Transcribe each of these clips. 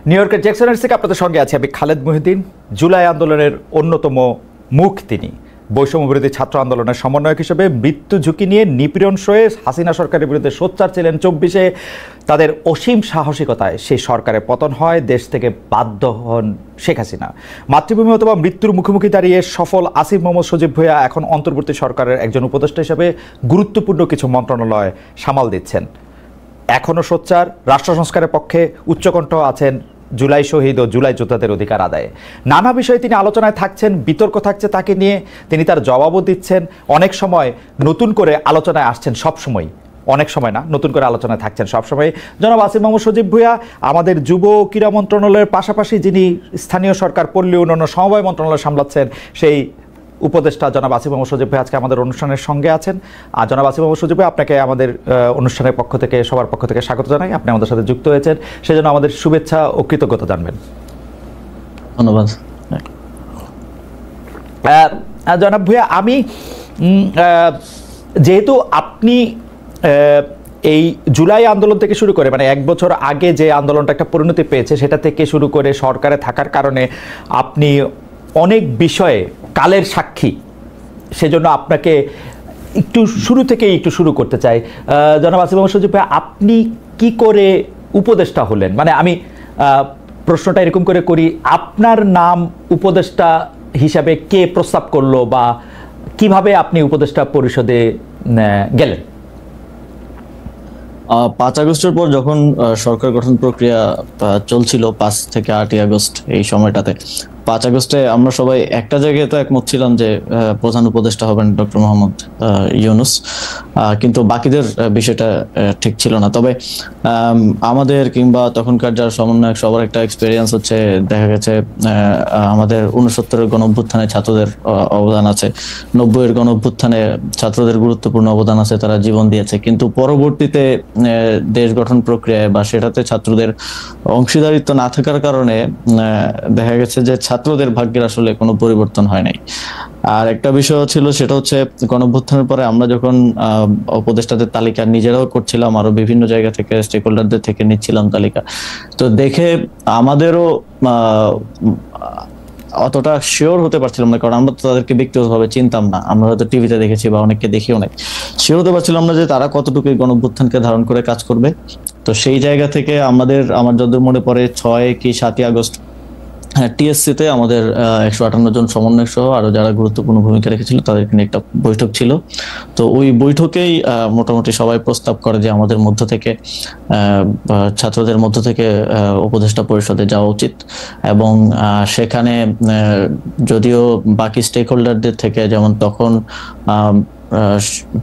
New ইয়র্কের জ্যাকসনের থেকে আপনাদের সঙ্গে আছে আমি খালেদ মহিউদ্দিন। জুলাই আন্দোলনের অন্যতম মুখ তিনি। বৈষম্যবিরোধী ছাত্র আন্দোলনের সমন্বয়ক হিসেবে মৃত্যু ঝুঁকি নিয়ে নিপীড়ন সয়ে হাসিনা সরকারের বিরুদ্ধে সোচ্চার ছিলেন 24-এ। তাদের অসীম সাহসিকতায় সেই সরকারের পতন হয়, দেশ থেকে বাধ্য হন শেখ হাসিনা। মাতৃভূমি অথবা মৃত্যুর মুখোমুখি দাঁড়িয়ে সফল আসিফ মোহাম্মদ সজীব ভূঁইয়া এখন অন্তর্বর্তী সরকারের একজন উপদেষ্টা হিসেবে গুরুত্বপূর্ণ কিছু মন্ত্রণালয় সামাল দিচ্ছেন। এখনও সোচ্চার, রাষ্ট্র সংস্কারের পক্ষে উচ্চকণ্ঠ আছেন জুলাই শহীদ ও জুলাই যোদ্ধাদের অধিকার আদায়ে। নানা বিষয়ে তিনি আলোচনায় থাকছেন, বিতর্ক থাকছে তাকে নিয়ে, তিনি তার জবাবও দিচ্ছেন। অনেক সময় নতুন করে আলোচনায় আসছেন, সবসময়, অনেক সময় না, নতুন করে আলোচনায় থাকছেন সবসময়। জনাব আসিফ মোহাম্মদ সজীব ভূঁইয়া আমাদের যুব ক্রীড়া মন্ত্রণালয়ের পাশাপাশি যিনি স্থানীয় সরকার, পল্লী উন্নয়ন, সমবায় মন্ত্রণালয় সামলাচ্ছেন, সেই উপদেষ্টা জনাব আসিফ মোহাম্মদ সজীব ভাই আজকে আমাদের অনুষ্ঠানের সঙ্গে আছেন। আর জনাব আসিফ মোহাম্মদ সজীব ভাই, আপনাকে আমাদের অনুষ্ঠানের পক্ষ থেকে, সবার পক্ষ থেকে স্বাগত জানাই। আপনি আমাদের সাথে যুক্ত হয়েছেন, সেজন্য আমাদের শুভেচ্ছা ও কৃতজ্ঞতা জানবেন। ধন্যবাদ। জনাব ভূঁইয়া, আমি যেহেতু আপনি এই জুলাই আন্দোলন থেকে শুরু করে, মানে এক বছর আগে যে আন্দোলনটা একটা পরিণতি পেয়েছে, সেটা থেকে শুরু করে সরকারে থাকার কারণে আপনি অনেক বিষয়ে কালের সাক্ষী, সেজন্য আপনাকে একটু শুরু থেকেই একটু শুরু করতে চাই। জনাব আসিফ মোহাম্মদ সজীব ভাই, আপনি কি করে উপদেষ্টা হলেন? মানে আমি প্রশ্নটা এরকম করে করি, আপনার নাম উপদেষ্টা হিসাবে কে প্রস্তাব করলো, বা কিভাবে আপনি উপদেষ্টা পরিষদে গেলেন? 5 আগস্টের পর যখন সরকার গঠন প্রক্রিয়া চলছিল, 5 থেকে 8 আগস্ট এই সময়টাতে, 5 আগস্টে আমরা সবাই একটা জায়গায় তো একমত ছিলাম যে প্রধান উপদেষ্টা হবেন ডক্টর মোহাম্মদ ইউনূস, কিন্তু বাকিদের বিষয়টা ঠিক ছিল না। তবে আমাদের কিংবা তখনকার যারা সমন্বয়ক, সবার একটা এক্সপেরিয়েন্স হচ্ছে, দেখা গেছে আমাদের 69-এর গণঅভ্যুত্থানে ছাত্রদের অবদান আছে, 90-এর গণঅভ্যুত্থানে ছাত্রদের গুরুত্বপূর্ণ অবদান আছে, তারা জীবন দিয়েছে। কিন্তু পরবর্তীতে দেশ গঠন প্রক্রিয়ায় বা সেটাতে ছাত্রদের অংশীদারিত্ব না থাকার কারণে দেখা গেছে যে ছাত্রদের ভাগ্যের আসলে কোনো পরিবর্তন হয় নাই। আর একটা বিষয় ছিল, সেটা হচ্ছে গণঅভ্যুত্থানের পরে আমরা যখন উপদেষ্টাদের তালিকা নিজেরাও করছিলাম, আরো বিভিন্ন জায়গা থেকে স্টেক হোল্ডারদের থেকে নিচ্ছিলাম তালিকা, তো দেখে আমাদেরও অতটা শিওর হতে পারছিলাম না, কারণ আমরা তো তাদেরকে ব্যক্তিগতভাবে চিনতাম না, আমরা হয়তো টিভিতে দেখেছি বা অনেককে দেখিও নাই। শিওর হতে পারছিলাম না যে তারা কতটুকু গণঅভ্যুত্থানকে ধারণ করে কাজ করবে। তো সেই জায়গা থেকে আমার যতদূর মনে পড়ে 6 কি 7 আগস্ট টিএসসিতে আমাদের 158 জন সমন্বয়ক সহ আরো যারা গুরুত্বপূর্ণ ভূমিকা রেখেছিল তাদেরকে নিয়ে একটা বৈঠক ছিল। তো ওই বৈঠকেই মোটামুটি সবাই প্রস্তাব করে যে আমাদের মধ্য থেকে, ছাত্রদের মধ্য থেকে উপদেষ্টা পরিষদে যাওয়া উচিত। এবং সেখানে যদিও বাকি স্টেক হোল্ডারদের থেকে, যেমন তখন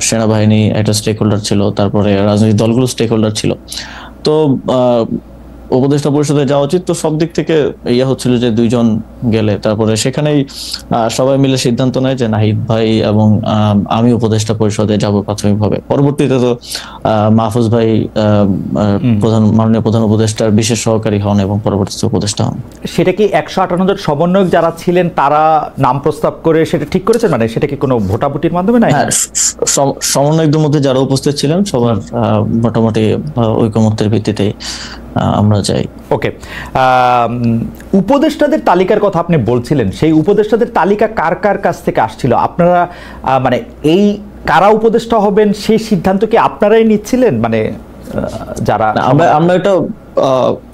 সেনাবাহিনী একটা স্টেক হোল্ডার ছিল, তারপরে রাজনৈতিক দলগুলো স্টেক হোল্ডার ছিল, তো উপদেষ্টা পরিষদে যাওয়া উচিত। তো সব দিক থেকে ইয়ে হচ্ছিল যে 2 জন গেলে, তারপরে সেখানেই সবাই মিলে সিদ্ধান্ত নেয় যে নাহিদ ভাই এবং আমি উপদেষ্টা পরিষদে যাব প্রাথমিকভাবে। পরবর্তীতে তো মাহফুজ ভাই মাননীয় প্রধান উপদেষ্টার বিশেষ সহকারী হন এবং পরবর্তীতে উপদেষ্টা হন। সেটা কি 158 জন সমন্বয়ক যারা ছিলেন তারা নাম প্রস্তাব করে সেটা ঠিক করেছেন? মানে সেটা কি কোনো ভোটাভুটির মাধ্যমে? না, সমন্বয়কদের মধ্যে যারা উপস্থিত ছিলেন সবার মোটামুটি ঐকমত্যের ভিত্তিতে আমরা যাই। ওকে, উপদেষ্টাদের তালিকার কথা আপনি বলছিলেন, সেই উপদেষ্টাদের তালিকা কার কার কাছ থেকে আসছিল? আপনারা মানে এই কারা উপদেষ্টা হবেন সেই সিদ্ধান্ত কি আপনারাই নিচ্ছিলেন? মানে যারা আমরা একটা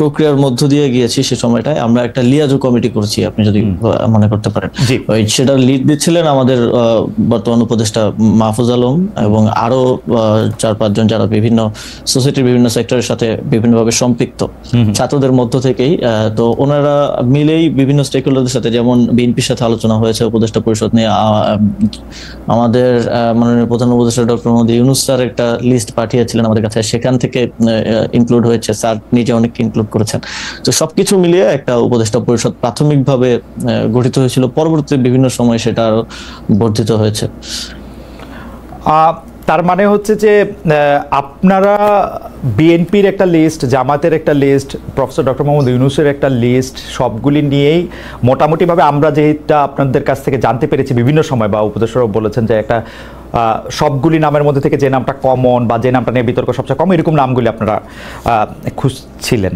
প্রক্রিয়ার মধ্য দিয়ে গিয়েছি, সে সময়টায় আমরা একটা লিয়াজো কমিটি করছি, আপনি যদি মনে করতে পারেন। সেটা লিড দিচ্ছিলেন আমাদের বর্তমান উপদেষ্টা মাহফুজ আলম এবং আরো 4-5 জন যারা বিভিন্ন সোসাইটির বিভিন্ন সেক্টরের সাথে বিভিন্নভাবে সম্পৃক্ত ছাত্রদের মধ্য থেকেই। তো ওনারা মিলেই বিভিন্ন স্টেক হোল্ডারদের সাথে, যেমন বিএনপির সাথে আলোচনা হয়েছে উপদেষ্টা পরিষদ নিয়ে, আমাদের মাননীয় প্রধান উপদেষ্টা ডক্টর মোহাম্মদ ইউনূস স্যার একটা লিস্ট পাঠিয়েছিলেন আমাদের কাছে, সেখান থেকে ইনক্লুড হয়েছে, স্যার নিজে অনেক ইনক্লুড করেছেন। তো সবকিছু মিলিয়ে একটা উপদেষ্টা পরিষদ প্রাথমিকভাবে গঠিত হয়েছিল, পরবর্তীতে বিভিন্ন সময় সেটা আরো বর্ধিত হয়েছে। তার মানে হচ্ছে যে আপনারা বিএনপির একটা লিস্ট, জামাতের একটা লিস্ট, প্রফেসর ডক্টর মোহাম্মদ ইউনূসের একটা লিস্ট, সবগুলি নিয়েই মোটামুটিভাবে আমরা যেটা আপনাদের কাছ থেকে জানতে পেরেছি বিভিন্ন সময়, বা উপদেষ্টারাও বলেছেন যে একটা সবগুলি নামের মধ্যে থেকে যে নামটা কমন বা যে নামটা নিয়ে বিতর্ক সবচেয়ে কম, এরকম নামগুলি আপনারা খুঁজছিলেন।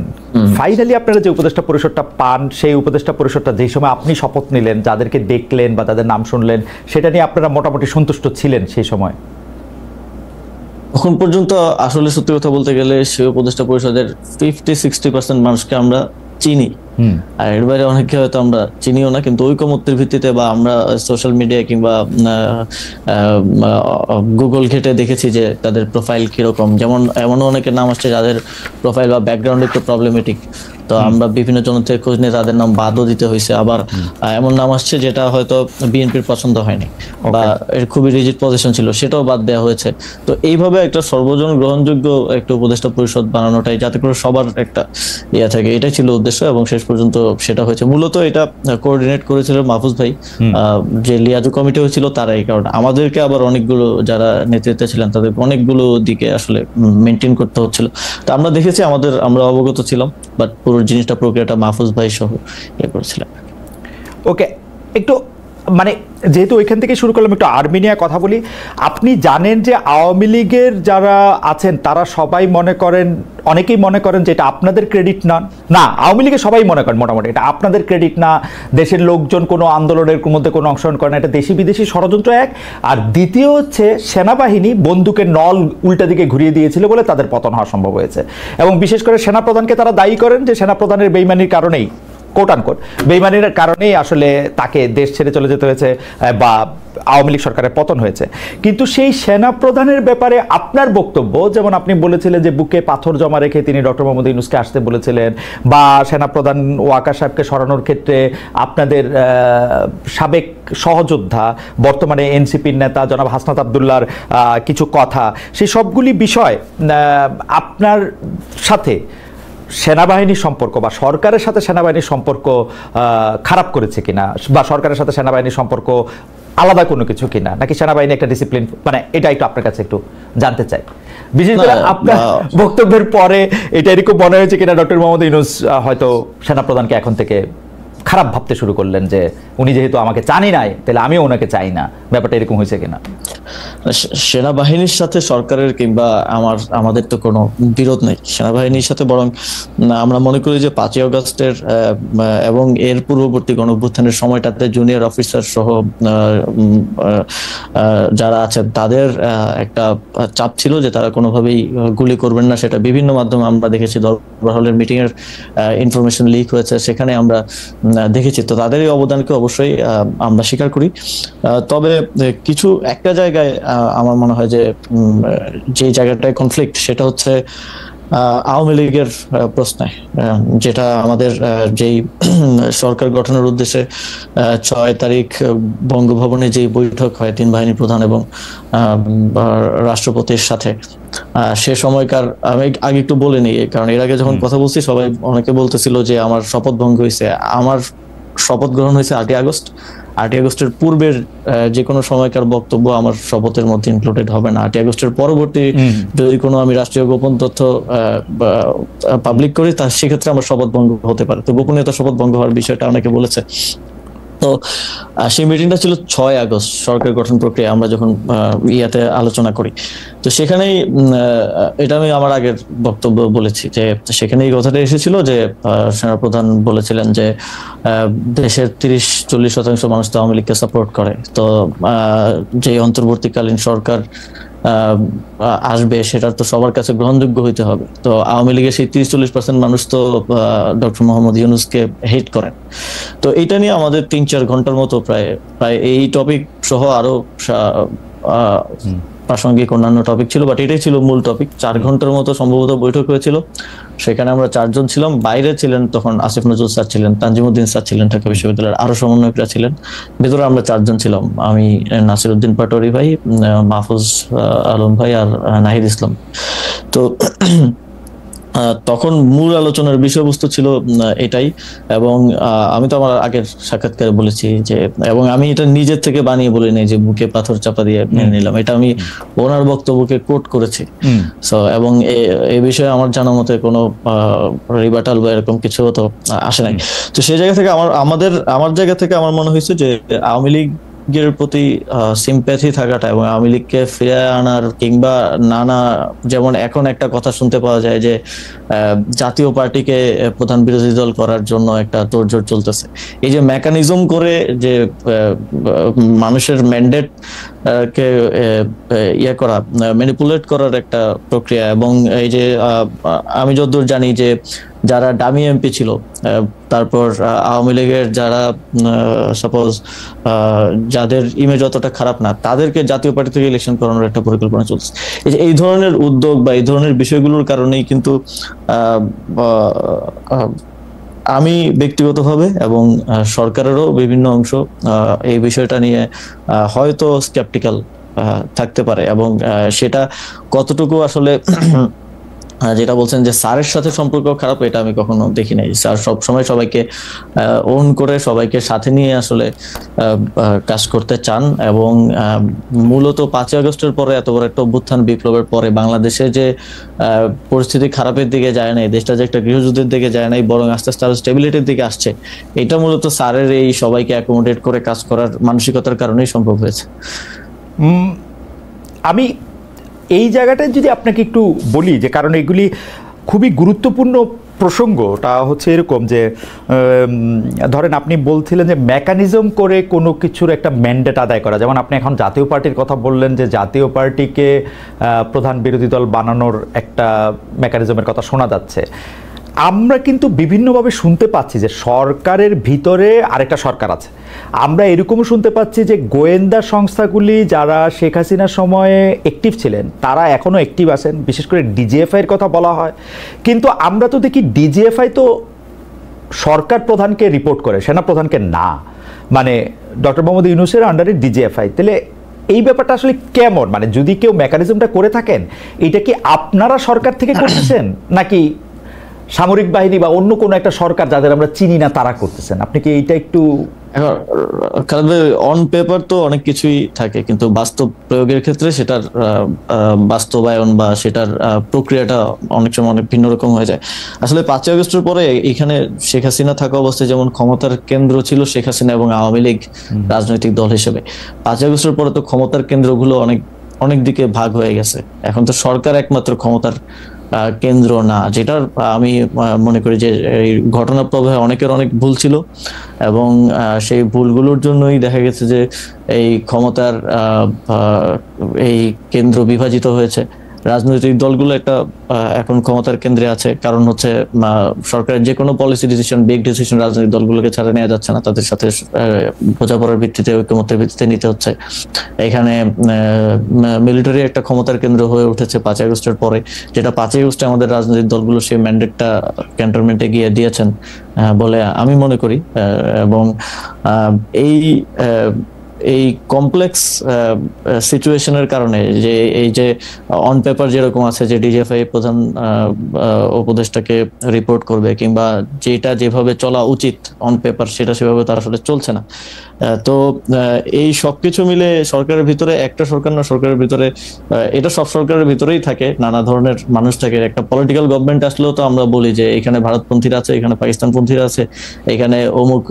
ফাইনালি আপনারা যে উপদেষ্টা পরিষদটা পান, সেই উপদেষ্টা পরিষদটা যেই সময় আপনি শপথ নিলেন, যাদেরকে দেখলেন বা তাদের নাম শুনলেন, সেটা নিয়ে আপনারা মোটামুটি সন্তুষ্ট ছিলেন সেই সময়? এখন পর্যন্ত আসলে সত্যি কথা বলতে গেলে সেই উপদেষ্টা পরিষদের 50-60% মানুষকে আমরা চিনি, আর এর বাইরে অনেকে হয়তো আমরা চিনিও না, কিন্তু ঐকমত্যের ভিত্তিতে বা আমরা সোশ্যাল মিডিয়া কিংবা গুগল ঘেটে দেখেছি যে তাদের প্রোফাইল কিরকম। যেমন এমনও অনেকের নাম আসছে যাদের প্রোফাইল বা ব্যাকগ্রাউন্ড একটু প্রবলেমেটিক, তো আমরা বিভিন্ন জন থেকে খোঁজ নিয়ে তাদের নাম বাদও দিতে হয়েছে। আবার এমন নাম আসছে যেটা হয়তো বিএনপির পছন্দ হয়নি বা এর খুবই রিজিড পজিশন ছিল, সেটাও বাদ দেওয়া হয়েছে। তো এইভাবে একটা সর্বজন গ্রহণযোগ্য একটা উপদেষ্টা পরিষদ বানানোটাই, যাতে করে সবার একটা ইয়ে থাকে, এটাই ছিল উদ্দেশ্য এবং শেষ পর্যন্ত সেটা হয়েছে। মূলত এটা কোঅর্ডিনেট করেছিল মাহফুজ ভাই, যে লিয়াজু কমিটি হয়েছিল তারাই, কারণ আমাদেরকে আবার অনেকগুলো যারা নেতৃত্বে ছিলেন তাদের অনেকগুলো দিকে আসলে মেনটেন করতে হচ্ছিল। তো আমরা দেখেছি, আমরা অবগত ছিলাম, বাট পুরো জিনিসটা প্রক্রিয়াটা মাহফুজ ভাই সহ ইয়ে করেছিলেন। ওকে, একটু মানে যেহেতু ওইখান থেকে শুরু করলাম, একটু আর্মেনিয়া কথা বলি। আপনি জানেন যে আওয়ামী লীগের যারা আছেন তারা সবাই মনে করেন, অনেকেই মনে করেন যে এটা আপনাদের ক্রেডিট না, আওয়ামী লীগের সবাই মনে করেন মোটামুটি এটা আপনাদের ক্রেডিট না, দেশের লোকজন কোনো আন্দোলনের মধ্যে কোনো অংশগ্রহণ করে না, এটা দেশি বিদেশি ষড়যন্ত্র এক। আর দ্বিতীয় হচ্ছে সেনাবাহিনী বন্দুকের নল উল্টা দিকে ঘুরিয়ে দিয়েছিল বলে তাদের পতন হওয়া সম্ভব হয়েছে, এবং বিশেষ করে সেনাপ্রধানকে তারা দায়ী করেন যে সেনাপ্রধানের বেইমানির কারণেই, কোট আনকোট বেইমানির কারণেই আসলে তাকে দেশ ছেড়ে চলে যেতে হয়েছে বা আওয়ামী লীগ সরকারের পতন হয়েছে। কিন্তু সেই সেনা প্রধানের ব্যাপারে আপনার বক্তব্য, যেমন আপনি বলেছিলেন যে বুকে পাথর জমা রেখে তিনি ডক্টর মোহাম্মদ ইউনূসকে আসতে বলেছিলেন, বা সেনাপ্রধান ওয়াকার সাহেবকে সরানোর ক্ষেত্রে আপনাদের সাবেক সহযোদ্ধা বর্তমানে এনসিপির নেতা জনাব হাসনাত আবদুল্লাহর কিছু কথা, সেই সবগুলি বিষয় আপনার সাথে সেনাবাহিনীর সম্পর্ক বা সরকারের সাথে সেনাবাহিনীর সম্পর্ক খারাপ করেছে কিনা, বা সরকারের সাথে সেনাবাহিনীর সম্পর্ক আলাদা কোনো কিছু কিনা, নাকি সেনাবাহিনী একটা ডিসিপ্লিন, মানে এটা একটু আপনার কাছে একটু জানতে চাই। বিশেষ করে আপনার বক্তব্যের পরে এটা এরকম মনে হয়েছে কিনা ডক্টর মোহাম্মদ ইউনূস হয়তো সেনাপ্রধানকে এখন থেকে খারাপ ভাবতে শুরু করলেন যে উনি যেহেতু আমাকে চানি নাই তাহলে আমিও ওনাকে চাই না, ব্যাপারটা এরকম হয়েছে কিনা? সেনাবাহিনীর সাথে সরকারের কিংবা আমাদের তো কোনো বিরোধ নেই সেনাবাহিনীর সাথে, বরং আমরা মনে করি যে 5ই আগস্টের এবং এর পূর্ববর্তী গণঅভ্যুত্থানের সময়টাতে জুনিয়র অফিসার সহ যারা আছেন তাদের একটা চাপ ছিল যে তারা কোনোভাবেই গুলি করবেন না। সেটা বিভিন্ন মাধ্যমে আমরা দেখেছি, দরবার হলের মিটিং এর ইনফরমেশন লিক হয়েছে, সেখানে আমরা দেখেছি। তো তাদের এই অবদানকে অবশ্যই আমরা স্বীকার করি। তবে কিছু একটা জায়গায় আমার মনে হয় যে জায়গাটায় কনফ্লিক্ট, সেটা হচ্ছে আওয়ামী লীগের প্রশ্নে, যেটা আমাদের যেই সরকার গঠনের উদ্দেশ্যে 6 তারিখ বঙ্গভবনে যে বৈঠক হয় 3 বাহিনী প্রধান এবং রাষ্ট্রপতির সাথে, সে সময়কার আমি আগে একটু বলে নিই, কারণ এর আগে যখন কথা বলছি সবাই অনেকে বলতেছিল যে আমার শপথ ভঙ্গ হয়েছে। আমার শপথ গ্রহণ হয়েছে 8ই আগস্ট। 8ই আগস্টের পূর্বের যে কোনো সময়কার বক্তব্য আমার শপথের মধ্যে ইনক্লুডেড হবে না। 8ই আগস্টের পরবর্তী যদি কোনো আমি রাষ্ট্রীয় গোপন তথ্য পাবলিক করি, তার সেক্ষেত্রে আমার শপথ ভঙ্গ হতে পারে। তো গোপনীয়তা শপথ ভঙ্গ হওয়ার বিষয়টা অনেকে বলেছে। তো সেই মিটিংটা ছিল 6 আগস্ট, সরকার গঠন প্রক্রিয়া আমরা যখন ইয়াতে আলোচনা করি। তো সেখানেই এটা আমি আমার আগের বক্তব্য বলেছি যে সেখানে এই কথাটা এসেছিল যে সেনাপ্রধান বলেছিলেন যে দেশের 30-40% মানুষ তো আওয়ামী লীগকে সাপোর্ট করে, তো যে অন্তর্বর্তীকালীন সরকার আসবে সেটার তো সবার কাছে গ্রহণযোগ্য হইতে হবে। তো আওয়ামী লীগের সেই 30-40% মানুষ তো ডক্টর মোহাম্মদ ইউনূসকে হেট করেন। তো এইটা নিয়ে আমাদের 3-4 ঘন্টার মতো প্রায় এই টপিক সহ আরো প্রাসঙ্গিক অন্যান্য টপিক ছিল, বাট এটাই ছিল মূল টপিক। 4 ঘন্টার মতো সম্ভবত বৈঠক হয়েছিল। সেখানে আমরা 4 জন ছিলাম। বাইরে ছিলেন তখন আসিফ নজরুল স্যার ছিলেন, তানজিমউদ্দিন স্যার ছিলেন ঢাকা বিশ্ববিদ্যালয়ের, আরো সমন্বয়করা ছিলেন। ভেতরে আমরা 4 জন ছিলাম, আমি, নাসিরউদ্দিন পাটোয়ারি ভাই, মাহফুজ আলম ভাই আর নাহিদ ইসলাম। তো তখন মূল আলোচনার বিষয়বস্তু ছিল এটাই। এবং আমি তো আমার আগের সাক্ষাৎকারে বলেছি যে, এবং আমি এটা নিজের থেকে বানিয়ে বলি নাই যে বুকে পাথর চাপা দিয়ে মেনে নিলাম, এটা আমি ওনার বক্তব্যকে কোট করেছি। সো এবং এই বিষয়ে আমার জানা মতে কোনো রিবাটাল বা এরকম কিছু তো আসে নাই। তো সেই জায়গা থেকে আমার জায়গা থেকে আমার মনে হয়েছে যে আওয়ামী লীগের প্রতি সিম্প্যাথি থাকাটা এবং আওয়ামী লীগকে ফিরে আনার কিংবা নানা, যেমন এখন একটা কথা শুনতে পাওয়া যায় যে জাতীয় পার্টিকে প্রধান বিরোধী দল করার জন্য একটা তোড়জোড় চলতেছে। এই যে মেকানিজম করে যে মানুষের ম্যান্ডেট কে ইয়ে করা, ম্যানিপুলেট করার একটা প্রক্রিয়া। এবং এই যে আমি যতদূর জানি যে যারা ডামি এমপি ছিল, তারপর আওয়ামী লীগের যারা সাপোজ যাদের ইমেজ অতটা খারাপ না, তাদেরকে জাতীয় পার্টি থেকে ইলেকশন করানোর একটা পরিকল্পনা চলছে। এই ধরনের উদ্যোগ বা এই ধরনের বিষয়গুলোর কারণেই কিন্তু আমি ব্যক্তিগতভাবে এবং সরকারেরও বিভিন্ন অংশ এই বিষয়টা নিয়ে হয়তো স্কেপটিক্যাল থাকতে পারে। এবং সেটা কতটুকু আসলে যেটা বলছেন যে স্যারের সাথে সম্পর্ক খারাপ, এটা আমি কখনো দেখি নাই। স্যার সবসময় সবাইকে ওন করে সবাইকে সাথে নিয়ে আসলে কাজ করতে চান। এবং মূলত 5ই আগস্টের পরে এত বড় একটা অভ্যুত্থান বিপ্লবের পরে বাংলাদেশে যে পরিস্থিতি খারাপের দিকে যায় নাই, দেশটা যে একটা গৃহযুদ্ধের দিকে যায় নাই, বরং আস্তে আস্তে আরো স্টেবিলিটির দিকে আসছে, এটা মূলত স্যারের এই সবাইকে অ্যাকোমোডেট করে কাজ করার মানসিকতার কারণেই সম্ভব হয়েছে। আমি এই জায়গাটায় যদি আপনাকে একটু বলি, যে কারণ এগুলি খুবই গুরুত্বপূর্ণ প্রসঙ্গটা হচ্ছে এরকম যে ধরেন আপনি বলছিলেন যে মেকানিজম করে কোনো কিছুর একটা ম্যান্ডেট আদায় করা, যেমন আপনি এখন জাতীয় পার্টির কথা বললেন যে জাতীয় পার্টিকে প্রধান বিরোধী দল বানানোর একটা মেকানিজমের কথা শোনা যাচ্ছে। আমরা কিন্তু বিভিন্নভাবে শুনতে পাচ্ছি যে সরকারের ভিতরে আরেকটা সরকার আছে। আমরা এরকমও শুনতে পাচ্ছি যে গোয়েন্দা সংস্থাগুলি যারা শেখ হাসিনার সময়ে অ্যাক্টিভ ছিলেন তারা এখনও অ্যাক্টিভ আছেন, বিশেষ করে ডিজিএফআইয়ের কথা বলা হয়। কিন্তু আমরা তো দেখি ডিজিএফআই তো সরকার প্রধানকে রিপোর্ট করে, সেনা প্রধানকে না। মানে ডক্টর মোহাম্মদ ইউনূসের আন্ডারে ডিজিএফআই। তাহলে এই ব্যাপারটা আসলে কেমন? মানে যদি কেউ মেকানিজমটা করে থাকেন, এটা কি আপনারা সরকার থেকে করতেছেন নাকি সামরিক বাহিনী বা অন্য কোনো একটা সরকার যাদের আমরা চিনি না তারা করতেছেন? আপনি কি এইটা একটু অন পেপার তো অনেক কিছুই থাকে, কিন্তু বাস্তব প্রয়োগের ক্ষেত্রে সেটার বাস্তবায়ন বা সেটার প্রক্রিয়াটা অনেক সময় অনেক ভিন্ন রকম হয়ে যায়। আসলে 5ই আগস্টের পরে এখানে শেখ হাসিনা থাকা অবস্থায় যেমন ক্ষমতার কেন্দ্র ছিল শেখ হাসিনা এবং আওয়ামী লীগ রাজনৈতিক দল হিসেবে, 5ই আগস্টের পরে তো ক্ষমতার কেন্দ্রগুলো অনেক দিকে ভাগ হয়ে গেছে। এখন তো সরকার একমাত্র ক্ষমতার কেন্দ্র না, যেটার আমি মনে করি যে এই ঘটনা প্রবাহে অনেকের অনেক ভুল ছিল। এবং সেই ভুলগুলোর জন্যই দেখা গেছে যে এই ক্ষমতার এই কেন্দ্র বিভাজিত হয়েছে। রাজনৈতিক দলগুলো একটা এখন ক্ষমতার কেন্দ্রে আছে, কারণ হচ্ছে সরকারের যে কোনো পলিসি ডিসিশন, বিগ ডিসিশন রাজনৈতিক দলগুলোকে ছাড়া নেওয়া যাচ্ছে না, তাদের সাথে বোঝাপড়ার ভিত্তিতে, ঐক্যমত্যের ভিত্তিতে নিতে হচ্ছে। এখানে মিলিটারি একটা ক্ষমতার কেন্দ্র হয়ে উঠেছে 5ই আগস্টের পরে, যেটা 5ই আগস্টে আমাদের রাজনৈতিক দলগুলো সেই ম্যান্ডেটটা ক্যান্টনমেন্টে গিয়ে দিয়েছেন বলে আমি মনে করি। এবং এই কমপ্লেক্স সিচুয়েশনের কারণে যে এই যে অন পেপার যেরকম আছে যে ডিজিএফআই প্রধান উপদেষ্টাকে রিপোর্ট করবে কিংবা যেটা যেভাবে চলা উচিত অন পেপার সেটা সেভাবে তার আসলে চলছে না। তো এই সবকিছু মিলে সরকারের ভিতরে, একটা সরকার না, সরকারের ভিতরে এটা সব সরকারের ভিতরেই থাকে, নানা ধরনের মানুষ থাকে। একটা পলিটিক্যাল গভর্নমেন্ট আসলেও তো আমরা বলি যে এখানে ভারতপন্থীরা আছে, এখানে পাকিস্তানপন্থীরা আছে, এখানে অমুক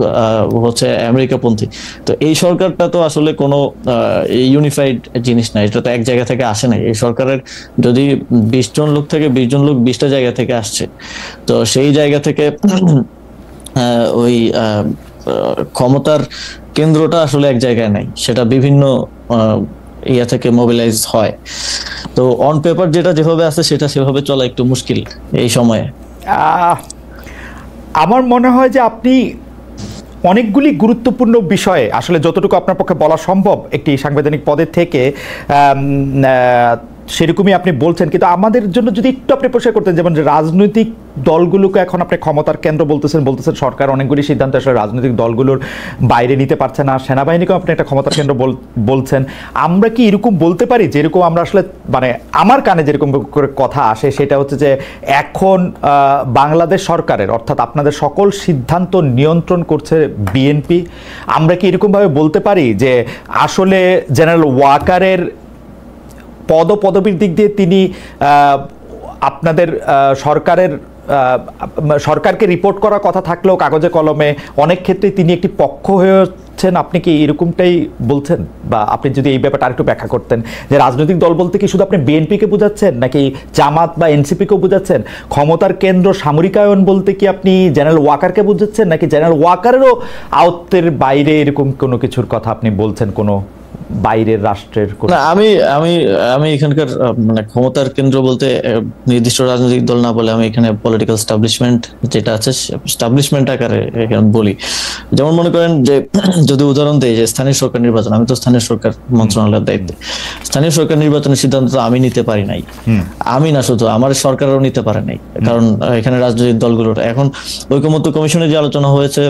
হচ্ছে আমেরিকাপন্থী। তো এই সরকারটা তো আসলে কোনো ইউনিফাইড জিনিস না, এটা তো এক জায়গা থেকে আসে নাই। এই সরকারের যদি 20 জন লোক থেকে 20 জন লোক 20টা জায়গা থেকে আসছে, তো সেই জায়গা থেকে ওই ক্ষমতার কেন্দ্রটা আসলে এক জায়গায় নাই, সেটা বিভিন্ন ইয়া থেকে মোবিলাইজ হয়। তো অন পেপার যেটা যেভাবে আছে সেটা সেভাবে চলা একটু মুশকিল এই সময়ে। আমার মনে হয় যে আপনি অনেকগুলি গুরুত্বপূর্ণ বিষয়ে আসলে যতটুকু আপনার পক্ষে বলা সম্ভব একটি সাংবিধানিক পদের থেকে সেরকমই আপনি বলছেন, কিন্তু আমাদের জন্য যদি একটু আপনি পরিষ্কার করতেন, যেমন রাজনৈতিক দলগুলোকে এখন আপনি ক্ষমতার কেন্দ্র বলতেছেন, সরকার অনেকগুলি সিদ্ধান্ত আসলে রাজনৈতিক দলগুলোর বাইরে নিতে পারছে না, সেনাবাহিনীকেও আপনি একটা ক্ষমতার কেন্দ্র বলছেন। আমরা কি এরকম বলতে পারি, যেরকম আমরা আসলে মানে আমার কানে যেরকম করে কথা আসে সেটা হচ্ছে যে এখন বাংলাদেশ সরকারের অর্থাৎ আপনাদের সকল সিদ্ধান্ত নিয়ন্ত্রণ করছে বিএনপি? আমরা কি এরকমভাবে বলতে পারি যে আসলে জেনারেল ওয়াকারের পদপদবীর দিক দিয়ে তিনি আপনাদের সরকারকে রিপোর্ট করার কথা থাকলেও কাগজে কলমে অনেক ক্ষেত্রে তিনি একটি পক্ষ হয়েছেন? আপনি কি এরকমটাই বলছেন? বা আপনি যদি এই ব্যাপারটা আরেকটু ব্যাখ্যা করতেন যে রাজনৈতিক দল বলতে কি শুধু আপনি বিএনপিকে বোঝাচ্ছেন নাকি জামাত বা এনসিপিকেও বোঝাচ্ছেন? ক্ষমতার কেন্দ্র সামরিকায়ন বলতে কি আপনি জেনারেল ওয়াকারকে বোঝাচ্ছেন নাকি জেনারেল ওয়াকারেরও আয়ত্তের বাইরে এরকম কোনো কিছুর কথা আপনি বলছেন, কোনো বাইরের রাষ্ট্রের? না, আমি আমি আমি এখানকার মানে ক্ষমতার কেন্দ্র বলতে নির্দিষ্ট রাজনৈতিক দল না বলে আমি এখানে পলিটিক্যাল এস্টাবলিশমেন্ট যেটা আছে এস্টাবলিশমেন্ট আকারে এখানে বলি। যেমন মনে করেন যে যদি উদাহরণ দেই যে স্থানীয় সরকার নির্বাচন, আমি তো স্থানীয় সরকার মন্ত্রণালয়ের দায়িত্বে। স্থানীয় সরকার নির্বাচনের সিদ্ধান্ত তো আমি নিতে পারি নাই, আমি না শুধু আমার সরকারও নিতে পারে নাই, কারণ এখানে রাজনৈতিক দলগুলোর এখন ঐকমত্য কমিশনে যে আলোচনা হয়েছে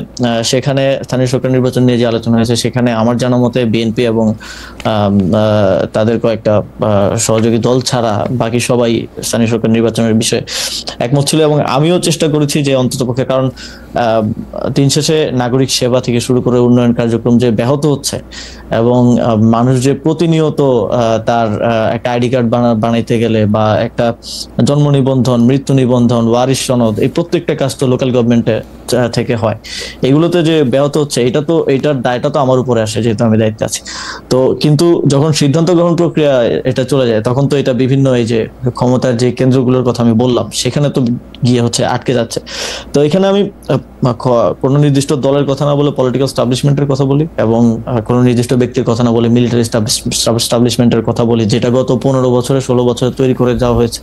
সেখানে স্থানীয় সরকার নির্বাচন নিয়ে যে আলোচনা হয়েছে সেখানে আমার জানা মতে বিএনপি এবং তাদের কয়েকটা সহযোগী দল ছাড়া বাকি সবাই স্থানীয় সরকার নির্বাচনের বিষয়ে একমত ছিল। এবং আমিও চেষ্টা করেছি যে অন্ততপক্ষে, কারণ দিন শেষে নাগরিক সেবা থেকে শুরু করে উন্নয়ন কার্যক্রম যে ব্যাহত হচ্ছে এবং মানুষ যে প্রতিনিয়ত তার একটা আইডি কার্ড বানাইতে গেলে বা একটা জন্ম নিবন্ধন, মৃত্যু নিবন্ধন, ওয়ারিশ সনদ, এই প্রত্যেকটা কাজ তো লোকাল গভর্নমেন্টে থেকে হয়, এগুলোতে যে ব্যাহত হচ্ছে এটার দায়টা তো আমার উপরে আসে যেহেতু আমি দায়িত্বে আছি। তো কিন্তু যখন সিদ্ধান্ত গ্রহণ প্রক্রিয়া এটা চলে যায় তখন তো এটা বিভিন্ন এই যে ক্ষমতার যে কেন্দ্রগুলোর কথা আমি বললাম সেখানে তো গিয়ে হচ্ছে আটকে যাচ্ছে। তো এখানে আমি কোনো নির্দিষ্ট দলের কথা না বলে পলিটিক্যাল এস্টাবলিশমেন্টের কথা বলি এবং কোনো নির্দিষ্ট ব্যক্তির কথা না বলে মিলিটারি এস্টাবলিশমেন্টের কথা বলি, যেটা গত 15 বছরে 16 বছরে তৈরি করে যাওয়া হয়েছে।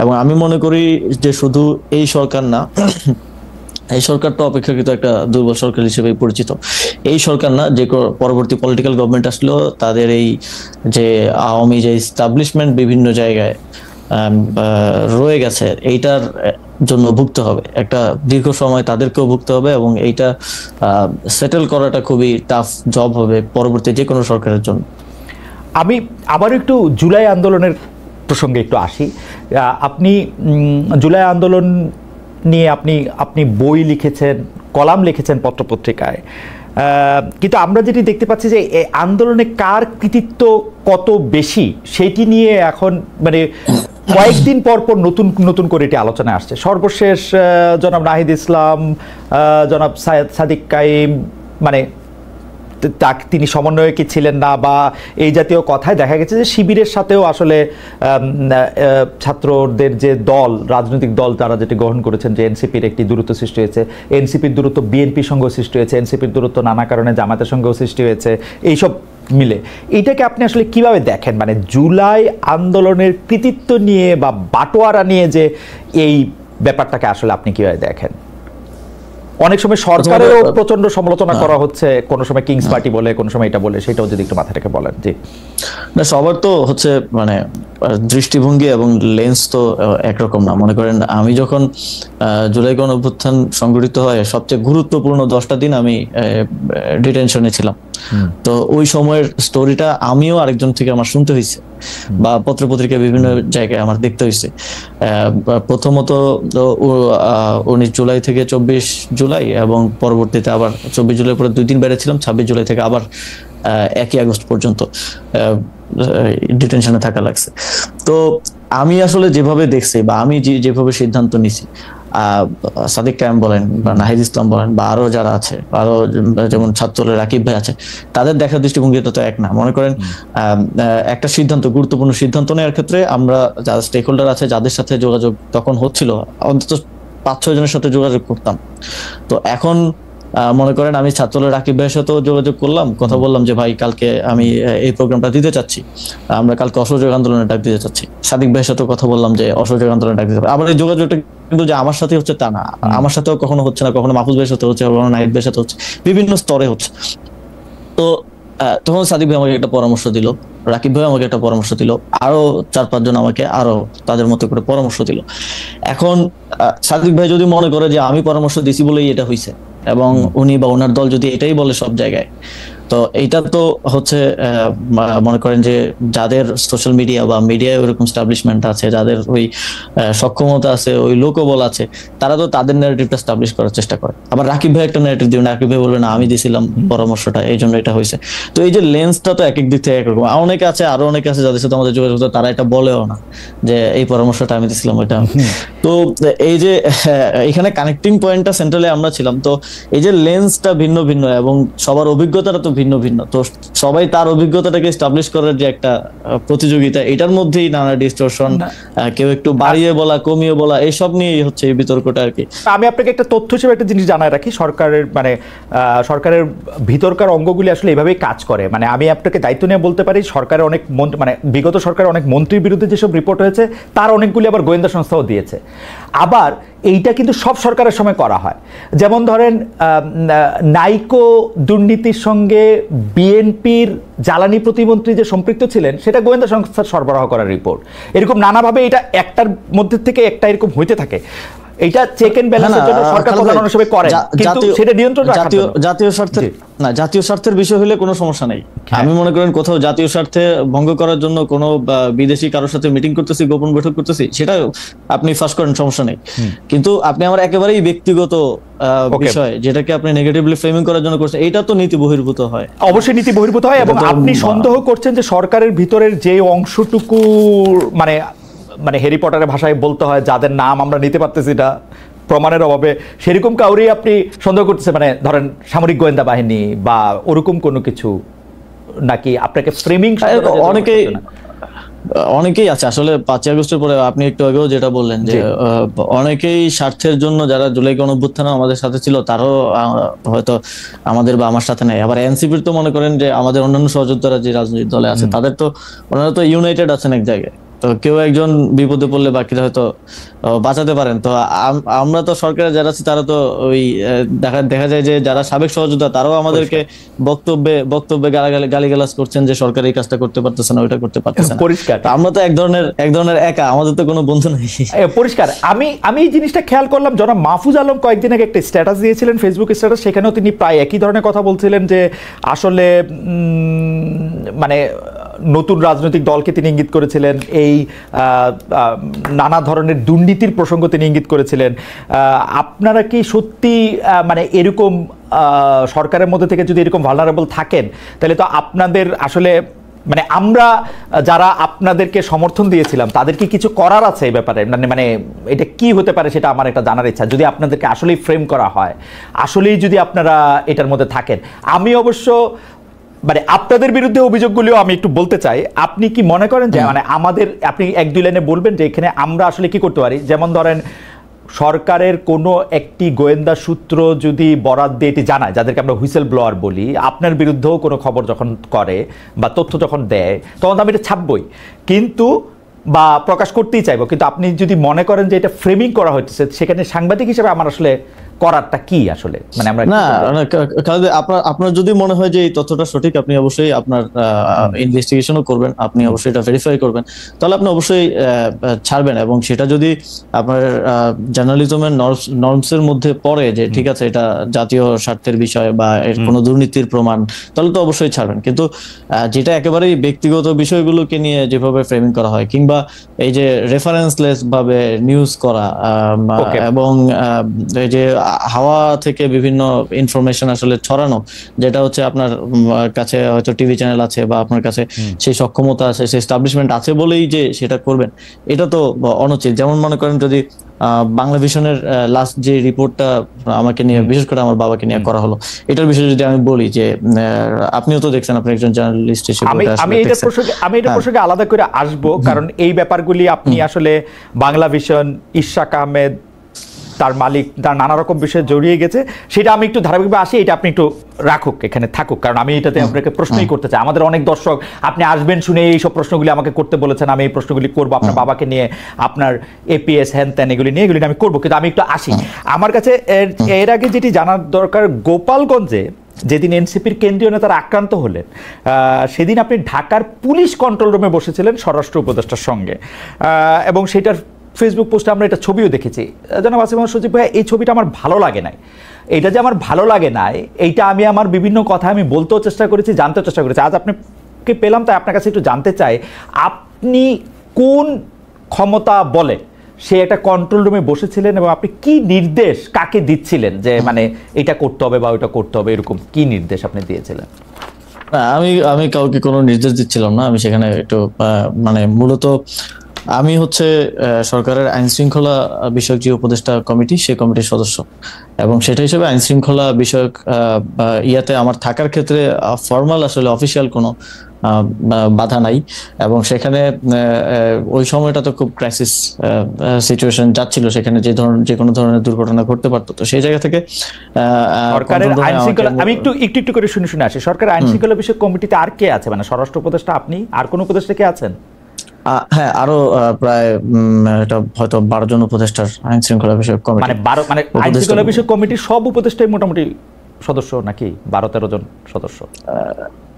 এবং আমি মনে করি যে শুধু এই সরকার না, এই সরকার তো অপেক্ষাকৃত একটা দুর্বল সরকার হিসেবে পরিচিত, এই সরকার না যে পরবর্তী পলিটিক্যাল গভর্নমেন্ট আসলো তাদের এই যে আওয়ামী যে এস্টাবলিশমেন্ট বিভিন্ন জায়গায় রয়ে গেছে এইটার জন্য ভুগতে হবে, একটা দীর্ঘ সময় তাদেরকেও ভুগতে হবে এবং এইটা সেটেল করাটা খুবই টাফ জব হবে পরবর্তী যে কোনো সরকারের জন্য। আমি আবার একটু জুলাই আন্দোলনের প্রসঙ্গে একটু আসি। আপনি জুলাই আন্দোলন নিয়ে আপনি বই লিখেছেন, কলাম লিখেছেন পত্রপত্রিকায়, কিন্তু আমরা যেটি দেখতে পাচ্ছি যে এই আন্দোলনে কার কৃতিত্ব কত বেশি সেটি নিয়ে এখন মানে কয়েকদিন পর পর নতুন করে এটি আলোচনায় আসছে। সর্বশেষ জনাব নাহিদ ইসলাম, জনাব সাদিক কাইম, মানে তিনি সমন্বয়কে ছিলেন না বা এই জাতীয় কথায় দেখা গেছে যে শিবিরের সাথেও আসলে ছাত্রদের যে দল, রাজনৈতিক দল তারা যেটি গ্রহণ করেছেন যে এনসিপির একটি দূরত্ব সৃষ্টি হয়েছে, এনসিপির দূরত্ব বিএনপির সঙ্গেও সৃষ্টি হয়েছে, এনসিপির দূরত্ব নানা কারণে জামাতের সঙ্গেও সৃষ্টি হয়েছে, এইসব মিলে এইটাকে আপনি আসলে কিভাবে দেখেন? মানে জুলাই আন্দোলনের কৃতিত্ব নিয়ে বা বাটোয়ারা নিয়ে যে এই ব্যাপারটাকে আসলে আপনি কিভাবে দেখেন? অনেক সময় সরকারেও প্রচন্ড সমালোচনা করা হচ্ছে, কোন সময় কিংস পার্টি বলে, কোন সময় এটা বলে, সেটাও যদি একটু মাথা রেখে বলেন। জি না, সবার তো হচ্ছে মানে দৃষ্টিভঙ্গি এবং লেন্স তো একরকম না। মনে করেন আমি যখন জুলাই গণ অভ্যুত্থান সংঘটিত হয় সবচেয়ে গুরুত্বপূর্ণ 10টা দিন আমি ডিটেনশনে ছিলাম। তো ওই সময়ের স্টোরিটা আমিও আরেকজন থেকে আমার শুনতে হয়েছে বা পত্রপত্রিকায় বিভিন্ন জায়গায় আমার দেখতে হয়েছে। প্রথমত 19 জুলাই থেকে 24 জুলাই এবং পরবর্তীতে আবার 24 জুলাই পরে 2 দিন বেড়েছিলাম, 26 জুলাই থেকে আবার 1 আগস্ট পর্যন্ত ডিটেনশনে থাকা লাগছে। তো আমি আসলে যেভাবে দেখছি বা আমি যেভাবে সিদ্ধান্ত নিছি, সাদিক কায়েম বলেন বা নাহিদ ইসলাম বলেন বা আরো যারা আছে, আরো যেমন ছাত্রদের রাকিব ভাই আছে, তাদের দেখার দৃষ্টিভঙ্গিটা তো এক না। মনে করেন একটা সিদ্ধান্ত, গুরুত্বপূর্ণ সিদ্ধান্ত নেওয়ার ক্ষেত্রে আমরা যারা স্টেক হোল্ডার আছে যাদের সাথে যোগাযোগ তখন হচ্ছিল, অন্তত 5-6 জনের সাথে যোগাযোগ করতাম। তো এখন মনে করেন আমি ছাত্রদের রাকিব ভাইয়ের সাথেও যোগাযোগ করলাম, কথা বললাম যে ভাই কালকে আমি এই প্রোগ্রামটা দিতে চাচ্ছি, আমরা কালকে অসহযোগ আন্দোলনের ডাক দিতে চাচ্ছি। সাদিক ভাইয়ের সাথেও কথা বললাম যে অসহযোগ আন্দোলনের ডাক দিতে হবে। আবার এই যোগাযোগটা কিন্তু যে আমার সাথে হচ্ছে তা না, আমার সাথেও কখনো হচ্ছে না, কখনো মাহফুজ ভাইয়ের সাথে হচ্ছে, কখনো নাহিদ ভাইয়ের সাথে হচ্ছে, বিভিন্ন স্তরে হচ্ছে। তো তখন সাদিক ভাই আমাকে একটা পরামর্শ দিল, রাকিব ভাই আমাকে একটা পরামর্শ দিল, আরো 4-5 জন আমাকে আরো তাদের মতো করে পরামর্শ দিল। এখন সাদিক ভাই যদি মনে করে যে আমি পরামর্শ দিছি বলেই এটা হয়েছে, এবং উনি বা ওনার দল যদি এটাই বলে সব জায়গায়, তো এইটা তো হচ্ছে মনে করেন যে যাদের সোশ্যাল মিডিয়া বা মিডিয়ায় ওরকম স্টাবলিশমেন্ট আছে, যাদের ওই সক্ষমতা আছে, ওই লোকবল আছে, তারা তো তাদের ন্যারেটিভটা স্টাবলিশ করার চেষ্টা করে। আবার রাকিব ভাই একটা ন্যারেটিভ দিবেন, রাকিব ভাই বলবে না আমি দিছিলাম পরামর্শটা এই জন্য এটা হয়েছে। তো এই যে লেন্সটা তো এক এক দিক থেকে একরকম। অনেকে আছে, আরো অনেকে আছে যাদের সাথে আমাদের যোগাযোগ, তারা এটা বলেও না যে এই পরামর্শটা আমি দিছিলাম ওইটা। তো এই যে এখানে কানেক্টিং পয়েন্টটা সেন্ট্রালে আমরা ছিলাম। তো এই যে লেন্সটা ভিন্ন ভিন্ন এবং সবার অভিজ্ঞতাটা তো ভিন্ন ভিন্ন, তো সবাই তার অভিজ্ঞতাটাকে এস্টাবলিশ করার যে একটা প্রতিযোগিতা, এটার মধ্যেই নানা ডিস্টরশন, কেউ একটু বাড়িয়ে বলা কমিয়ে বলা, এইসব নিয়েই হচ্ছে এই বিতর্কটা আর কি। আমি আপনাকে একটা তথ্য হিসেবে একটা জিনিস জানাই রাখি, সরকারের মানে সরকারের ভিতরকার অঙ্গগুলি আসলে এইভাবেই কাজ করে। মানে আমি আপনাকে দায়িত্ব নিয়ে বলতে পারি, সরকারের অনেক মানে বিগত সরকারের অনেক মন্ত্রীর বিরুদ্ধে যেসব রিপোর্ট হয়েছে তার অনেকগুলি আবার গোয়েন্দা সংস্থাও দিয়েছে। আবার এইটা কিন্তু সব সরকারের সময় করা হয়। যেমন ধরেন নাইকো দুর্নীতির সঙ্গে বিএনপির জ্বালানি প্রতিমন্ত্রী যে সম্পৃক্ত ছিলেন সেটা গোয়েন্দা সংস্থার সরবরাহ করার রিপোর্ট। এরকম নানাভাবে এটা একটার মধ্যে থেকে একটা এরকম হইতে থাকে। এটা চেক এন্ড ব্যালেন্সের জন্য সরকার প্রধান হিসেবে করে, কিন্তু সেটা নিয়ন্ত্রণ জাতীয় স্বার্থে না, জাতীয় স্বার্থের বিষয় হলে কোনো সমস্যা নেই। আমি মনে করেন কোথাও জাতীয় স্বার্থে ভঙ্গ করার জন্য কোনো বিদেশি কারোর সাথে মিটিং করতেছি, গোপন বৈঠক করতেছি, সেটা আপনি ফাঁস করেন, সমস্যা নেই। কিন্তু আপনি আমার একেবারেই ব্যক্তিগত বিষয় যেটাকে আপনি নেগেটিভলি ফ্রেমিং করার জন্য করছেন, এটা তো নীতি বহির্ভূত হয়। অবশ্যই নীতি বহির্ভূত হয়। এবং আপনি সন্দেহ করছেন যে সরকারের ভিতরের যে অংশটুকু মানে মানে হ্যারি পটারের ভাষায় বলতে হয়, যাদের নাম আমরা নিতে পারতেছি না প্রমাণের অভাবে, সেরকম কাউরেই আপনি সন্দেহ করতেছে, মানে ধরেন সামরিক গোয়েন্দা বাহিনী বা ওরকম কোনো কিছু, নাকি আপনাকে ফ্রেমিং? অনেকেই আছে আসলে 5ই আগস্টের পরে, আপনি একটু আগেও যেটা বললেন যে অনেকেই স্বার্থের জন্য যারা জুলাই গণঅভ্যুত্থানে আমাদের সাথে ছিল তারও হয়তো আমাদের বা আমার সাথে নাই। আবার এনসিপির তো মনে করেন যে আমাদের অন্যান্য সহযোদ্ধারা যে রাজনৈতিক দলে আছে তাদের তো ওনারা তো ইউনাইটেড আছেন এক জায়গায়, তো কেউ একজন বিপদে পড়লে বাকিরা হয়তো বাঁচাতে পারেন। তো আমরা তো সরকারে যারা আছি তারা তো ওই দেখা যায় যে যারা সাবেক সহযোদ্ধা তারাও আমাদেরকে বক্তব্যে গালিগালাজ করছেন যে সরকার এই কাজটা করতে পারতেছে না, ওইটা করতে পারতেছে না। পরিষ্কার আমরা তো এক ধরনের একা, আমাদের তো কোনো বন্ধু নেই। পরিষ্কার। আমি এই জিনিসটা খেয়াল করলাম, জনাব মাহফুজ আলম কয়েকদিন আগে একটা স্ট্যাটাস দিয়েছিলেন, ফেসবুক স্ট্যাটাস, সেখানেও তিনি প্রায় একই ধরনের কথা বলছিলেন যে আসলে মানে নতুন রাজনৈতিক দলকে তিনি ইঙ্গিত করেছিলেন, এই নানা ধরনের দুর্নীতির প্রসঙ্গ তিনি ইঙ্গিত করেছিলেন। আপনারা কি সত্যি মানে এরকম সরকারের মধ্যে থেকে যদি এরকম ভালনারেবল থাকেন, তাহলে তো আপনাদের আসলে মানে আমরা যারা আপনাদেরকে সমর্থন দিয়েছিলাম তাদের কি কিছু করার আছে এই ব্যাপারে? মানে এটা কি হতে পারে সেটা আমার একটা জানার ইচ্ছা, যদি আপনাদেরকে আসলেই ফ্রেম করা হয়, আসলেই যদি আপনারা এটার মধ্যে থাকেন। আমি অবশ্য মানে আপনাদের বিরুদ্ধে অভিযোগগুলিও আমি একটু বলতে চাই। আপনি কি মনে করেন যে মানে আমাদের, আপনি 1-2 লাইনে বলবেন যে এখানে আমরা আসলে কি করতে পারি? যেমন ধরেন সরকারের কোনো একটি গোয়েন্দা সূত্র যদি বরাদ দিয়ে এটি জানায়, যাদেরকে আমরা হুইসেল ব্লোয়ার বলি, আপনার বিরুদ্ধেও কোনো খবর যখন করে বা তথ্য যখন দেয়, তখন আমি এটা ছাপবই, কিন্তু বা প্রকাশ করতেই চাইবো। কিন্তু আপনি যদি মনে করেন যে এটা ফ্রেমিং করা হচ্ছে, সেখানে সাংবাদিক হিসেবে আমার আসলে করারটা কি আসলে? মানে আমরা না, আপনার যদি মনে হয় যে এই তথ্যটা সঠিক, আপনি অবশ্যই আপনার ইনভেস্টিগেশনও করবেন, আপনি অবশ্যই এটা ভেরিফাই করবেন, তাহলে আপনি অবশ্যই ছাড়বেন। এবং সেটা যদি আপনার জার্নালিজমের নর্মসের মধ্যে পড়ে যে ঠিক আছে এটা জাতীয় স্বার্থের বিষয় বা এর কোনো দুর্নীতির প্রমাণ, তাহলে তো অবশ্যই ছাড়বেন। কিন্তু যেটা একেবারেই ব্যক্তিগত বিষয়গুলোকে নিয়ে যেভাবে ফ্রেমিং করা হয়, কিংবা এই যে রেফারেন্সলেস ভাবে নিউজ করা, এবং এই যে হাওয়া থেকে বিভিন্ন ইনফরমেশন আসলে ছড়ানো, যেটা হচ্ছে আপনার কাছে হয়তো টিভি চ্যানেল আছে বা আপনার কাছে সেই সক্ষমতা আছে, সেই এস্টাবলিশমেন্ট আছে বলেই যে সেটা করবেন, এটা তো অনুচিত। যেমন মনে করেন যদি বাংলা ভিশনের লাস্ট যে রিপোর্টটা আমাকে নিয়ে, বিশেষ করে আমার বাবাকে নিয়ে করা হলো, এটার বিষয়ে যদি আমি বলি যে আপনিও তো দেখছেন, আপনি একজন জার্নালিস্ট হিসেবে, আমি এটা প্রসঙ্গে আলাদা করে আসবো, কারণ এই ব্যাপারগুলি আপনি আসলে বাংলা ভিশন, ইশাক আহমেদ, তার মালিক, তার নানা রকম বিষয়ে জড়িয়ে গেছে, সেটা আমি একটু ধারাবাহিকভাবে আসি, এটা আপনি একটু রাখুক, এখানে থাকুক, কারণ আমি এটাতে আপনাকে প্রশ্নই করতে চাই। আমাদের অনেক দর্শক আপনি আসবেন শুনে এইসব প্রশ্নগুলি আমাকে করতে বলেছেন, আমি এই প্রশ্নগুলি করবো আপনার বাবাকে নিয়ে, আপনার এপিএস হ্যান ত্যান এগুলি নিয়ে, এগুলি আমি করবো। কিন্তু আমি একটু আসি, আমার কাছে এর আগে যেটি জানার দরকার, গোপালগঞ্জে যেদিন এনসিপির কেন্দ্রীয় নেতারা আক্রান্ত হলেন সেদিন আপনি ঢাকার পুলিশ কন্ট্রোল রুমে বসেছিলেন স্বরাষ্ট্র উপদেষ্টার সঙ্গে, এবং সেটার ফেসবুক পোস্টে আমরা এটা ছবিও দেখেছি। জনাব আসিফ মাহমুদ সজীব ভাই, এই ছবিটা আমার ভালো লাগে নাই। এইটা যে আমার ভালো লাগে নাই, এইটা আমি আমার বিভিন্ন কথা আমি বলতেও চেষ্টা করেছি, জানতেও চেষ্টা করেছি। আজ আপনাকে পেলাম, তাই আপনার কাছে একটু জানতে চাই, আপনি কোন ক্ষমতা বলে সে একটা কন্ট্রোল রুমে বসেছিলেন এবং আপনি কি নির্দেশ কাকে দিচ্ছিলেন যে মানে এটা করতে হবে বা ওইটা করতে হবে, এরকম কি নির্দেশ আপনি দিয়েছিলেন? আমি কাউকে কোনো নির্দেশ দিচ্ছিলাম না। আমি সেখানে একটু মানে মূলত আমি হচ্ছে সরকারের আইন শৃঙ্খলা বিষয়ক যে উপদেষ্টা কমিটি, সেই কমিটির সদস্য, এবং সেটা হিসেবে আইন শৃঙ্খলা বিষয়ক ইয়াতে আমার থাকার ক্ষেত্রে ফর্মাল আসলে অফিসিয়াল কোনো বাধা নাই। এবং সেখানে ওই সময়টা তো খুব ক্রাইসিস সিচুয়েশন যাচ্ছিল, সেখানে যে কোনো ধরনের দুর্ঘটনা ঘটতে পারতো। তো সেই জায়গা থেকে সরকারের আইন শৃঙ্খলা, আমি একটু করে শুনে আসি, সরকারের আইন শৃঙ্খলা বিষয়ক কমিটিতে আর কে আছে? মানে স্বরাষ্ট্র উপদেষ্টা, আপনি, আর কোন উপদেষ্টা কে আছেন? হ্যাঁ, আরো প্রায় এটা হয়তো 12 জন উপদেষ্টার আইন শৃঙ্খলা বিষয়ক কমিটি। মানে 12, মানে আইন শৃঙ্খলা বিষয়ক কমিটির সব উপদেষ্টাই মোটামুটি সদস্য নাকি 12-13 জন সদস্য?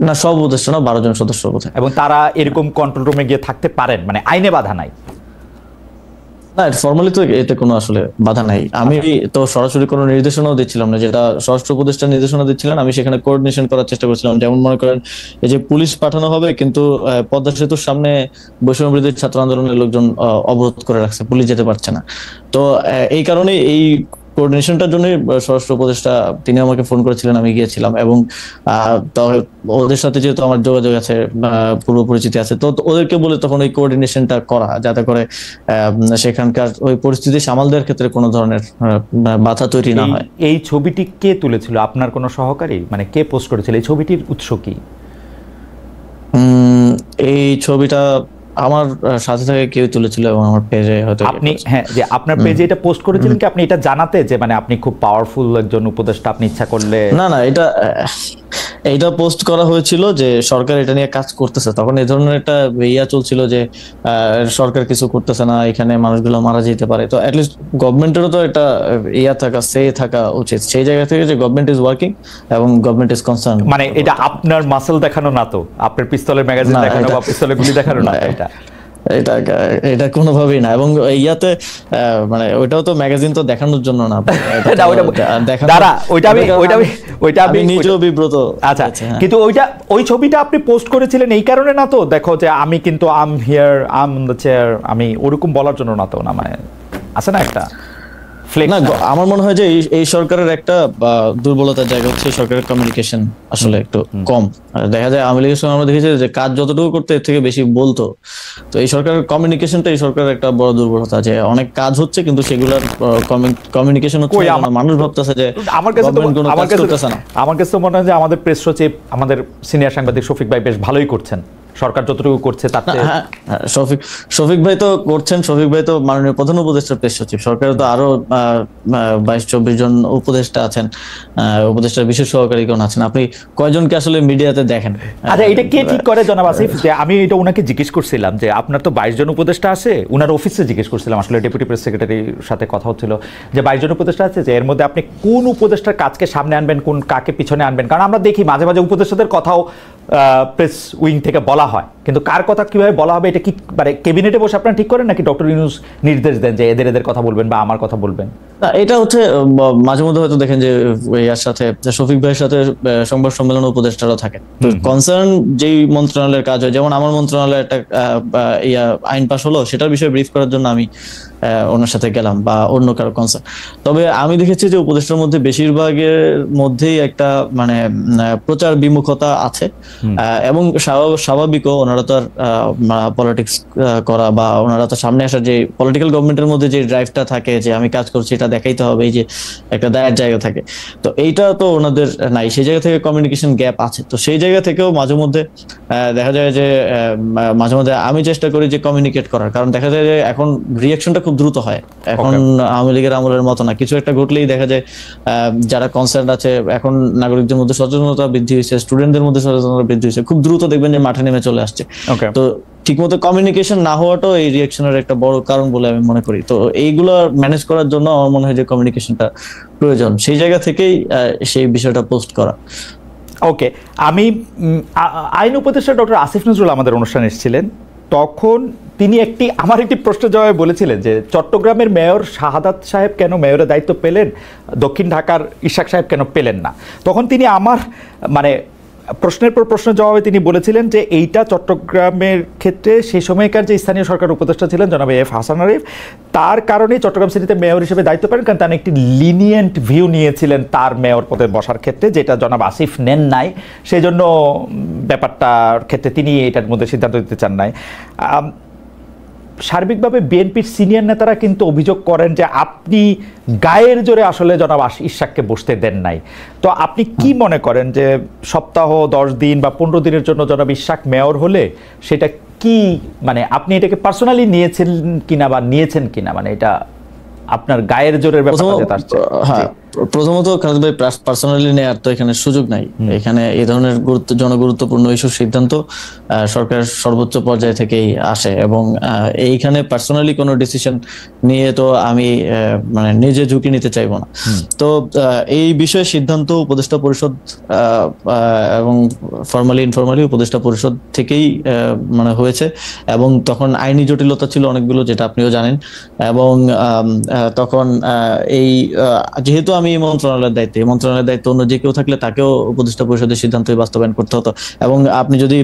না, সব উপদেষ্টা না, 12 জন সদস্য বোধহয়। এবং তারা এরকম কন্ট্রোল রুমে গিয়ে থাকতে পারেন, মানে আইনে বাধা নাই? না, ফর্মালি তো এতে কোনো আসলে বাধা নাই। আমি তো সরাসরি কোনো নির্দেশনাও দিচ্ছিলাম না, যেটা স্বরাষ্ট্র উপদেষ্টা নির্দেশনা দিচ্ছিলেন। আমি সেখানে কোঅর্ডিনেশন করার চেষ্টা করছিলাম। যেমন মনে করেন, এই যে পুলিশ পাঠানো হবে, কিন্তু পদ্মা সেতুর সামনে বৈষম্য বিরোধী ছাত্র আন্দোলনের লোকজন অবরোধ করে রাখছে, পুলিশ যেতে পারছে না। তো এই কারণে এই কোঅর্ডিনেশনটার জন্য স্বরাষ্ট্র উপদেষ্টা তিনি আমাকে ফোন করেছিলেন, আমি গিয়েছিলাম। এবং ওদের সাথে যেহেতু আমার যোগাযোগ আছে, পূর্ব পরিচিতি আছে, তো ওদেরকে বলে তখন ওই কোঅর্ডিনেশনটা করা, যাতে করে সেখানকার ওই পরিস্থিতি সামাল দেওয়ার ক্ষেত্রে কোনো ধরনের বাধা তৈরি না হয়। এই ছবিটি কে তুলেছিল? আপনার কোনো সহকারী? মানে কে পোস্ট করেছিল? এই ছবিটির উৎস কি? এই ছবিটা আমার সাথে থেকে কেউ তুলেছিল এবং আমার পেজে হয়তো আপনি, হ্যাঁ, যে আপনার পেজে এটা পোস্ট করেছিলেন কি আপনি এটা জানাতে যে মানে আপনি খুব পাওয়ারফুল একজন উপদেষ্টা, আপনি ইচ্ছা করলে? না, এইটা পোস্ট করা হয়েছিল যে সরকার এটা নিয়ে কাজ করতেছে। তখন এই ধরনের একটা ইয়া চলছিল যে সরকার কিছু করতেছে না, এখানে মানুষগুলো মারা যেতে পারে। তো অ্যাটলিস্ট গভর্নমেন্টেরও তো একটা ইয়া থাকা উচিত, সেই জায়গা থেকে যে গভর্নমেন্ট ইজ ওয়ার্কিং এবং গভর্নমেন্ট ইজ কনসার্ন। মানে এটা আপনার মাসল দেখানো না তো, আপনার পিস্তলের ম্যাগাজিন দেখানো বা পিস্তলের গুলি দেখানো না? এটা কোনোভাবেই না। এবং ইয়াতে মানে ওইটাও তো ম্যাগাজিন তো দেখানোর জন্য না, আমি নিজেও বিব্রত। আচ্ছা, কিন্তু ওই ছবিটা আপনি পোস্ট করেছিলেন এই কারণে না তো, দেখো যে আমি কিন্তু I'm here, I'm on the chair, আমি ওরকম বলার জন্য না তো? না, মানে আছে না একটা না, আমার মনে হয় যে এই সরকারের একটা দুর্বলতার জায়গা হচ্ছে সরকারের কমিউনিকেশন আসলে একটু কম। দেখা যায় আওয়ামী লীগের সঙ্গে আমরা দেখেছি যে কাজ যতটুকু করতে এর থেকে বেশি বলতো। তো এই সরকারের কমিউনিকেশনটা এই সরকারের একটা বড় দুর্বলতা, যে অনেক কাজ হচ্ছে কিন্তু সেগুলোর কমিউনিকেশন হচ্ছে না। মানুষ ভাবতেছে যে আমার কাছে তো মনে হয় যে আমাদের প্রেস সচিব, আমাদের সিনিয়র সাংবাদিক শফিক ভাই বেশ ভালোই করছেন, সরকার যতটুকু করছে তাতে। শফিক ভাই তো করছেন, শফিক ভাই তো মাননীয় প্রধান উপদেষ্টার প্রেস সচিব। সরকারে তো আরো 22-24 জন উপদেষ্টা আছেন, উপদেষ্টার বিশেষ সহকারীগণ আছেন। আপনি কয়জনকে আসলে মিডিয়াতে দেখেন? আচ্ছা, এটা কে ঠিক করে জনাব আসিফ? যে আমি এটা ওনাকে জিজ্ঞেস করছিলাম যে আপনার তো 22 জন উপদেষ্টা আছে, উনার অফিসে জিজ্ঞেস করছিলাম, আসলে ডেপুটি প্রেস সেক্রেটারির সাথে কথা হচ্ছিল যে 22 জন উপদেষ্টা আছে, যে এর মধ্যে আপনি কোন উপদেষ্টার কাজকে সামনে আনবেন, কোন কাকে পিছনে আনবেন? কারণ আমরা দেখি মাঝে মাঝে উপদেষ্টাদের কথাও প্রেস উইং থেকে বলা হয়, কিন্তু কার কথা কিভাবে বলা হবে এটা কি মানে কেবিনেটে বসে আপনারা ঠিক করেন, নাকি ডক্টর ইউনূস নির্দেশ দেন যে এদের কথা বলবেন বা আমার কথা বলবেন? এটা হচ্ছে মাঝে মধ্যে হয়তো দেখেন যে ইয়ার সাথে, শফিক ভাইয়ের সাথে সংবাদ সম্মেলন উপদেষ্টারাও থাকেন। তো কনসার্ন যেই মন্ত্রণালয়ের কাজ হয়, যেমন আমার মন্ত্রণালয়ে একটা আইন পাস হলো, সেটার বিষয়ে ব্রিফ করার জন্য আমি ওনার সাথে গেলাম, বা অন্য কারো কনসার্ন। তবে আমি দেখেছি যে উপদেষ্টার মধ্যে বেশিরভাগের মধ্যেই একটা মানে প্রচার বিমুখতা আছে, এবং স্বাভাবিকও। ওনারা তো আর পলিটিক্স করা বা ওনারা তো সামনে আসার যে পলিটিক্যাল গভর্নমেন্টের মধ্যে যে ড্রাইভটা থাকে যে আমি কাজ করছি এটা দেখাইতে হবে, এই যে একটা দায়ের জায়গা থাকে, তো এইটা তো ওনাদের নাই। সেই জায়গা থেকে কমিউনিকেশন গ্যাপ আছে। তো সেই জায়গা থেকেও মাঝে মধ্যে দেখা যায় যে মাঝে মধ্যে আমি চেষ্টা করি যে কমিউনিকেট করার, কারণ দেখা যায় যে এখন রিঅ্যাকশনটা খুব দ্রুত হয়। এখন আওয়ামী লীগের আমলের মতো না, কিছু একটা ঘটলেই দেখা যায় যারা কনসার্ন আছে, এখন নাগরিকদের মধ্যে সচেতনতা বৃদ্ধি হয়েছে, স্টুডেন্টদের মধ্যে সচেতনতা বৃদ্ধি হয়েছে, খুব দ্রুত দেখবেন যে মাঠে নেমে চলে আসছে। তো ঠিকমতো কমিউনিকেশন না হওয়াটাও এই রিঅ্যাকশনের একটা বড় কারণ বলে আমি মনে করি। তো এইগুলো ম্যানেজ করার জন্য আমার মনে হয় যে কমিউনিকেশনটা প্রয়োজন, সেই জায়গা থেকেই সেই বিষয়টা পোস্ট করা। ওকে, আমি আইন উপদেষ্টা ডক্টর আসিফ নজরুল আমাদের অনুষ্ঠানে এসেছিলেন, তখন তিনি আমার একটি প্রশ্নের জবাবে বলেছিলেন যে চট্টগ্রামের মেয়র শাহাদাত সাহেব কেন মেয়রের দায়িত্ব পেলেন, দক্ষিণ ঢাকার ইশাক সাহেব কেন পেলেন না। তখন তিনি আমার মানে প্রশ্নের পর প্রশ্নের জবাবে তিনি বলেছিলেন যে এইটা চট্টগ্রামের ক্ষেত্রে সেই সময়কার যে স্থানীয় সরকার উপদেষ্টা ছিলেন জনাব এফ হাসান আরিফ, তার কারণেই চট্টগ্রাম সিটিতে মেয়র হিসেবে দায়িত্ব পান, কারণ তিনি একটি লিনিয়েন্ট ভিউ নিয়েছিলেন তার মেয়র পদে বসার ক্ষেত্রে, যেটা জনাব আসিফ নেন নাই। সেই জন্য ব্যাপারটার ক্ষেত্রে তিনি এটার মধ্যে সিদ্ধান্ত দিতে চান নাই। সার্বিকভাবে বিএনপির সিনিয়র নেতারা কিন্তু অভিযোগ করেন যে আপনি গায়ের জোরে আসলে জনাব ইশাককে বসতে দেন নাই। তো আপনি কি মনে করেন যে সপ্তাহ 10 দিন বা 15 দিনের জন্য জনাব ইশাক মেয়র হলে সেটা কি, মানে আপনি এটাকে পার্সোনালি নিয়েছেন কিনা বা নিয়েছেন কিনা, মানে এটা আপনার গায়ের জোরের ব্যাপারটা আসছে? হ্যাঁ, প্রথমত খালেদ ভাই পার্সোনালি নেয়ার তো এখানে সুযোগ নাই। এখানে এই ধরনের জনগুরুত্বপূর্ণ ইস্যুর সিদ্ধান্ত সরকার সর্বোচ্চ পর্যায় থেকেই আসে, এবং এইখানে পার্সোনালি কোনো ডিসিশন নিয়ে তো আমি মানে নিজে ঝুঁকি নিতে চাইবো না। তো এই বিষয়ে সিদ্ধান্ত উপদেষ্টা পরিষদ এবং ফর্মালি ইনফর্মালি উপদেষ্টা পরিষদ থেকেই মানে হয়েছে, এবং তখন আইনি জটিলতা ছিল অনেকগুলো, যেটা আপনিও জানেন। এবং তখন এই যেহেতু আমি এই মন্ত্রণালয়ের দায়িত্ব অন্য যে কেউ থাকলে তাকেও উপদেষ্টা পরিষদের সিদ্ধান্তই বাস্তবায়ন করতে হতো। এবং আপনি যদি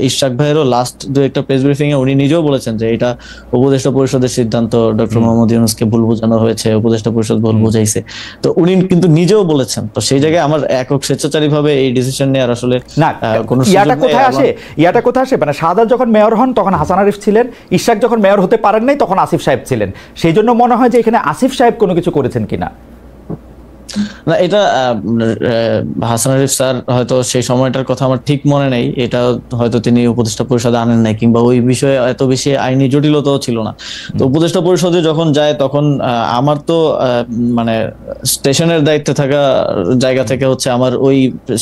ইশাক ভাইয়েরও লাস্ট দু একটা প্রেস ব্রিফিং এ উনি নিজেও বলেছেন যে এটা উপদেষ্টা পরিষদের সিদ্ধান্ত, ডক্টর মোহাম্মদ ইউনূসকে ভুল বোঝানো হয়েছে, উপদেষ্টা পরিষদ ভুল বুঝাইছে। তো উনি কিন্তু নিজেও বলেছেন। তো সেই জায়গায় আমার একক স্বেচ্ছাচারী ভাবে এই ডিসিশন নেওয়ার আসলে কোনো ইয়াটা কোথায় আসে মানে শাহাদাত যখন মেয়র হন তখন হাসান আরিফ ছিলেন, ইশাক যখন মেয়র হতে পারেন নাই তখন আসিফ সাহেব ছিলেন। সেই জন্য মনে হয় যে এখানে আসিফ সাহেব কোনো কিছু করেছেন কিনা। না, এটা হাসান আরিফ স্যার হয়তো সেই সময়টার কথা আমার ঠিক মনে নেই, এটা হয়তো তিনি উপদেষ্টা পরিষদে আনেন নাই, কিংবা ওই বিষয়ে এত বেশি আইনি জটিলতাও ছিল না। তো উপদেষ্টা পরিষদে যখন যায় তখন আমার তো মানে স্টেশনের দায়িত্বে থাকা জায়গা থেকে হচ্ছে আমার ওই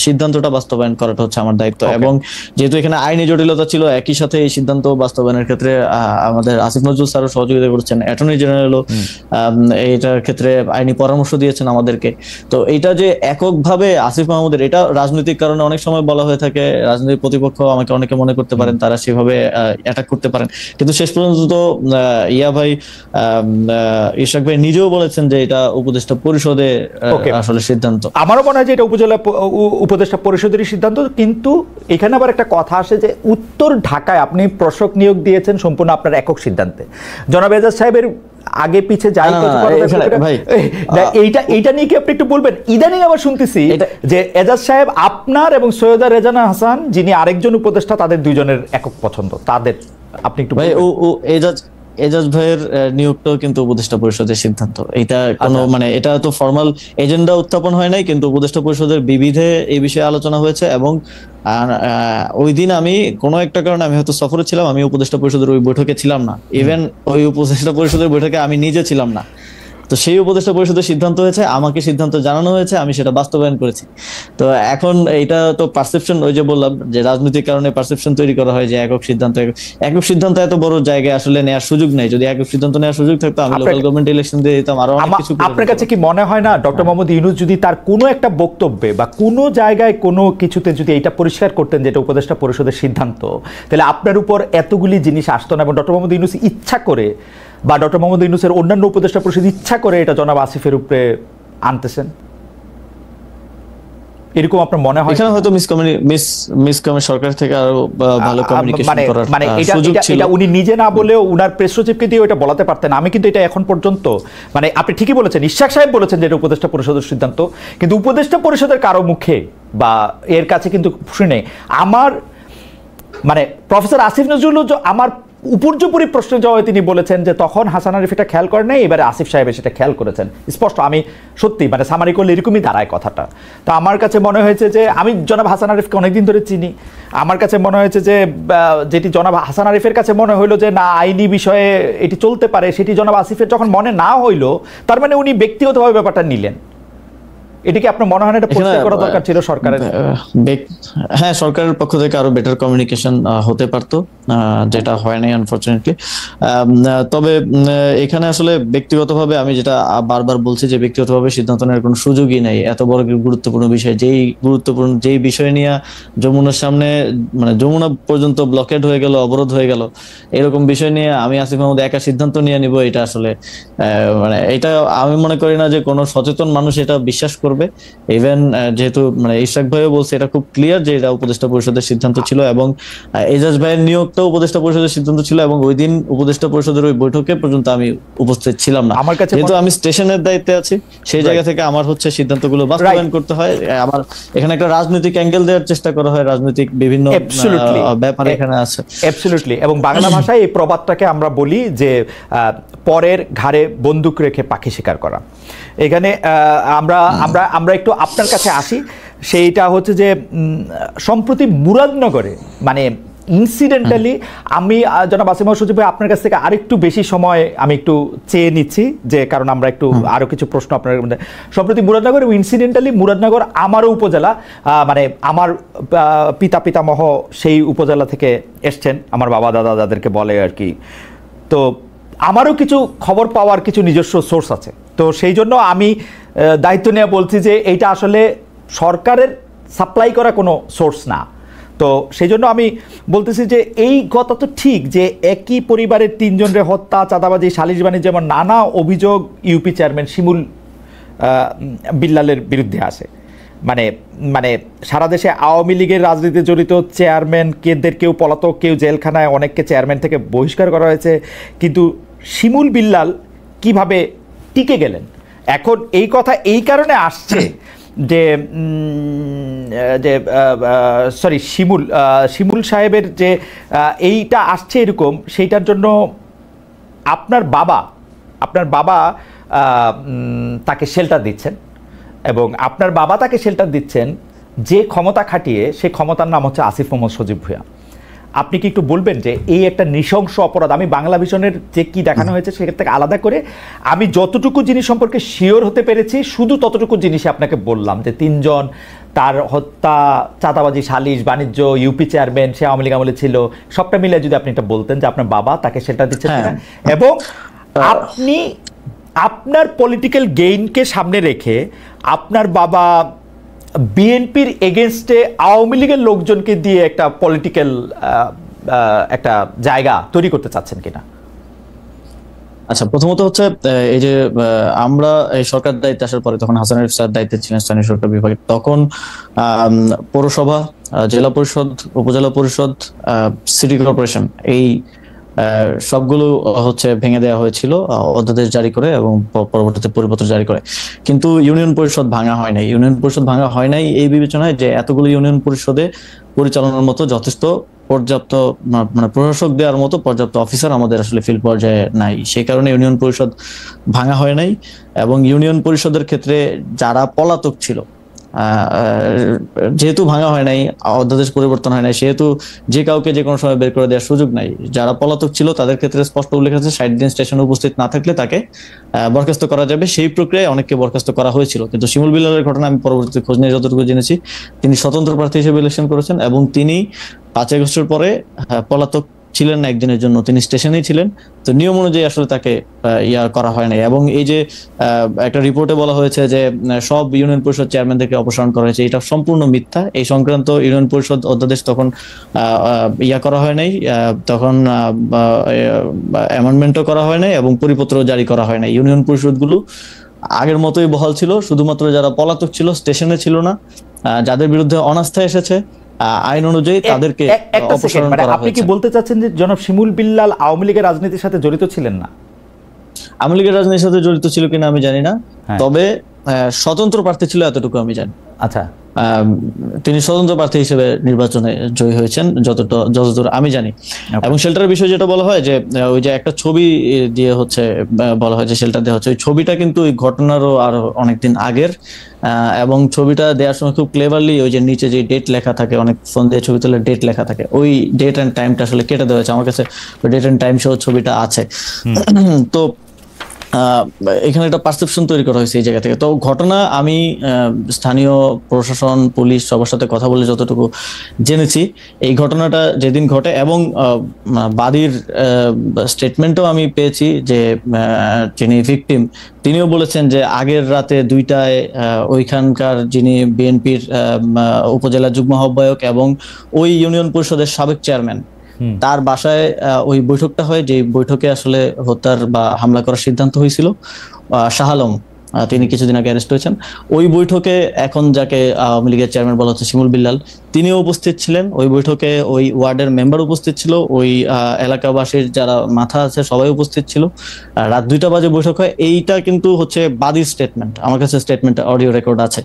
সিদ্ধান্তটা বাস্তবায়ন করাটা হচ্ছে আমার দায়িত্ব। এবং যেহেতু এখানে আইনি জটিলতা ছিল, একই সাথে এই সিদ্ধান্ত বাস্তবায়নের ক্ষেত্রে আমাদের আসিফ নজরুল স্যারও সহযোগিতা করছেন, অ্যাটর্নি জেনারেলও এইটার ক্ষেত্রে আইনি পরামর্শ দিয়েছেন আমাদেরকে। তো এটা যে এককভাবে আসিফ মাহমুদের, এটা রাজনৈতিক কারণে অনেক সময় বলা হয়ে থাকে, রাজনৈতিক প্রতিপক্ষ আমাকে অনেকে মনে করতে পারেন তারা সেভাবে অ্যাটাক করতে পারেন, কিন্তু শেষ পর্যন্ত তো ইশাক ভাই নিজেও বলেছেন যে এটা উপদেষ্টা পরিষদে আসলে সিদ্ধান্ত। আমারও মনে হয় যে এটা উপদেষ্টা পরিষদেরই সিদ্ধান্ত, কিন্তু এখানে আবার একটা কথা আসে যে উত্তর ঢাকায় আপনি প্রশাসক নিয়োগ দিয়েছেন সম্পূর্ণ আপনার একক সিদ্ধান্তে। জনাব এজাজ সাহেবের আগে পিছে যাই এইটা নিয়ে কি আপনি একটু বলবেন? ইদানিং আবার শুনতেছি যে এজাজ সাহেব আপনার এবং সৈয়দা রেজানা হাসান যিনি আরেকজন উপদেষ্টা, তাদের দুইজনের একক পছন্দ, তাদের আপনি একটু ভাই এজাজ ভাইয়ের নিয়োগটাও কিন্তু উপদেষ্টা পরিষদের সিদ্ধান্ত। এটা কোনো মানে এটা তো ফর্মাল এজেন্ডা উত্থাপন হয় নাই, কিন্তু উপদেষ্টা পরিষদের বিবিধে এই বিষয়ে আলোচনা হয়েছে। এবং ওই দিন আমি কোনো একটা কারণে আমি হয়তো সফরে ছিলাম, আমি উপদেষ্টা পরিষদের ওই বৈঠকে ছিলাম না, ইভেন ওই উপদেষ্টা পরিষদের বৈঠকে আমি নিজে ছিলাম না। তো সেই উপদেষ্টা পরিষদের সিদ্ধান্ত হয়েছে, আমাকে সিদ্ধান্ত জানানো হয়েছে, আমি সেটা বাস্তবায়ন করেছি। তো এখন এইটা তো পারসেপশন, ওই যে বললাম যে রাজনৈতিক কারণে পারসেপশন তৈরি করা হয় যে একক সিদ্ধান্ত এত বড় জায়গায় আসলে নেওয়ার সুযোগ নেই। যদি একক সিদ্ধান্ত নেওয়ার সুযোগ থাকতো আমি লোকাল গভর্নমেন্ট ইলেকশন দিয়ে দিতাম, আরো অনেক কিছু। আপনার কাছে কি মনে হয় না ডক্টর মোহাম্মদ ইউনূস যদি তার কোনো একটা বক্তব্যে বা কোনো জায়গায় কোনো কিছুতে যদি এটা পরিষ্কার করতেন যে এটা উপদেষ্টা পরিষদের সিদ্ধান্ত, তাহলে আপনার উপর এতগুলি জিনিস আসতো না? এবং ডক্টর মোহাম্মদ ইউনূস ইচ্ছা করে বা ডক্টর মোহাম্মদ ইউনূসের অন্যান্য উপদেষ্টা পরিষদ ইচ্ছা করে এটা জনাব আসিফের উপরে আনতেছেন, এরকম আপনার মনে হয়? এখানে হয়তো সরকার থেকে আরো ভালো কমিউনিকেশন করার সুযোগ ছিল। এটা উনি নিজে না বলেও উনার প্রেস সচিবকে দিয়ে এটা বলাতে পারতেন। আমি কিন্তু এটা এখন পর্যন্ত, মানে আপনি ঠিকই বলেছেন, ইশাক সাহেব বলেছেন যে এটা উপদেষ্টা পরিষদের সিদ্ধান্ত, কিন্তু উপদেষ্টা পরিষদের কারো মুখে বা এর কাছে কিন্তু শুনে আমার মানে প্রফেসর আসিফ নজরুল আমার উপর্যুপরি প্রশ্নের জবাবে তিনি বলেছেন যে তখন হাসান আরিফ এটা খেয়াল করেন নাই, এবারে আসিফ সাহেব সেটা খেয়াল করেছেন। স্পষ্ট, আমি সত্যি মানে সামারি করলে এরকমই দাঁড়ায় কথাটা। তো আমার কাছে মনে হয়েছে যে আমি জনাব হাসান আরিফকে অনেকদিন ধরে চিনি, আমার কাছে মনে হয়েছে যে যেটি জনাব হাসান আরিফের কাছে মনে হইলো যে না আইনি বিষয়ে এটি চলতে পারে, সেটি জনাব আসিফের যখন মনে না হইলো, তার মানে উনি ব্যক্তিগতভাবে ব্যাপারটা নিলেন। এটা কি আপনার মনে হয় না এটা পরিষ্কার করা দরকার ছিল সরকারের? হ্যাঁ, সরকারের পক্ষ থেকে আরো বেটার কমিউনিকেশন হতে পারতো, যেটা হয় নাই আনফরচুনেটলি। তবে এখানে আসলে ব্যক্তিগতভাবে আমি যেটা বারবার বলছি যে ব্যক্তিগতভাবে সিদ্ধান্ত নেওয়ার কোনো সুযোগই নাই। এত বড় গুরুত্বপূর্ণ বিষয়, যেই বিষয় নিয়ে যমুনার সামনে মানে যমুনা পর্যন্ত ব্লকেড হয়ে গেল, অবরোধ হয়ে গেল, এরকম বিষয় নিয়ে আমি আসিফ মাহমুদ একা সিদ্ধান্ত নিয়ে নিব, এটা আসলে মানে এটা আমি মনে করি না যে কোনো সচেতন মানুষ এটা বিশ্বাস করবে। ইভেন যেহেতু মানে ইশরাক ভাইও বলছে এটা খুব ক্লিয়ার যে এটা উপদেষ্টা পরিষদের সিদ্ধান্ত ছিল, এবং এজাজ ভাইয়ের নিয়োগটাও উপদেষ্টা পরিষদের সিদ্ধান্ত ছিল, এবং ওই দিন উপদেষ্টা পরিষদের ওই বৈঠকে পর্যন্ত আমি উপস্থিত ছিলাম না। আমার কাছে যেহেতু আমি স্টেশনের দায়িত্বে আছি, সেই জায়গা থেকে আমার হচ্ছে সিদ্ধান্তগুলো বাস্তবায়ন করতে হয়। আমার এখানে একটা রাজনৈতিক অ্যাঙ্গেল দেওয়ার চেষ্টা করা হয়, রাজনৈতিক বিভিন্ন ব্যাপার এখানে আছে। অ্যাবসলিউটলি। এবং বাংলা ভাষায় এই প্রবাদটাকে আমরা বলি যে পরের ঘাড়ে বন্দুক রেখে পাখি শিকার করা। এখানে আমরা আমরা আমরা একটু আপনার কাছে আসি। সেইটা হচ্ছে যে সম্প্রতি মুরাদনগরে মানে ইনসিডেন্টালি আমি জনাব আসিফ মাহমুদ সজীব ভাই আপনার কাছ থেকে আরেকটু বেশি সময় আমি একটু চেয়ে নিচ্ছি, যে কারণ আমরা একটু আরো কিছু প্রশ্ন আপনার মধ্যে। সম্প্রতি মুরাদনগর এবং ইনসিডেন্টালি মুরাদনগর আমারও উপজেলা, মানে আমার পিতামহ সেই উপজেলা থেকে এসছেন, আমার বাবা দাদা যাদেরকে বলে আর কি। তো আমারও কিছু খবর পাওয়ার কিছু নিজস্ব সোর্স আছে, তো সেই জন্য আমি দায়িত্ব নিয়ে বলছি যে এইটা আসলে সরকারের সাপ্লাই করা কোনো সোর্স না। তো সেই জন্য আমি বলতেছি যে এই কথা তো ঠিক যে একই পরিবারের তিনজনের হত্যা, চাঁদাবাজি, সালিশ বাণিজ্য যেমন নানা অভিযোগ ইউপি চেয়ারম্যান শিমুল বিল্লালের বিরুদ্ধে আসে। মানে মানে সারা দেশে আওয়ামী লীগের রাজনীতিতে জড়িত চেয়ারম্যান কেউ পলাতক, কেউ জেলখানায়, অনেককে চেয়ারম্যান থেকে বহিষ্কার করা হয়েছে, কিন্তু শিমুল বিল্লাল কিভাবে টিকে গেলেন? এখন এই কথা এই কারণে আসছে যে সরি শিমুল সাহেবের যে এইটা আসছে এরকম, সেইটার জন্য আপনার বাবা তাকে শেল্টার দিচ্ছেন, এবং আপনার বাবা তাকে শেল্টার দিচ্ছেন যে ক্ষমতা খাটিয়ে, সেই ক্ষমতার নাম হচ্ছে আসিফ মাহমুদ সজীব ভূঁইয়া। আপনি কি একটু বলবেন যে এই একটা নৃশংস অপরাধ? আমি বাংলা ভিশনের যে কি দেখানো হয়েছে সেখান থেকে আলাদা করে আমি যতটুকু জিনিস সম্পর্কে শিওর হতে পেরেছি শুধু ততটুকু জিনিসই আপনাকে বললাম, যে তিনজন, তার হত্যা, চাঁদাবাজি, সালিশ বাণিজ্য, ইউপি চেয়ারম্যান, সে আওয়ামী লীগ আমলে ছিল, সবটা মিলে যদি আপনি এটা বলতেন যে আপনার বাবা তাকে সেটা দিচ্ছেন এবং আপনি আপনার পলিটিক্যাল গেইনকে সামনে রেখে আপনার বাবা বিএনপির এগেনস্টে আওয়ামী লীগের লোকজনকে দিয়ে একটা পলিটিক্যাল একটা জায়গা তৈরি করতে চাচ্ছেন কিনা? আচ্ছা, প্রথমত হচ্ছে এই যে আমরা এই সরকার দায়িত্বে আসার পরে, তখন হাসান আরিফ স্যার দায়িত্বে ছিলেন স্থানীয় সরকার বিভাগে, তখন পৌরসভা, জেলা পরিষদ, উপজেলা পরিষদ, সিটি কর্পোরেশন এই সবগুলো হচ্ছে ভেঙে দেওয়া হয়েছিল অধ্যাদেশ জারি করে এবং পরবর্তীতে পরিপত্র জারি করে। কিন্তু ইউনিয়ন পরিষদ ভাঙা হয় নাই। ইউনিয়ন পরিষদ ভাঙা হয় নাই এই বিবেচনায় যে এতগুলো ইউনিয়ন পরিষদে পরিচালনার মতো যথেষ্ট পর্যাপ্ত মানে প্রশাসক দেওয়ার মতো পর্যাপ্ত অফিসার আমাদের আসলে ফিল্ড পর্যায়ে নাই। সেই কারণে ইউনিয়ন পরিষদ ভাঙা হয় নাই। এবং ইউনিয়ন পরিষদের ক্ষেত্রে যারা পলাতক ছিল, যেহেতু ভাঙা হয় নাই, অধ্যাদেশ পরিবর্তন হয় নাই, সেহেতু যে কাউকে যে কোনো সময় বের করে দেওয়ার সুযোগ নাই। যারা পলাতক ছিল তাদের ক্ষেত্রে স্পষ্ট উল্লেখ আছে 60 দিন স্টেশনে উপস্থিত না থাকলে তাকে বরখাস্ত করা যাবে। সেই প্রক্রিয়ায় অনেককে বরখাস্ত করা হয়েছিল। কিন্তু শিমুল বিল্লালের ঘটনা আমি পরবর্তী খোঁজ নিয়ে যতটুকু জেনেছি, তিনি স্বতন্ত্র প্রার্থী হিসেবে ইলেকশন করেছেন এবং তিনি 5 আগস্টের পরে পলাতক ছিলেন না একদিনের জন্য, তিনি স্টেশনেই ছিলেন। তো নিয়ম অনুযায়ী আসলে তাকে করা হয় নাই। এবং এই যে একটা রিপোর্টে বলা হয়েছে যে সব ইউনিয়ন পরিষদ চেয়ারম্যানদেরকে অপসারণ করা হয়েছে, এটা সম্পূর্ণ মিথ্যা। এই সংক্রান্ত ইউনিয়ন পরিষদ অধ্যাদেশ তখন করা হয় নাই, তখন অ্যামেন্ডমেন্টও করা হয় নাই এবং পরিপত্র জারি করা হয় নাই। ইউনিয়ন পরিষদগুলো আগের মতোই বহাল ছিল। শুধুমাত্র যারা পলাতক ছিল, স্টেশনে ছিল না, যাদের বিরুদ্ধে অনাস্থা এসেছে, আইন অনুযায়ী তাদেরকে অপসারণ করা হয়েছে। আপনি কি বলতে চাচ্ছেন যে জনাব শিমুল বিল্লাল আওয়ামী লীগের রাজনীতির সাথে জড়িত ছিলেন না? আওয়ামী লীগের রাজনীতির সাথে জড়িত ছিল কিনা আমি জানি না, তবে স্বতন্ত্র প্রার্থী ছিল এতটুকু আমি জানি। আচ্ছা, তিনি স্বতন্ত্র প্রার্থী হিসেবে নির্বাচনে জয়ী হয়েছেন যতদূর আমি জানি। এবং শেল্টারের বিষয় যেটা বলা হয় যে ওই যে একটা ছবি দিয়ে হচ্ছে বলা হয় যে শেল্টার দেওয়া হচ্ছে, ওই ছবিটা কিন্তু ওই ঘটনারও আরো অনেকদিন আগের। এবং ছবিটা দেওয়ার সময় খুব ক্লেভারলি ওই যে নিচে যে ডেট লেখা থাকে, অনেক ফোন দিয়ে ছবি তুলে ডেট লেখা থাকে, ওই ডেট এন্ড টাইমটা আসলে কেটে দেওয়া হয়েছে। আমার কাছে ডেট এন্ড টাইম সহ ছবিটা আছে। তো এখানে একটা পারসেপশন তৈরি করা হয়েছে এই জায়গা থেকে। তো ঘটনা আমি স্থানীয় প্রশাসন, পুলিশ সবার সাথে কথা বলে যতটুকু জেনেছি, এই ঘটনাটা যেদিন ঘটে এবং বাদীর স্টেটমেন্টও আমি পেয়েছি যে যিনি ভিকটিম তিনিও বলেছেন যে আগের রাতে 2টায় ওইখানকার যিনি বিএনপির উপজেলা যুগ্ম আহ্বায়ক এবং ওই ইউনিয়ন পরিষদের সাবেক চেয়ারম্যান তার বাসায় ওই বৈঠকটা হয়, যে বৈঠকে আসলে হত্যার বা হামলা করার সিদ্ধান্ত হয়েছিল। শাহ আলম তিনি কিছুদিন আগে অ্যারেস্ট হয়েছেন। ওই বৈঠকে এখন যাকে আওয়ামী লীগের চেয়ারম্যান বলা হচ্ছে শিমুল বিল্লাল, তিনিও উপস্থিত ছিলেন। ওই বৈঠকে ওই ওয়ার্ডের মেম্বার উপস্থিত ছিল, ওই এলাকাবাসীর যারা মাথা আছে সবাই উপস্থিত ছিল। রাত 2টা বাজে বৈঠক হয়। এইটা কিন্তু হচ্ছে বাদীর স্টেটমেন্ট, আমার কাছে স্টেটমেন্ট অডিও রেকর্ড আছে।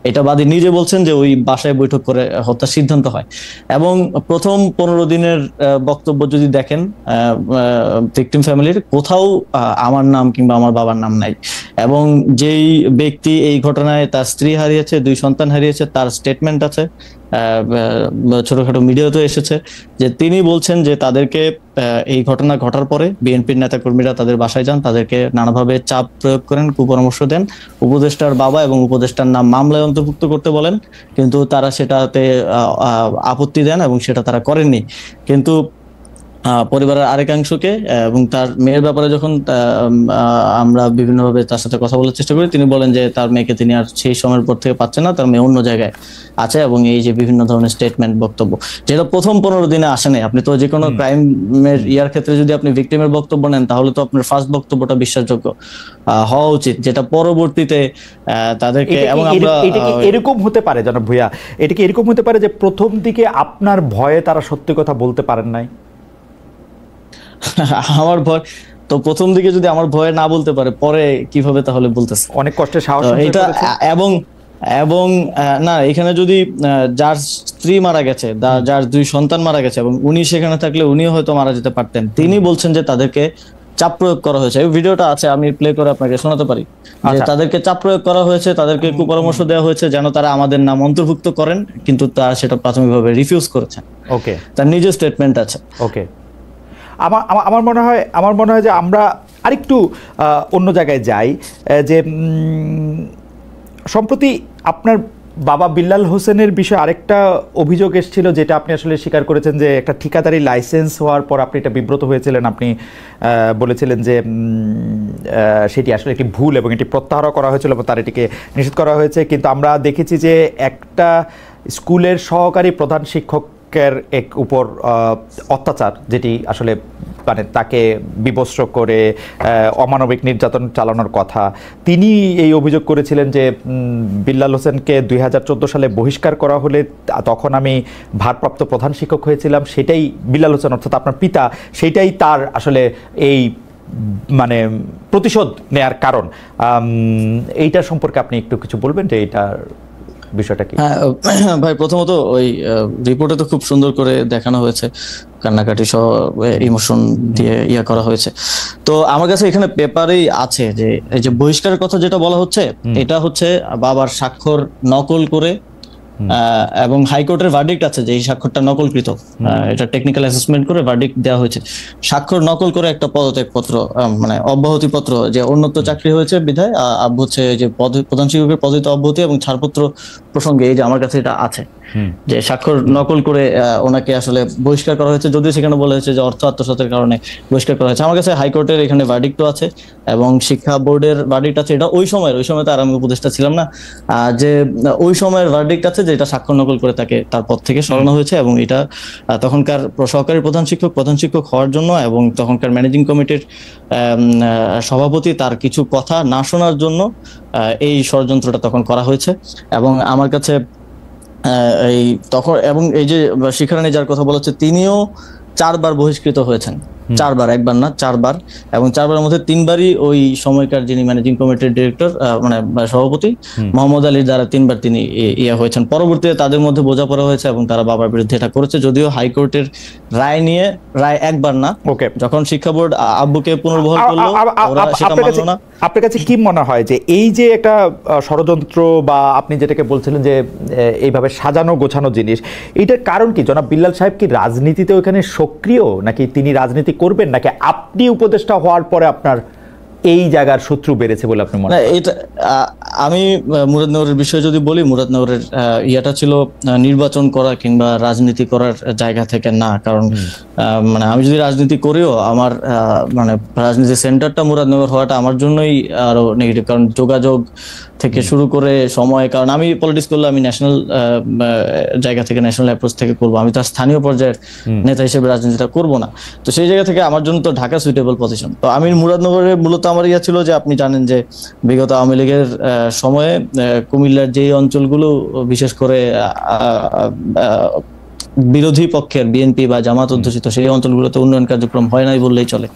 এটা বাদী নিজে বলছেন যে ওই বাসায় বৈঠক করে হত্যার সিদ্ধান্ত হয়। এবং প্রথম 15 দিনের বক্তব্য যদি দেখেন ভিকটিম ফ্যামিলির, কোথাও আমার নাম কিংবা আমার বাবার নাম নাই। এবং যেই ব্যক্তি এই ঘটনায় তার স্ত্রী হারিয়েছে, 2 সন্তান হারিয়েছে, তার স্টেটমেন্ট আছে, ছোটখাটো মিডিয়াতে এসেছে, যে তিনি বলছেন যে তাদেরকে এই ঘটনা ঘটার পরে বিএনপির নেতাকর্মীরা তাদের বাসায় যান, তাদেরকে নানাভাবে চাপ প্রয়োগ করেন, কুপরামর্শ দেন, উপদেষ্টার বাবা এবং উপদেষ্টার নাম মামলায় অন্তর্ভুক্ত করতে বলেন, কিন্তু তারা সেটাতে আপত্তি দেন এবং সেটা তারা করেননি। কিন্তু পরিবারের আরেকাংশকে এবং তার মেয়ের ব্যাপারে যখন আমরা বিভিন্নভাবে তার সাথে কথা বলার চেষ্টা করি, তিনি বলেন যে তার মেয়েকে তিনি আর সেই সময়ের পর থেকে পাচ্ছেন না, তার মেয়ে অন্য জায়গায় আছে। এবং এই যে বিভিন্ন ধরনের স্টেটমেন্ট, বক্তব্য, যেটা প্রথম 15 দিনে আসে নাই। আপনি তো যে কোনো ক্রাইমের ইয়ার ক্ষেত্রে যদি আপনি ভিকটিমের বক্তব্য নেন, তাহলে তো আপনার ফার্স্ট বক্তব্যটা বিশ্বাসযোগ্য হওয়া উচিত, যেটা পরবর্তীতে তাদেরকে। এবং এটা কি এরকম হতে পারে জনাব ভূঁইয়া, এটা কি এরকম হতে পারে যে প্রথম দিকে আপনার ভয়ে তারা সত্যি কথা বলতে পারেন নাই? আমার ভয় তো প্রথম দিকে যদি আমার ভয়ে না বলতে পারে, পরে কিভাবে তাহলে বলতেছে? অনেক কষ্টে সাহস এটা। এবং এবং না, এখানে যদি যার স্ত্রী মারা গেছে, যার 2 সন্তান মারা গেছে এবং উনি সেখানে থাকলে উনিও হয়তো মারা যেতে পারতেন, তিনি বলছেন যে তাদেরকে চাপ প্রয়োগ করা হয়েছে। এই ভিডিওটা আছে, আমি প্লে করে আপনাকে শোনাতে পারি। যে তাদেরকে চাপ প্রয়োগ করা হয়েছে, তাদেরকে কুপরামর্শ দেওয়া হয়েছে যেন তারা আমাদের নাম অন্তর্ভুক্ত করেন, কিন্তু তারা সেটা প্রাথমিকভাবে রিফিউজ করেছেন। ওকে, তার নিজের স্টেটমেন্ট আছে। ওকে, আমার মনে হয় যে আমরা আরেকটু অন্য জায়গায় যাই। যে সম্প্রতি আপনার বাবা বিল্লাল হোসেনের বিষয়ে আরেকটা অভিযোগ এসেছিল, যেটা আপনি আসলে স্বীকার করেছেন, যে একটা ঠিকাদারি লাইসেন্স হওয়ার পর আপনি এটা বিব্রত হয়েছিলেন। আপনি বলেছিলেন যে সেটি আসলে একটি ভুল এবং এটি প্রত্যাহার করা হয়েছিল এবং তার এটিকে নিষেধ করা হয়েছে। কিন্তু আমরা দেখেছি যে একটা স্কুলের সহকারী প্রধান শিক্ষক এক উপর অত্যাচার, যেটি আসলে মানে তাকে বিবস্ত্র করে অমানবিক নির্যাতন চালানোর কথা, তিনি এই অভিযোগ করেছিলেন যে বিল্লাল হোসেনকে 2014 সালে বহিষ্কার করা হলে তখন আমি ভারপ্রাপ্ত প্রধান শিক্ষক হয়েছিলাম, সেটাই বিল্লাল হোসেন অর্থাৎ আপনার পিতা, সেটাই তার আসলে এই মানে প্রতিশোধ নেয়ার কারণ। এইটা সম্পর্কে আপনি একটু কিছু বলবেন যে এইটার বিষয়টা কি? হ্যাঁ ভাই, প্রথমত ওই রিপোর্টে তো খুব সুন্দর করে দেখানো হয়েছে, কান্নাকাটি সহ ইমোশন দিয়ে ইয়া করা হয়েছে। তো আমার কাছে এখানে পেপারেই আছে যে এই যে বহিষ্কারের কথা যেটা বলা হচ্ছে, এটা হচ্ছে বাবার স্বাক্ষর নকল করে, এবং হাইকোর্টের ভার্ডিক্ট আছে যে এই স্বাক্ষরটা নকলকৃত, এটা টেকনিক্যাল অ্যাসেসমেন্ট করে ভার্ডিক্ট দেওয়া হয়েছে। স্বাক্ষর নকল করে একটা পদত্যাগ পত্র, মানে অব্যাহতি পত্র, যে উন্নত চাকরি হয়েছে বিধায় আব্বু হচ্ছে যে প্রধান শিক্ষকের পদে অব্যাহতি এবং ছাড়পত্র প্রসঙ্গে, এই যে আমার কাছে এটা আছে, যে স্বাক্ষর নকল করে ওনাকে আসলে বহিষ্কার করা হয়েছে, যদিও সেখানে বলা হয়েছে যে অর্থ আত্মসাতের কারণে বহিষ্কার করা হয়েছে। আমার কাছে হাইকোর্টের এখানে ভার্ডিক্টও আছে এবং শিক্ষা বোর্ডের ভার্ডিক্ট আছে। এটা ওই সময় তো আর আমি উপদেষ্টা ছিলাম না, যে ওই সময়ের ভার্ডিক্ট আছে যে এটা স্বাক্ষর নকল করে তাকে তার পদ থেকে সরানো হয়েছে। এবং এটা তখনকার সহকারী প্রধান শিক্ষক হওয়ার জন্য এবং তখনকার ম্যানেজিং কমিটির সভাপতি তার কিছু কথা না শোনার জন্য এই ষড়যন্ত্রটা তখন করা হয়েছে। এবং আমার কাছে এই তখন, এবং এই যে শিখারানী যার কথা বলা হচ্ছে, তিনিও 4 বার বহিষ্কৃত হয়েছেন, 4 বার, একবার না 4 বার, এবং 4 বারের মধ্যে 3 বারই ওই সময়কার যিনি ম্যানেজিং কমিটির ডিরেক্টর মানে সভাপতি মোহাম্মদ আলীর দ্বারা 3 বার তিনি ইয়া হয়েছেন। পরবর্তীতে তাদের মধ্যে বোঝাপড়া হয়েছে এবং তারা বাবার বিরুদ্ধে এটা করেছে, যদিও হাইকোর্টের রায় একবার না, যখন শিক্ষা বোর্ড আব্বুকে পুনর্বহাল করলো ওরা সেটা মানলো না। আপনার কাছে কি মনে হয় যে এই যে একটা ষড়যন্ত্র বা আপনি যেটাকে বলছিলেন যে এইভাবে সাজানো গোছানো জিনিস, এইটার কারণ কি? জনাব বিল্লাল সাহেব কি রাজনীতিতে ওখানে সক্রিয়, নাকি তিনি রাজনীতি করবেন, নাকি আপনি উপদেষ্টা হওয়ার পরে আপনার এই জায়গার শত্রু বেড়েছে বলে আপনি মনে না, করেন? এটা আমি মুরাদনগরের বিষয়ে যদি বলি, মুরাদনগরের ইয়াটা ছিল নির্বাচন করা কিংবা রাজনীতি করার জায়গা থেকে না। কারণ মানে আমি যদি রাজনীতি করিও, আমার মানে রাজনীতি সেন্টারটা মুরাদনগর হওয়াটা আমার জন্যই আরো নেগেটিভ। কারণ যোগাযোগ থেকে শুরু করে সময়, কারণ আমি পলিটিক্স করলে আমি ন্যাশনাল জায়গা থেকে, ন্যাশনাল অ্যাপ্রোচ থেকে করবো, আমি তার স্থানীয় পর্যায়ের নেতা হিসেবে রাজনীতিটা করবো না। তো সেই জায়গা থেকে আমার জন্য তো ঢাকা সুইটেবল পজিশন। তো আমি মুরাদনগরে মূলত আমার ইয়া ছিল যে, আপনি জানেন যে বিগত আওয়ামী লীগের সময়ে কুমিল্লার যেই অঞ্চলগুলো বিশেষ করে বিরোধী পক্ষের বিএনপি বা জামাত অধ্যুষিত, সেই অঞ্চলগুলোতে উন্নয়ন কার্যক্রম হয় নাই বললেই চলে।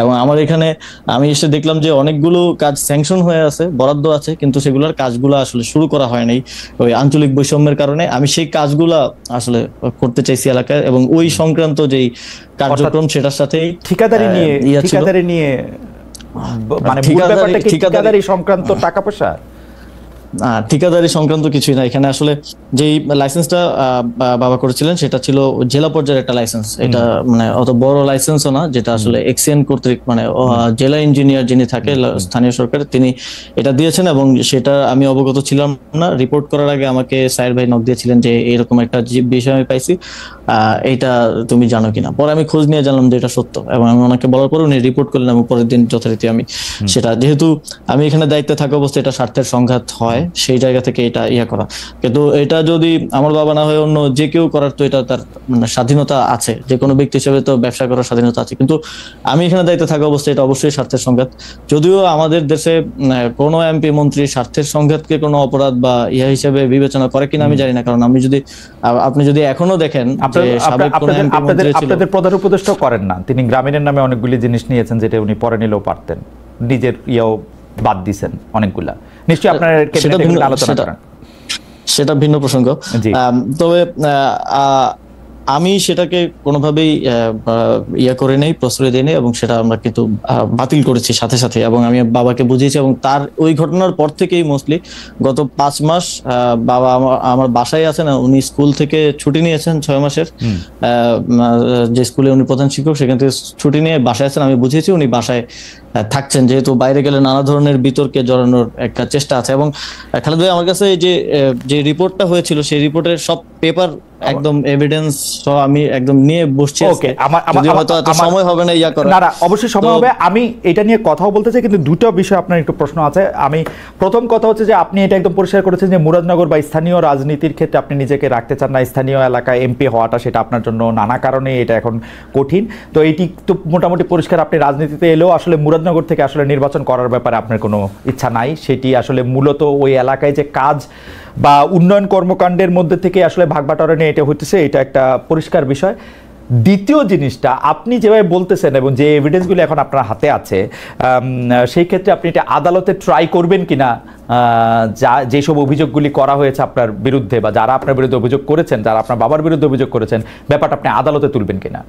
এবং আমার এখানে আমি এসে দেখলাম যে অনেকগুলো কাজ স্যাংশন হয়ে আছে, বরাদ্দ আছে, কিন্তু সেগুলোর কাজগুলো আসলে শুরু করা হয় নাই ওই আঞ্চলিক বৈষম্যের কারণে। আমি সেই কাজগুলা আসলে করতে চাইছি এলাকায়, এবং ওই সংক্রান্ত যেই কার্যক্রম সেটার সাথেই ঠিকাদারি নিয়ে মানে মূল ব্যাপারটা কি ঠিকাদারি সংক্রান্ত টাকা পয়সা? ঠিকাদারি সংক্রান্ত কিছুই না এখানে। আসলে যেই লাইসেন্সটা বাবা করেছিলেন সেটা ছিল জেলা পর্যায়ের একটা লাইসেন্স। এটা মানে অত বড় লাইসেন্সও না, যেটা আসলে এক্সিএন কর্তৃক মানে জেলা ইঞ্জিনিয়ার যিনি থাকে স্থানীয় সরকার, তিনি এটা দিয়েছেন। এবং সেটা আমি অবগত ছিলাম না। রিপোর্ট করার আগে আমাকে সাইর ভাই নক দিয়েছিলেন যে এরকম একটা বিষয় আমি পাইছি, এইটা তুমি জানো কিনা। পরে আমি খোঁজ নিয়ে জানলাম যে এটা সত্য, এবং আমি ওনাকে বলার পর উনি রিপোর্ট করলেন, এবং পরের দিন যথারীতি আমি সেটা, যেহেতু আমি এখানে দায়িত্বে থাকা অবস্থায় এটা স্বার্থের সংঘাত হয়, সেই জায়গা থেকে এটা ইয়া করা। কিন্তু এটা যদি আমার বাবা না হয় অন্য যে কেউ করার, তো এটা তার মানে স্বাধীনতা আছে, যে কোনো ব্যক্তি হিসেবে তো ব্যবসা করার স্বাধীনতা আছে। কিন্তু আমি এখানে দায়িত্বে থাকা অবস্থায় এটা অবশ্যই স্বার্থের সংঘাত। যদিও আমাদের দেশে কোনো এমপি মন্ত্রী স্বার্থের সংঘাতকে কোনো অপরাধ বা ইয়া হিসেবে বিবেচনা করে কিনা আমি জানি না। কারণ আমি যদি, আপনি যদি এখনো দেখেন আপনাদের প্রধান উপদেষ্টা করেন না, তিনি গ্রামীণের নামে অনেকগুলি জিনিস নিয়েছেন যেটা উনি পরে নিলেও পারতেন, নিজের ইয়াও বাদ দিছেন অনেকগুলা, নিশ্চয়ই আপনার আলোচনা করেন, সেটা ভিন্ন প্রসঙ্গ। তবে আমি সেটাকে কোনোভাবেই ইয়া করে নেই, প্রশ্রয় দিই নেই, এবং সেটা আমরা কিন্তু বাতিল করেছি সাথে সাথে। এবং আমি বাবাকে বুঝিয়েছি, এবং তার ওই ঘটনার পর থেকেই মোস্টলি গত 5 মাস বাবা আমার বাসায় আছে না, উনি স্কুল থেকে ছুটি নিয়েছেন 6 মাসের, যে স্কুলে উনি প্রধান শিক্ষক, সেখান থেকে ছুটি নিয়ে বাসায় আছেন। আমি বুঝিয়েছি উনি বাসায় থাকছেন, যেহেতু বাইরে গেলে নানা ধরনের বিতর্কে জড়ানোর একটা চেষ্টা আছে। এবং খালেদ ভাই, আমার কাছে যে রিপোর্টটা হয়েছিল, সেই রিপোর্টের সব পেপার একদম এভিডেন্স সহ আমি একদম নিয়ে বসছি। ওকে, সময় হবে না ইয়া করা। না, অবশ্যই সময় হবে। আমি এটা নিয়ে কথাও বলতে চাই, কিন্তু দুটো বিষয় আপনার একটু প্রশ্ন আছে। আমি প্রথম কথা হচ্ছে যে, আপনি এটা একদম পরিষ্কার করেছেন যে মুরাদনগর বা স্থানীয় রাজনীতির ক্ষেত্রে আপনি নিজেকে রাখতে চান না, স্থানীয় এলাকায় এমপি হওয়াটা সেটা আপনার জন্য নানা কারণে এটা এখন কঠিন। তো এইটি তো মোটামুটি পরিষ্কার, আপনি রাজনীতিতে এলেও আসলে মুরাদনগর থেকে আসলে নির্বাচন করার ব্যাপারে আপনার কোনো ইচ্ছা নাই। সেটি আসলে মূলত ওই এলাকায় যে কাজ বা উন্নয়ন কর্মকাণ্ডের মধ্যে থেকে আসলে ভাগবাটোয়ারা নিয়ে এটা হইতেছে, এটা একটা পরিষ্কার বিষয়। দ্বিতীয় জিনিসটা, আপনি যেভাবে বলতেছেন এবং যে এভিডেন্সগুলো এখন আপনার হাতে আছে, সেই ক্ষেত্রে আপনি এটা আদালতে ট্রাই করবেন কিনা, যেসব অভিযোগগুলি করা হয়েছে আপনার বিরুদ্ধে, বা যারা আপনার বিরুদ্ধে অভিযোগ করেছেন, যারা আপনার বাবার বিরুদ্ধে অভিযোগ করেছেন, ব্যাপারটা আপনি আদালতে তুলবেন কিনা?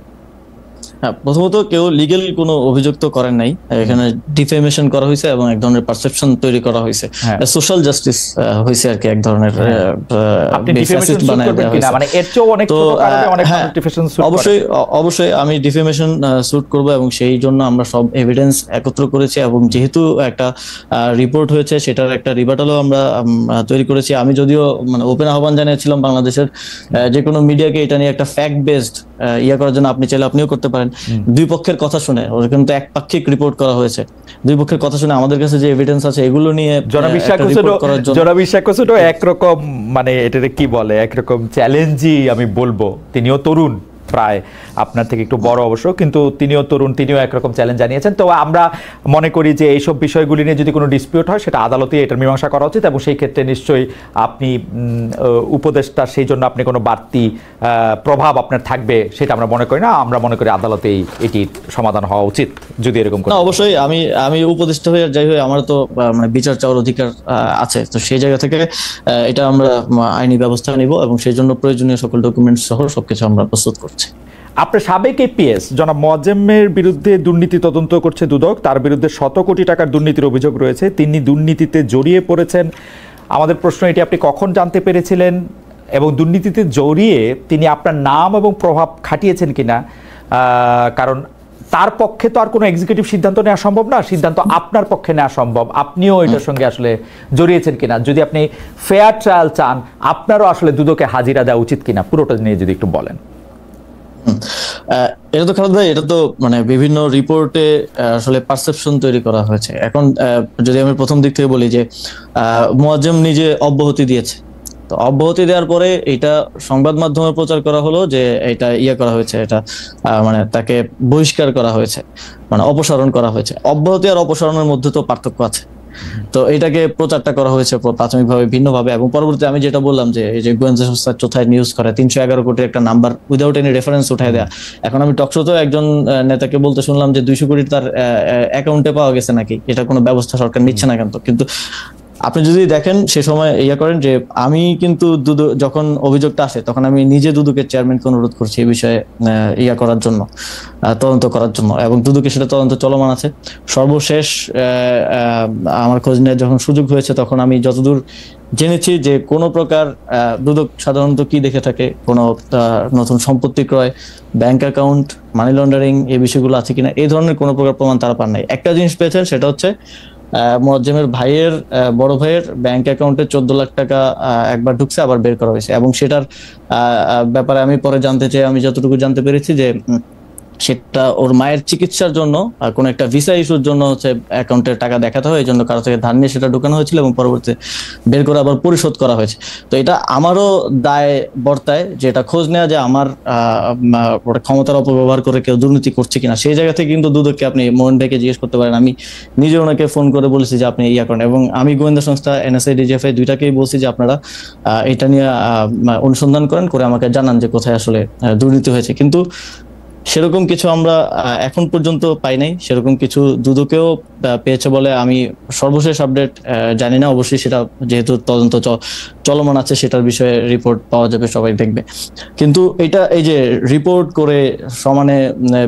হ্যাঁ, প্রথমত কেউ লিগ্যাল কোনো অভিযোগ তো করেন নাই, এখানে ডিফেমেশন করা হয়েছে এবং এক ধরনের পারসেপশন তৈরি করা হয়েছে, সোশ্যাল জাস্টিস হয়েছে আর কি, এক ধরনের অবশ্যই আমি ডিফেমেশন স্যুট করব, এবং সেই জন্য আমরা সব এভিডেন্স একত্র করেছি। এবং যেহেতু একটা রিপোর্ট হয়েছে, সেটার একটা রিবাটালও আমরা তৈরি করেছি। আমি যদিও মানে ওপেন আহ্বান জানিয়েছিলাম বাংলাদেশের যে কোনো মিডিয়াকে এটা নিয়ে একটা ফ্যাক্ট বেসড ইয়া করার জন্য, আপনি চাইলে আপনিও করতে পারেন। দুই পক্ষের কথা শুনে, ওর কিন্তু একপাক্ষিক রিপোর্ট করা হয়েছে, দুই পক্ষের কথা শুনে আমাদের কাছে যে এভিডেন্স আছে এগুলো নিয়ে একরকম মানে এটাকে কি বলে, একরকম চ্যালেঞ্জই আমি বলবো। তিনিও তরুণ, প্রায় আপনার থেকে একটু বড় অবশ্য, কিন্তু তিনিও তরুণ, তিনিও একরকম চ্যালেঞ্জ জানিয়েছেন। তো আমরা মনে করি যে এইসব বিষয়গুলি নিয়ে যদি কোনো ডিসপিউট হয়, সেটা আদালতে এটার মীমাংসা করা উচিত, এবং সেই ক্ষেত্রে নিশ্চয়ই আপনি উপদেষ্টা, সেই জন্য আপনি কোনো বাড়তি প্রভাব আপনার থাকবে সেটা আমরা মনে করি না। আমরা মনে করি আদালতেই এটির সমাধান হওয়া উচিত, যদি এরকম। অবশ্যই আমি উপদেষ্টা হয়ে যাই হয়ে আমার তো মানে বিচার চাওয়ার অধিকার আছে, তো সেই জায়গা থেকে এটা আমরা আইনি ব্যবস্থা নিব, এবং সেই জন্য প্রয়োজনীয় সকল ডকুমেন্টস সহ সবকিছু আমরা প্রস্তুত করছি। আপনার সাবেক এপিএস জনাব মোয়াজ্জেমের বিরুদ্ধে দুর্নীতি তদন্ত করছে দুদক, তার বিরুদ্ধে 100 কোটি টাকার দুর্নীতির অভিযোগ রয়েছে, তিনি দুর্নীতিতে জড়িয়ে পড়েছেন। আমাদের প্রশ্ন, এটি আপনি কখন জানতে পেরেছিলেন, এবং দুর্নীতিতে জড়িয়ে তিনি আপনার নাম এবং প্রভাব খাটিয়েছেন কিনা? কারণ তার পক্ষে তো আর কোনো এক্সিকিউটিভ সিদ্ধান্ত নেওয়া সম্ভব না, সিদ্ধান্ত আপনার পক্ষে নেওয়া সম্ভব। আপনিও এটার সঙ্গে আসলে জড়িয়েছেন কিনা, যদি আপনি ফেয়ার ট্রায়াল চান আপনারও আসলে দুদকে হাজিরা দেওয়া উচিত কিনা, পুরোটা নিয়ে যদি একটু বলেন। এটা তো খালেদ ভাই, এটা তো মানে বিভিন্ন রিপোর্টে আসলে পারসেপশন তৈরি করা হয়েছে। এখন যদি আমি প্রথম দিক থেকে বলি যে মোয়াজ্জেম নিজে অব্যাহতি দিয়েছে, তো অব্যাহতি দেওয়ার পরে এটা সংবাদ মাধ্যমে প্রচার করা হলো যে এটা করা হয়েছে, এটা মানে তাকে বহিষ্কার করা হয়েছে, মানে অপসারণ করা হয়েছে। অব্যাহতি আর অপসারণের মধ্যে তো পার্থক্য আছে। তো এটাকে প্রচারটা করা হয়েছে প্রাথমিকভাবে ভিন্নভাবে, এবং পরবর্তীতে আমি যেটা বললাম যে এই যে গোয়েন্দা সংস্থা চোথায় নিউজ করে 311 কোটির একটা নাম্বার উইদাউট এনি রেফারেন্স উঠায় দেয়া। এখন আমি টকশোতেও একজন নেতাকে বলতে শুনলাম যে 200 কোটি তার অ্যাকাউন্টে পাওয়া গেছে নাকি, এটা কোনো ব্যবস্থা সরকার নিচ্ছে না কেন। কিন্তু আপনি যদি দেখেন সে সময় করেন যে আমি কিন্তু যখন অভিযোগটা আসে তখন আমি নিজে দুদকের চেয়ারম্যানকে অনুরোধ করছি এই বিষয়ে করার জন্য, তদন্ত করার জন্য, এবং দুদকে সেটা তদন্ত চলমান আছে। সর্বশেষ আমার খোঁজ নিয়ে যখন সুযোগ হয়েছে তখন আমি যতদূর জেনেছি যে কোনো প্রকার দুদক সাধারণত কি দেখে থাকে, কোনো নতুন সম্পত্তি ক্রয়, ব্যাংক অ্যাকাউন্ট, মানি লন্ডারিং, এই বিষয়গুলো আছে কিনা, এই ধরনের কোনো প্রকার প্রমাণ তারা পান নাই। একটা জিনিস পেয়েছেন, সেটা হচ্ছে মোয়াজ্জেমের ভাইয়ের বড় ভাইয়ের ব্যাংক অ্যাকাউন্টে 14 লাখ টাকা একবার ঢুকছে, আবার বের করা হয়েছে। এবং সেটার ব্যাপারে আমি পরে জানতে চাই, আমি যতটুকু জানতে পেরেছি যে সেটা ওর মায়ের চিকিৎসার জন্য কোন একটা ভিসা ইস্যুর জন্য হচ্ছে অ্যাকাউন্টের টাকা দেখাতে হয়, এই জন্য কারো থেকে ধার নিয়ে সেটা ঢুকানো হয়েছিল এবং পরবর্তীতে বের করে আবার পরিশোধ করা হয়েছে। তো এটা আমারও দায় বর্তায় যে এটা খোঁজ নেওয়া যে আমার ক্ষমতার অপব্যবহার করে কেউ দুর্নীতি করছে কিনা। সেই জায়গা থেকে কিন্তু দুদককে আপনি মোহন ভাইকে জিজ্ঞেস করতে পারেন। আমি নিজে ওনাকে ফোন করে বলেছি যে আপনি করেন, এবং আমি গোয়েন্দা সংস্থা NSA DGFI দুইটাকেই বলছি যে আপনারা এটা নিয়ে অনুসন্ধান করেন, করে আমাকে জানান যে কোথায় আসলে দুর্নীতি হয়েছে। কিন্তু সেরকম কিছু আমরা এখন পর্যন্ত পাই নাই, সেরকম কিছু দুদকেও পেয়েছে বলে আমি সর্বশেষ আপডেট জানি না। অবশ্যই সেটা যেহেতু তদন্ত চলমান আছে, সেটার বিষয়ে রিপোর্ট পাওয়া যাবে, সবাই দেখবে। কিন্তু এটা এই যে রিপোর্ট করে সমানে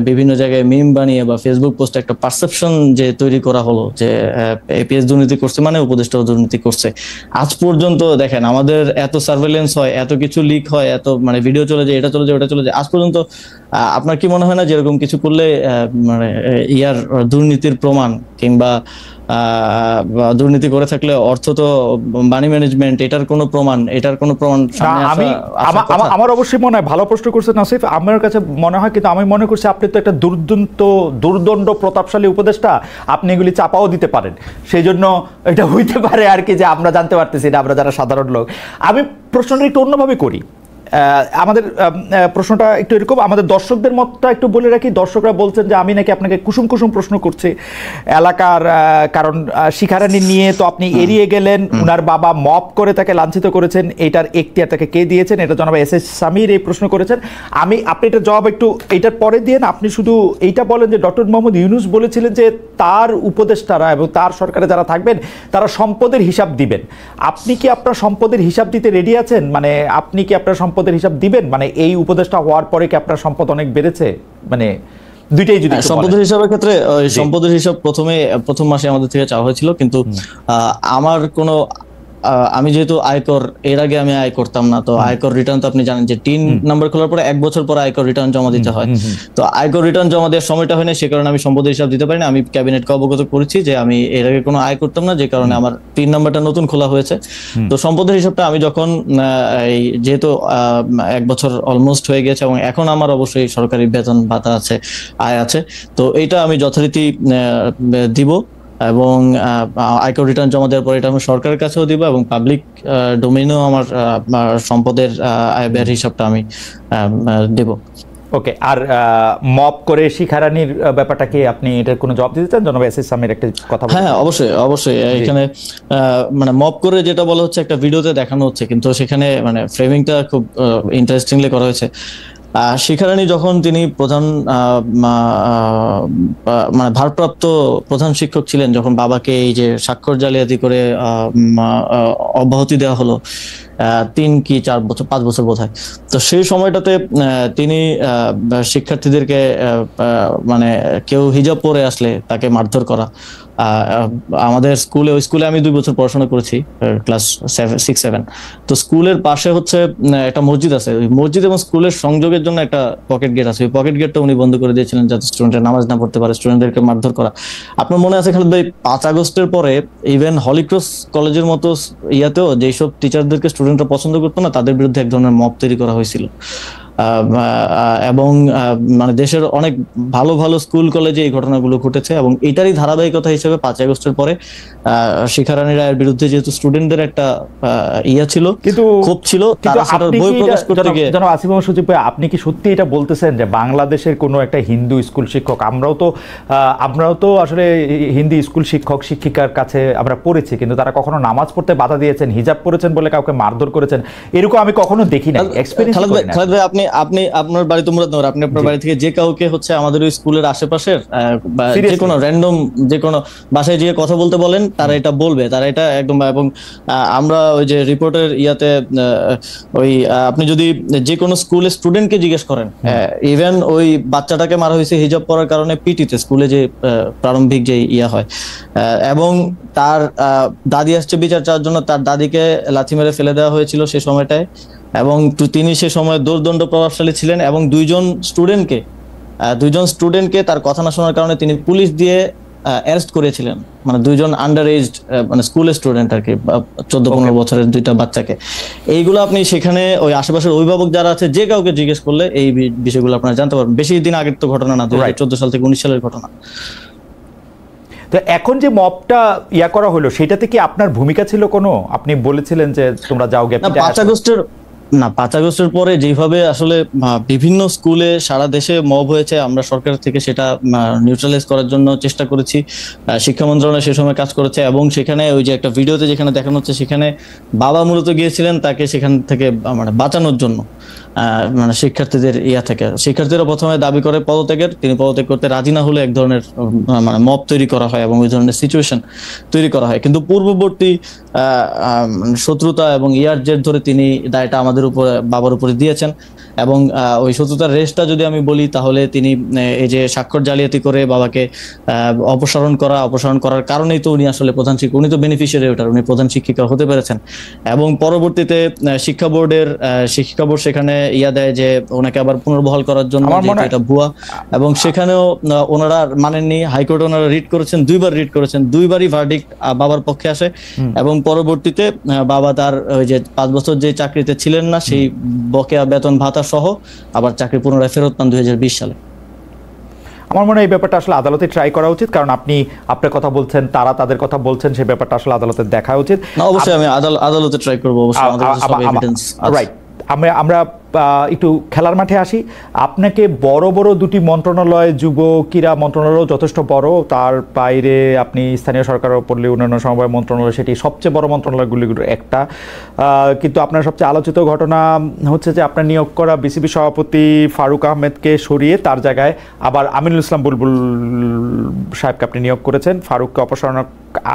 বিভিন্ন জায়গায় মিম বানিয়ে বা ফেসবুক পোস্টে একটা পারসেপশন যে তৈরি করা হলো যে APS দুর্নীতি করছে মানে উপদেষ্টাও দুর্নীতি করছে। আজ পর্যন্ত দেখেন আমাদের এত সার্ভেলেন্স হয়, এত কিছু লিক হয়, এত মানে ভিডিও চলে যায়, এটা চলে যায়, ওটা চলে যায়, আজ পর্যন্ত আপনার কি মনে হয় না যেরকম কিছু করলে মানে দুর্নীতির প্রমাণ কিংবা দুর্নীতি করে থাকলে অর্থ তো মানি ম্যানেজমেন্ট, এটার কোনো প্রমাণ আমার অবশ্যই মনে হয়, ভালো প্রশ্ন করছেন নাসিফ। আমার কাছে মনে হয়, কিন্তু আমি মনে করছি আপনি তো একটা দুর্দণ্ড প্রতাপশালী উপদেষ্টা, আপনি এগুলি চাপাও দিতে পারেন, সেই জন্য এটা হইতে পারে আর কি যে আমরা জানতে পারতেছি না, আমরা যারা সাধারণ লোক। আমি প্রশ্নটা একটু অন্যভাবে করি। আমাদের প্রশ্নটা একটু এরকম, আমাদের দর্শকদের মতটা একটু বলে রাখি। দর্শকরা বলছেন যে আমি নাকি আপনাকে কুসুম কুসুম প্রশ্ন করছি এলাকার, কারণ শিখারানি নিয়ে তো আপনি এড়িয়ে গেলেন, উনার বাবা মপ করে তাকে লাঞ্ছিত করেছেন, এটার এখতিয়ার তাকে কে দিয়েছেন, এটা জনাব SS সামির এই প্রশ্ন করেছেন। আপনি এটার জবাব একটু এইটার পরে দিয়েন। আপনি শুধু এইটা বলেন যে ডক্টর মোহাম্মদ ইউনূস বলেছিলেন যে তার উপদেষ্টারা এবং তার সরকারে যারা থাকবেন তারা সম্পদের হিসাব দিবেন। আপনি কি আপনার সম্পদের হিসাব দিতে রেডি আছেন? মানে আপনি কি আপনার সম্পদের হিসাব দিবেন? মানে এই উপদেষ্টা হওয়ার পরে কি আপনার সম্পদ অনেক বেড়েছে? মানে দুইটাই যদি সম্পদের হিসাবের ক্ষেত্রে সম্পদের হিসাব প্রথম মাসে আমাদের থেকে চাওয়া হয়েছিল, কিন্তু আমার কোনো আমি যেহেতু আয়কর এর আগে আমি আয় করতাম না, তো আয়কর রিটার্ন তো আপনি জানেন যে 3 নাম্বার খোলার পরে 1 বছর পরে আয়কর রিটার্ন জমা দিতে হয়। তো আয়কর রিটার্ন জমা দেওয়ার সময়টা হয় না, সে কারণে আমি সম্পদের হিসাব দিতে পারি না। আমি ক্যাবিনেটকে অবগত করেছি যে আমি এর আগে কোনো আয় করতাম না, যে কারণে আমার 3 নাম্বারটা নতুন খোলা হয়েছে। তো সম্পদের হিসাবটা আমি যখন যেহেতু 1 বছর অলমোস্ট হয়ে গেছে এবং এখন আমার অবশ্যই সরকারি বেতন ভাতা আছে, আয় আছে, তো এইটা আমি যথারীতি দিব এবং আয়কর রিটার্ন জমা দেওয়ার পরে এটা আমি সরকারের কাছেও দিব এবং পাবলিক ডোমেইনেও আমার সম্পদের আয় ব্যয়ের হিসাবটা আমি দেব। ওকে। আর মপ করে শিখারানির ব্যাপারটা কি আপনি এটার কোনো জবাব দিতে চান? জনাব SS সামির একটা কথা। হ্যাঁ, অবশ্যই এখানে মানে মপ করে যেটা বলা হচ্ছে একটা ভিডিওতে দেখানো হচ্ছে, কিন্তু সেখানে মানে ফ্রেমিংটা খুব ইন্টারেস্টিংলি করা হয়েছে। শিখারানি যখন তিনি প্রধান মানে ভারপ্রাপ্ত প্রধান শিক্ষক ছিলেন, যখন বাবাকে এই যে স্বাক্ষর জালিয়াতি করে অব্যাহতি দেওয়া হলো 3 কি 4 বছর 5 বছর বোধ হয়। তো সেই সময়টাতে তিনি শিক্ষার্থীদেরকে মানে কেউ হিজাব পরে আসলে তাকে মারধর করা। আমাদের ওই স্কুলে আমি 2 বছর পড়াশোনা করেছি, ক্লাস 6-7। তো স্কুলের পাশে হচ্ছে একটা মসজিদ আছে, ওই মসজিদ এবং স্কুলের সংযোগের জন্য একটা পকেট গেট আছে, ওই পকেট গেটটা উনি বন্ধ করে দিয়েছিলেন যাতে স্টুডেন্টরা নামাজ না পড়তে পারে, স্টুডেন্টদেরকে মারধর করা। আপনার মনে আছে খালেদ ভাই, 5 আগস্টের পরে ইভেন হলিক্রস কলেজের মতো ইয়াতেও যেসব টিচারদেরকে স্টুডেন্টরা পছন্দ করতো না, তাদের বিরুদ্ধে এক ধরনের মব তৈরি করা হয়েছিল। এবং মানে দেশের অনেক ভালো ভালো স্কুল কলেজে এই ঘটনাগুলো ঘটেছে, এবং এটারই ধারাবাহিকতা হিসেবে 5 আগস্টের পরে শিখারানী রায়ের বিরুদ্ধে যেহেতু স্টুডেন্টদের একটা ইয়া ছিল, কিন্তু ক্ষোভ ছিল, তারা সেটার বই প্রকাশ করতে গিয়ে। জানো আসিফ মোহাম্মদ সজীব ভাই, আপনি কি সত্যি এটা বলতেছেন যে বাংলাদেশের কোনো একটা হিন্দু স্কুল শিক্ষক, আমরাও তো আসলে হিন্দি স্কুল শিক্ষক শিক্ষিকার কাছে আমরা পড়েছি, কিন্তু তারা কখনো নামাজ পড়তে বাধা দিয়েছেন, হিজাব পড়েছেন বলে কাউকে মারধর করেছেন, এরকম আমি কখনো দেখি নাই, এক্সপেরিয়েন্স করি না। খালেদ ভাই, আপনি আপনার বাড়ি তো মুরাদনগর, আপনি আপনার বাড়ি থেকে যে কাউকে হচ্ছে আমাদের ওই স্কুলের আশেপাশের যে কোনো র্যান্ডম যে কোনো বাসায় গিয়ে কথা বলতে বলেন, তারা এটা বলবে, তারা এটা একদম। এবং আমরা ওই যে রিপোর্টের ইয়াতে ওই আপনি যদি যে কোনো স্কুলের স্টুডেন্টকে জিজ্ঞেস করেন, ইভেন ওই বাচ্চাটাকে মারা হয়েছে হিজাব পরার কারণে পিটিতে, স্কুলে যে প্রারম্ভিক যে ইয়া হয়, এবং তার দাদি আসছে বিচার চাওয়ার জন্য, তার দাদিকে লাথি মেরে ফেলে দেওয়া হয়েছিল সে সময়টায়, এবং তিনি সে সময় দোর্দণ্ড প্রভাবশালী ছিলেন, এবং দুইজন স্টুডেন্টকে তার কথা না শোনার কারণে তিনি পুলিশ দিয়ে অ্যারেস্ট করেছিলেন, মানে 2জন আন্ডার এজ মানে স্কুলের স্টুডেন্ট আর কি, 14-15 বছরের 2টা বাচ্চাকে। এইগুলো আপনি সেখানে ওই আশেপাশের অভিভাবক যারা আছে যে কাউকে জিজ্ঞেস করলে এই বিষয়গুলো আপনারা জানতে পারবেন। বেশি দিন আগের তো ঘটনা না, 2014 সাল থেকে 19 সালের ঘটনা। তো এখন যে মবটা ইয়া করা হলো, সেটাতে কি আপনার ভূমিকা ছিল কোনো? আপনি বলেছিলেন যে তোমরা যাও গে। 5 আগস্টের পরে যেভাবে আসলে বিভিন্ন স্কুলে সারা দেশে মব হয়েছে, আমরা সরকার থেকে সেটা নিউট্রালাইজ করার জন্য চেষ্টা করেছি। শিক্ষা মন্ত্রণালয় সে সময় কাজ করেছে, এবং সেখানে ওই যে একটা ভিডিওতে যেখানে দেখানো হচ্ছে, সেখানে বাবা মূলত গিয়েছিলেন তাকে সেখান থেকে মানে বাঁচানোর জন্য, মানে শিক্ষার্থীদের ইয়া থেকে। শিক্ষার্থীরা প্রথমে দাবি করে পদত্যাগের, তিনি পদত্যাগ করতে রাজি না হলে এক ধরনের মানে মব তৈরি করা হয় এবং ওই ধরনের সিচুয়েশন তৈরি করা হয়। কিন্তু পূর্ববর্তী শত্রুতা এবং ইয়ার জের ধরে তিনি দায়টা আমাদের উপরে, বাবার উপরে দিয়েছেন। এবং ওই শত্রুতার রেশটা যদি আমি বলি, তাহলে তিনি এই যে স্বাক্ষর জালিয়াতি করে বাবাকে অপসারণ করার কারণেই তো উনি আসলে প্রধান শিক্ষক, উনি তো বেনিফিশিয়ারি ওটার, উনি প্রধান শিক্ষিকা হতে পেরেছেন। এবং পরবর্তীতে শিক্ষা বোর্ড সেখানে ইয়া দেয় যে ওনাকে আবার পুনর্বহাল করার জন্য, এটা ভুয়া, এবং সেখানেও ওনারা মানেননি। হাইকোর্টে ওনারা রিট করেছেন, 2বার রিট করেছেন, 2বারই ভার্ডিক্ট বাবার পক্ষে আসে। এবং পরবর্তীতে বাবা তার ওই যে 5 বছর যে চাকরিতে ছিলেন না, সেই বকেয়া বেতন ভাতা সহ আবার চাকরি পুনরায় ফেরত পান 2020 সালে। আমার মনে হয় এই ব্যাপারটা আসলে আদালতে ট্রাই করা উচিত, কারণ আপনি আপনার কথা বলছেন, তারা তাদের কথা বলছেন, সেই ব্যাপারটা আসলে আদালতে দেখা উচিত। অবশ্যই আমি আদালতে ট্রাই করব, অবশ্যই আমাদের সব এভিডেন্স আছে। রাইট, আমরা একটু খেলার মাঠে আসি। আপনাকে বড় বড় 2টি মন্ত্রণালয়, যুব ক্রীড়া মন্ত্রণালয় যথেষ্ট বড়, তার বাইরে আপনি স্থানীয় সরকার ও পল্লী উন্নয়ন সমবায় মন্ত্রণালয়, সেটি সবচেয়ে বড় মন্ত্রণালয়গুলির একটা। কিন্তু আপনার সবচেয়ে আলোচিত ঘটনা হচ্ছে যে আপনার নিয়োগ করা বিসিবি সভাপতি ফারুক আহমেদকে সরিয়ে তার জায়গায় আবার আমিনুল ইসলাম বুলবুল সাহেবকে আপনি নিয়োগ করেছেন। ফারুককে অপসারণের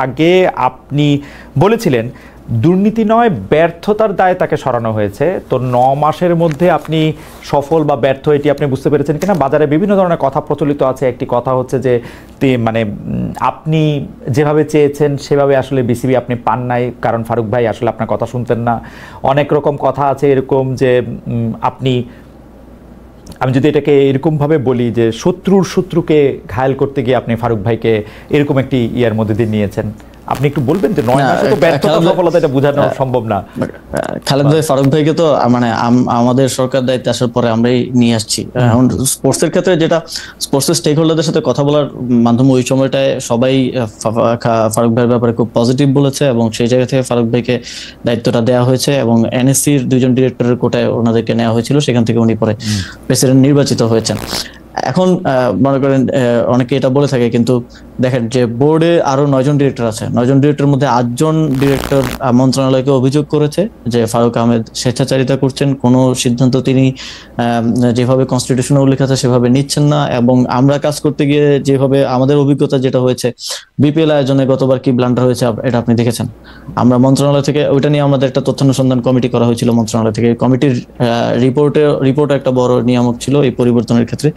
আগে আপনি বলেছিলেন দুর্নীতি নয়, ব্যর্থতার দায়ে তাকে সরানো হয়েছে। তো 9 মাসের মধ্যে আপনি সফল বা ব্যর্থ এটি আপনি বুঝতে পেরেছেন কিনা? বাজারে বিভিন্ন ধরনের কথা প্রচলিত আছে। একটি কথা হচ্ছে যে মানে আপনি যেভাবে চেয়েছেন সেভাবে আসলে বিসিবি আপনি পান নাই, কারণ ফারুক ভাই আসলে আপনার কথা শুনতেন না। অনেক রকম কথা আছে এরকম যে আমি যদি এটাকে এরকমভাবে বলি যে শত্রুকে ঘায়েল করতে গিয়ে আপনি ফারুক ভাইকে এরকম একটি ইয়ার মধ্যে দিয়ে নিয়েছেন। আপনি একটু বলবেন যে 9 মাসে তো ব্যর্থতা সফলতা এটা বোঝানো সম্ভব না। খালেদ ভাই, ফারুক ভাইকে তো মানে আমাদের সরকার দায়িত্বে আসার পরে আমরাই নিয়ে আসছি। এখন স্পোর্টসের ক্ষেত্রে যেটা স্পোর্টসের স্টেক হোল্ডারদের সাথে কথা বলার মাধ্যমে ওই সময়টায় সবাই ফারুক ভাইয়ের ব্যাপারে খুব পজিটিভ বলেছে, এবং সেই জায়গা থেকে ফারুক ভাইকে দায়িত্বটা দেওয়া হয়েছে, এবং এনএসসির 2জন ডিরেক্টরের কোটায় ওনাদেরকে নেওয়া হয়েছিল, সেখান থেকে উনি পরে প্রেসিডেন্ট নির্বাচিত হয়েছেন। এখন মনে করেন অনেকে এটা বলে থাকে, কিন্তু দেখেন যে বোর্ডে আরো 9 জন ডিরেক্টর আছে, 9 জন ডিরেক্টরের মধ্যে 8 জন ডিরেক্টর মন্ত্রণালয়কে অভিযোগ করেছে যে ফারুক আহমেদ স্বেচ্ছাচারিতা করছেন, কোনো সিদ্ধান্ত তিনি যেভাবে কনস্টিটিউশনে উল্লেখ আছে সেভাবে নিচ্ছেন না, এবং আমরা কাজ করতে গিয়ে যেভাবে আমাদের অভিজ্ঞতা যেটা হয়েছে বিপিএল আয়োজনে গতবার কি ব্লান্ডার হয়েছে এটা আপনি দেখেছেন। আমরা মন্ত্রণালয় থেকে ওইটা নিয়ে আমাদের একটা তথ্যানুসন্ধান কমিটি করা হয়েছিল মন্ত্রণালয় থেকে, কমিটির রিপোর্ট একটা বড় নিয়ামক ছিল এই পরিবর্তনের ক্ষেত্রে।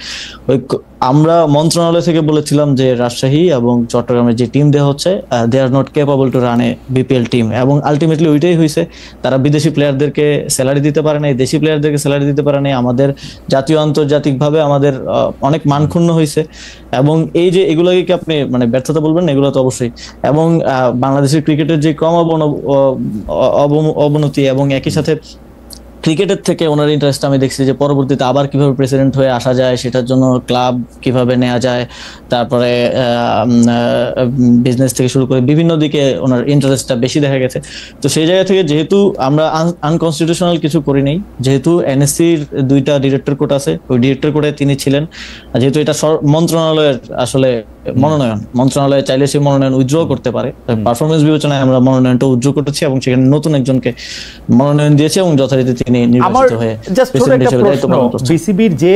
আমরা মন্ত্রণালয় থেকে বলেছিলাম যে রাজশাহী এবং চট্টগ্রামের যে টিম দেওয়া হচ্ছে they are not capable to run a BPL team, এবং আলটিমেটলি ওইটাই হয়েছে। তারা বিদেশি প্লেয়ারদেরকে স্যালারি দিতে পারে নাই, দেশি প্লেয়ারদেরকে স্যালারি দিতে পারে নাই, আমাদের জাতীয় আন্তর্জাতিক ভাবে আমাদের অনেক মানক্ষুণ্ণ হয়েছে। এবং এই যে এগুলোকে কি আপনি মানে ব্যর্থতা বলবেন না, এগুলো তো অবশ্যই। এবং বাংলাদেশের ক্রিকেটের যে ক্রম অবনতি এবং একই সাথে ক্রিকেটের থেকে ওনার ইন্টারেস্ট আমি দেখছি যে পরবর্তীতে আবার কিভাবে প্রেসিডেন্ট হয়ে আসা যায়, সেটার জন্য ক্লাব কিভাবে নেওয়া যায়, তারপরে বিজনেস থেকে শুরু করে বিভিন্ন দিকে ওনার ইন্টারেস্টটা বেশি দেখা গেছে। তো সেই জায়গা থেকে যেহেতু আমরা আনকনস্টিটিউশনাল কিছু করি নাই, যেহেতু এনএসসির 2টা ডিরেক্টর কোড আছে, ওই ডিরেক্টর কোডে তিনি ছিলেন, যেহেতু এটা মন্ত্রণালয়ের আসলে মনোনয়ন, মন্ত্রণালয় চাইলে সেই মনোনয়ন উইথড্র করতে পারে, পারফরমেন্স বিবেচনায় আমরা মনোনয়নটা উইথড্র করেছি এবং সেখানে নতুন একজনকে মনোনয়ন দিয়েছি এবং যথারীতি তিনি নির্বাচিত হয়ে প্রেসিডেন্ট হিসেবে দায়িত্ব পালন করছেন। বিসিবির যে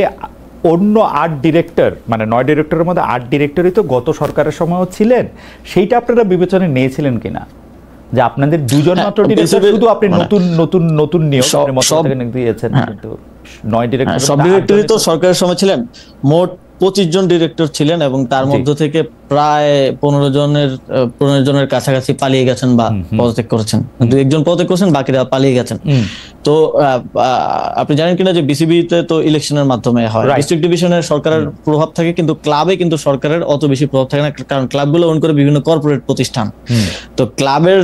অন্য 8 ডিরেক্টর, মানে 9 ডিরেক্টরের মধ্যে 8 ডিরেক্টরই তো গত সরকারের সময়ও ছিলেন, সেইটা আপনারা বিবেচনায় নিয়েছিলেন কিনা যে আপনাদের 2 জন মাত্র ডিরেক্টর, শুধু আপনি নতুন নিয়োগ দিয়েছেন, কিন্তু 9 ডিরেক্টর সব ডিরেক্টরই তো সরকারের সময় ছিলেন। মোট 25 জন ডিরেক্টর ছিলেন এবং তার মধ্যে থেকে প্রায় 15 জনের কাছাকাছি পালিয়ে গেছেন বা পদত্যাগ করেছেন, 2-1 জন পদত্যাগ করেছেন, বাকিরা পালিয়ে গেছেন। তো আপনি জানেন কিনা যে বিসিবিতে তো ইলেকশনের মাধ্যমে হয়, ডিস্ট্রিক্ট ডিভিশনের সরকারের প্রভাব থাকে, কিন্তু ক্লাবে কিন্তু সরকারের অত বেশি প্রভাব থাকে না, কারণ ক্লাবগুলো ওন করে বিভিন্ন কর্পোরেট প্রতিষ্ঠান। তো ক্লাবের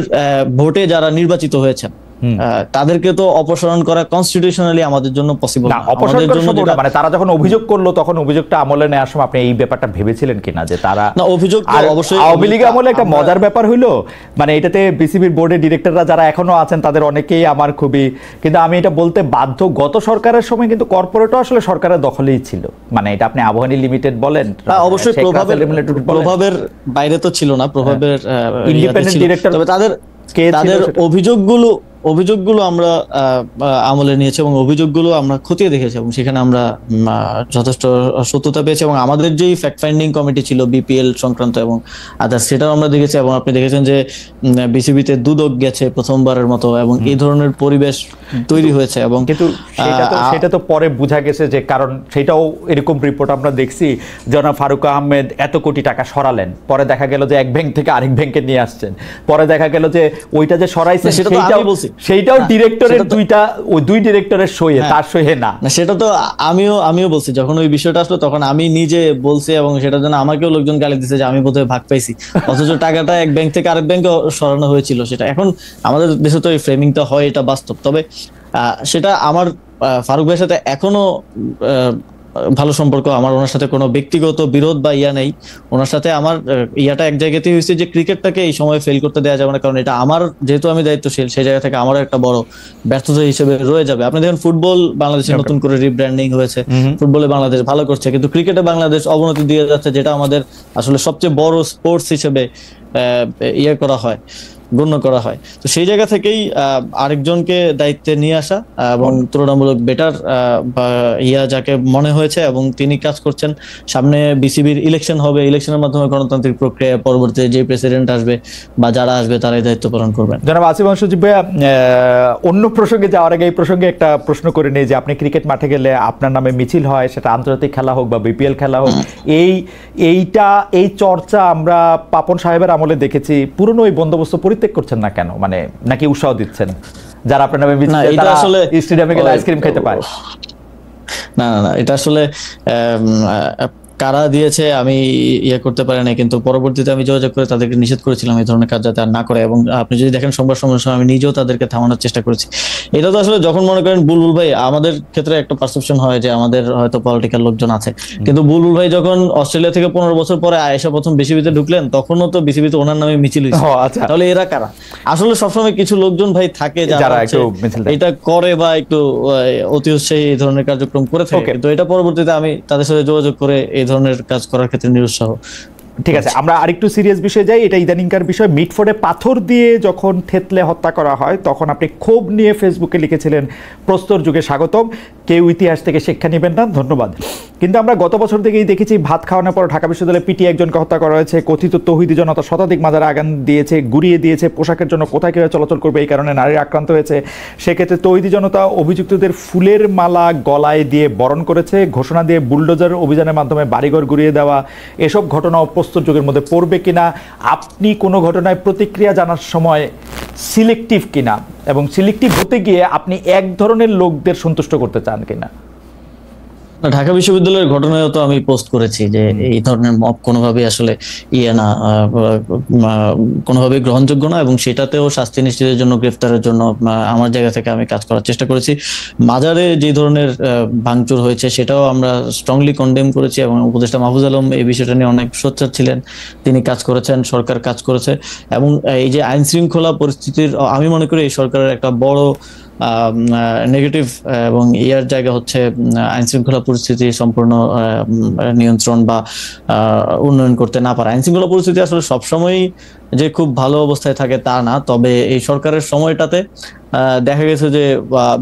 ভোটে যারা নির্বাচিত হয়েছেন তাদেরকে তো অপসারণ করা কনস্টিটিউশনালি আমাদের জন্য পসিবল না। আমাদের জন্য মানে তারা যখন অভিযোগ করলো তখন অভিযোগটা আমলে নেওয়ার সময় আপনি এই ব্যাপারটা ভেবেছিলেন কিনা যে তারা না, অভিযোগ অবশ্যই আওয়ামী লীগ আমলে একটা মজার ব্যাপার হইলো, মানে এটাতে বিসিবির বোর্ডের ডিরেক্টররা যারা এখনো আছেন তাদের অনেকেই আমার খুবই, কিন্তু আমি এটা বলতে বাধ্য, গত সরকারের সময় কিন্তু কর্পোরেটও আসলে সরকারের দখলেই ছিল, মানে এটা আপনি আবহানী লিমিটেড বলেন, অবশ্যই প্রভাবের বাইরে তো ছিল না, প্রভাবের ইন্ডিপেন্ডেন্ট ডিরেক্টর, তবে তাদের অভিযোগগুলো আমরা আমলে নিয়েছি এবং অভিযোগগুলো আমরা খতিয়ে দেখেছি এবং সেখানে আমরা যথেষ্ট সত্যতা পেয়েছি। এবং আমাদের যেই ফ্যাক্ট ফাইন্ডিং কমিটি ছিল বিপিএল সংক্রান্ত এবং আদার্স, সেটাও আমরা দেখেছি। এবং আপনি দেখেছেন যে বিসিবিতে দুদক গেছে প্রথমবারের মতো এবং এই ধরনের পরিবেশ তৈরি হয়েছে। এবং কিন্তু সেটা তো পরে বোঝা গেছে যে, কারণ সেটাও এরকম রিপোর্ট আমরা দেখছি, জনাব ফারুক আহমেদ এত কোটি টাকা সরালেন, পরে দেখা গেল যে এক ব্যাংক থেকে আরেক ব্যাংকে নিয়ে আসছেন, পরে দেখা গেল যে ওইটা যে সরাইছে সেইটাও ডিরেক্টরের ওই 2 ডিরেক্টরের সইয়ে, তার সইয়ে না। সেটা তো আমিও বলছি, যখন ওই বিষয়টা আসলো তখন আমি নিজে বলছি এবং সেটার জন্য আমাকেও লোকজন গালি দিচ্ছে যে আমি বোধহয় ভাগ পাইছি, অথচ টাকাটা এক ব্যাংক থেকে আরেক ব্যাংকে সরানো হয়েছিল। সেটা এখন আমাদের দেশে তো এই ফ্রেমিংটা হয়, এটা বাস্তব। তবে সেটা আমার ফারুক ভাইয়ের সাথে এখনো ভালো সম্পর্ক, আমার ওনার সাথে কোনো ব্যক্তিগত বিরোধ বা ইয়া নেই। ওনার সাথে আমার ইয়াটা এক জায়গাতেই হয়েছে যে ক্রিকেটটাকে এই সময় ফেল করতে দেওয়া যাবে না, কারণ এটা আমার, যেহেতু আমি দায়িত্বশীল, সেই জায়গা থেকে আমার একটা বড় ব্যর্থতা হিসেবে রয়ে যাবে। আপনি দেখেন ফুটবল বাংলাদেশে নতুন করে রিব্র্যান্ডিং হয়েছে, ফুটবলে বাংলাদেশ ভালো করছে, কিন্তু ক্রিকেটে বাংলাদেশ অবনতি দিয়ে যাচ্ছে, যেটা আমাদের আসলে সবচেয়ে বড় স্পোর্টস হিসেবে গণ্য করা হয়। তো সেই জায়গা থেকেই আরেকজনকে দায়িত্বে নিয়ে আসা এবং তুলনামূলক বেটার যাকে মনে হয়েছে এবং তিনি কাজ করছেন। সামনে বিসিবির ইলেকশন হবে, ইলেকশনের মাধ্যমে গণতান্ত্রিক প্রক্রিয়া, পরবর্তীতে যে প্রেসিডেন্ট আসবে বা যারা আসবে তারাই দায়িত্ব পালন করবেন। জনাব আসিফ সজীব ভাইয়া, অন্য প্রসঙ্গে যাওয়ার আগে এই প্রসঙ্গে একটা প্রশ্ন করে নেই যে, আপনি ক্রিকেট মাঠে গেলে আপনার নামে মিছিল হয়, সেটা আন্তর্জাতিক খেলা হোক বা বিপিএল খেলা হোক, এই চর্চা আমরা পাপন সাহেবের আমলে দেখেছি, পুরনো ওই বন্দোবস্ত পরিত্যাগ করছেন না কেন? মানে নাকি উৎসাহ দিচ্ছেন যারা আপনার নামে স্টেডিয়ামে গেলে আইসক্রিম খেতে পায়? না, এটা আসলে কারা দিয়েছে আমি করতে পারি না, কিন্তু পরবর্তীতে আমি যোগাযোগ করে তাদেরকে নিষেধ করেছিলাম এই ধরনের কাজ যাতে আর না করে। এবং আপনি যদি দেখেন সংবাদ সম্মেলনের সময় আমি নিজেও তাদেরকে থামানোর চেষ্টা করেছি। এটা তো আসলে যখন মনে করেন বুলবুল ভাই, আমাদের ক্ষেত্রে একটা পারসেপশন হয় যে আমাদের হয়তো পলিটিক্যাল লোকজন আছে, কিন্তু বুলবুল ভাই যখন অস্ট্রেলিয়া থেকে 15 বছর পরে আয়েশা প্রথম বিসিবিতে ঢুকলেন, তখনও তো বিসিবিতে ওনার নামে মিছিল হয়েছে। আচ্ছা, তাহলে এরা কারা? আসলে সবসময় কিছু লোকজন ভাই থাকে যারা একটু মিছিল দেয়। এটা করে বা একটু অতি উৎসাহী এই ধরনের কার্যক্রম করে থাকে, কিন্তু এটা পরবর্তীতে আমি তাদের সাথে যোগাযোগ করে এই ধরনের কাজ করার ক্ষেত্রে নিরুৎসাহ। ঠিক আছে, আমরা আরেকটু সিরিয়াস বিষয়ে যাই। এটা ইদানিংকার বিষয়। মিটফোর্ডে পাথর দিয়ে যখন থেতলে হত্যা করা হয়, তখন আপনি ক্ষোভ নিয়ে ফেসবুকে লিখেছিলেন, প্রস্তর যুগে স্বাগতম, কেউ ইতিহাস থেকে শিক্ষা নেবেন না, ধন্যবাদ। কিন্তু আমরা গত বছর থেকেই দেখেছি ভাত খাওয়ানোর পর ঢাকা বিশ্ববিদ্যালয়ে পিটিয়ে একজনকে হত্যা করা হয়েছে, কথিত তৌহিদি জনতা শতাধিক মাজারে আগান দিয়েছে, গুড়িয়ে দিয়েছে, পোশাকের জন্য কোথায় কীভাবে চলাচল করবে এই কারণে নারীরা আক্রান্ত হয়েছে। সেক্ষেত্রে তৌহিদি জনতা অভিযুক্তদের ফুলের মালা গলায় দিয়ে বরণ করেছে, ঘোষণা দিয়ে বুলডোজার অভিযানের মাধ্যমে বাড়িঘর গুড়িয়ে দেওয়া। এসব ঘটনা প্রস্তর যুগের মধ্যে পড়বে কিনা, আপনি কোনো ঘটনায় প্রতিক্রিয়া জানার সময় সিলেক্টিভ কিনা, এবং সিলেক্টিভ হতে গিয়ে আপনি এক ধরনের লোকদের সন্তুষ্ট করতে চান কিনা? ঢাকা বিশ্ববিদ্যালয়ের ঘটনায়ও তো আমি পোস্ট করেছি যে এই ধরনের মব কোনোভাবেই আসলে কোনোভাবেই গ্রহণযোগ্য না, এবং সেটাতেও শাস্তি নিশ্চিতের জন্য, গ্রেফতারের জন্য আমার জায়গা থেকে আমি কাজ করার চেষ্টা করেছি। মাজারে যে ধরনের ভাঙচুর হয়েছে সেটাও আমরা স্ট্রংলি কন্ডেম করেছি, এবং উপদেষ্টা মাহফুজ আলম এই বিষয়টা নিয়ে অনেক সোচ্চার ছিলেন, তিনি কাজ করেছেন, সরকার কাজ করেছে। এবং এই যে আইন শৃঙ্খলা পরিস্থিতির, আমি মনে করি এই সরকারের একটা বড় নেগেটিভ এবং ইয়ার জায়গা হচ্ছে আইন শৃঙ্খলা পরিস্থিতি সম্পূর্ণ নিয়ন্ত্রণ বা উন্নয়ন করতে না পারা। আইন শৃঙ্খলা পরিস্থিতি আসলে সবসময়ই যে খুব ভালো অবস্থায় থাকে তা না, তবে এই সরকারের সময়টাতে দেখা গেছে যে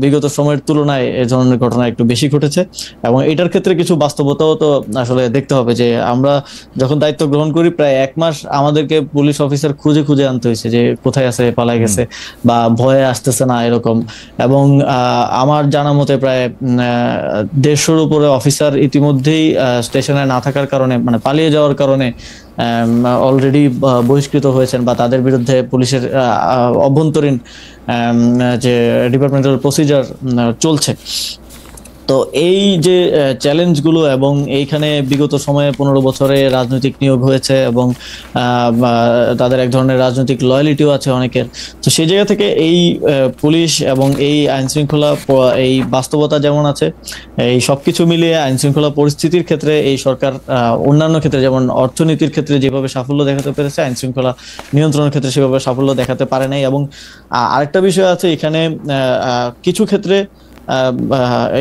বিগত সময়ের তুলনায় এই ধরনের ঘটনা একটু বেশি ঘটেছে। এবং এটার ক্ষেত্রে কিছু বাস্তবতাও তো আসলে দেখতে হবে যে আমরা যখন দায়িত্ব গ্রহণ করি প্রায় 1 মাস আমাদেরকে পুলিশ অফিসার খুঁজে খুঁজে আনতে হয়েছে যে কোথায় আছে, পালায় গেছে বা ভয়ে আসতেছে না এরকম। এবং আমার জানা মতে প্রায় 150-র উপরে অফিসার ইতিমধ্যেই স্টেশনে না থাকার কারণে, মানে পালিয়ে যাওয়ার কারণে অলরেডি বহিষ্কৃত হয়েছেন, বা তাদের বিরুদ্ধে পুলিশের অভ্যন্তরীণ যে ডিপার্টমেন্টাল প্রসিজার চলছে। তো এই যে চ্যালেঞ্জগুলো, এবং এইখানে বিগত সময়ে 15 বছরে রাজনৈতিক নিয়োগ হয়েছে, এবং তাদের এক ধরনের রাজনৈতিক লয়ালিটিও আছে অনেকের। তো সেই জায়গা থেকে এই পুলিশ এবং এই আইন শৃঙ্খলা, এই বাস্তবতা যেমন আছে, এই সবকিছু মিলিয়ে আইন শৃঙ্খলা পরিস্থিতির ক্ষেত্রে এই সরকার অন্যান্য ক্ষেত্রে, যেমন অর্থনীতির ক্ষেত্রে যেভাবে সাফল্য দেখাতে পেরেছে, আইন শৃঙ্খলা নিয়ন্ত্রণের ক্ষেত্রে সেভাবে সাফল্য দেখাতে পারে নাই। এবং আরেকটা বিষয় আছে এখানে, কিছু ক্ষেত্রে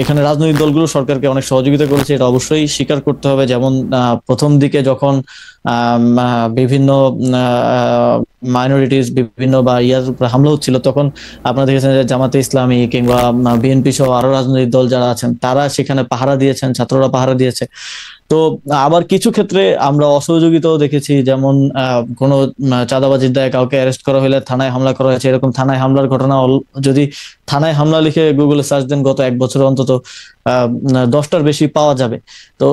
এখানে রাজনৈতিক দলগুলো সরকারকে অনেক সহযোগিতা করেছে, এটা অবশ্যই স্বীকার করতে হবে। যেমন প্রথম দিকে যখন বিভিন্ন মাইনরিটিস বিভিন্ন বা ইয়ার উপরে হামলা হচ্ছিল, তখন আপনারা দেখেছেন যে জামাতে ইসলামী কিংবা বিএনপি সহ আরো রাজনৈতিক দল যারা আছেন তারা সেখানে পাহারা দিয়েছেন, ছাত্ররা পাহারা দিয়েছে। তো আবার কিছু ক্ষেত্রে আমরা অসহযোগিতাও দেখেছি, যেমন কোনো চাঁদাবাজির দায়ে কাউকে অ্যারেস্ট করা হলে থানায় হামলা করা হয়েছে। এরকম থানায় হামলার ঘটনা যদি থানায় হামলা লিখে গুগলে সার্চ দেন, গত 1 বছরে অন্তত 10টার বেশি পাওয়া যাবে। তো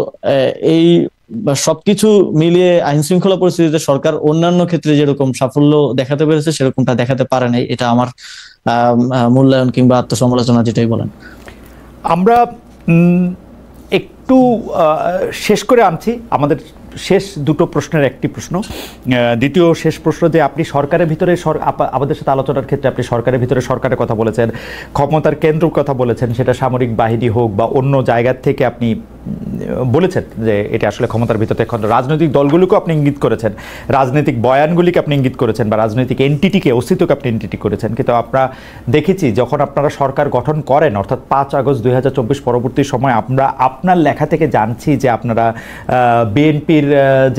এই সবকিছু মিলিয়ে আইন শৃঙ্খলা পরিস্থিতিতে সরকার অন্যান্য ক্ষেত্রে যেরকম সাফল্য দেখাতে পেরেছে সেরকমটা দেখাতে পারে নাই, এটা আমার মূল্যায়ন কিংবা আত্মসমালোচনা যেটাই বলেন। আমরা একটু শেষ করে আনছি আমাদের শেষ দুটো প্রশ্নের একটি প্রশ্ন। দ্বিতীয় শেষ প্রশ্ন যে আপনি সরকারের ভিতরে আমাদের সাথে আলোচনার ক্ষেত্রে আপনি সরকারের ভিতরে সরকারের কথা বলেছেন, ক্ষমতার কেন্দ্র কথা বলেছেন, সেটা সামরিক বাহিনী হোক বা অন্য জায়গার থেকে আপনি বলেছেন যে এটা আসলে ক্ষমতার ভিতরে। এখন রাজনৈতিক দলগুলোকে আপনি ইঙ্গিত করেছেন, রাজনৈতিক বয়ানগুলিকে আপনি ইঙ্গিত করেছেন, বা রাজনৈতিক এন্টিটিকে, অস্তিত্বকে আপনি এন্টিটি করেছেন। কিন্তু আমরা দেখেছি যখন আপনারা সরকার গঠন করেন, অর্থাৎ 5 আগস্ট 2024 পরবর্তী সময় আমরা আপনার লেখা থেকে জানছি যে আপনারা বিএনপির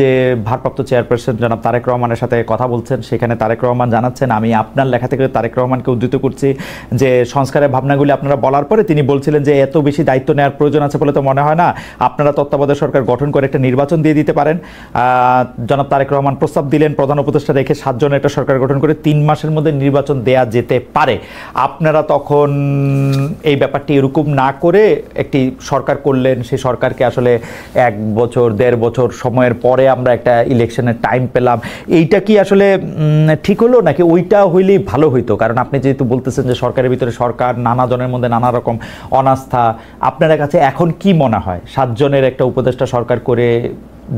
যে ভারপ্রাপ্ত চেয়ারপারসন জনাব তারেক রহমানের সাথে কথা বলছেন। সেখানে তারেক রহমান জানাচ্ছেন, আমি আপনার লেখা থেকে তারেক রহমানকে উদ্ধৃত করছি, যে সংস্কারের ভাবনাগুলি আপনারা বলার পরে তিনি বলছিলেন যে এত বেশি দায়িত্ব নেওয়ার প্রয়োজন আছে বলে তো মনে হয় না, আপনারা তত্ত্বাবধায়ক সরকার গঠন করে একটা নির্বাচন দিয়ে দিতে পারেন। জনাব তারেক রহমান প্রস্তাব দিলেন প্রধান উপদেষ্টা রেখে 7 জনের একটা সরকার গঠন করে 3 মাসের মধ্যে নির্বাচন দেয়া যেতে পারে। আপনারা তখন এই ব্যাপারটি এরকম না করে একটি সরকার করলেন, সেই সরকারকে আসলে 1 বছর 1.5 বছর সময়ের পরে আমরা একটা ইলেকশনের টাইম পেলাম। এইটা কি আসলে ঠিক হলো, নাকি ওইটা হইলেই ভালো হইতো? কারণ আপনি যেহেতু বলতেছেন যে সরকারের ভিতরে সরকার, নানা জনের মধ্যে নানা রকম অনাস্থা, আপনার কাছে এখন কি মনে হয় 7 জনের একটা উপদেষ্টা সরকার করে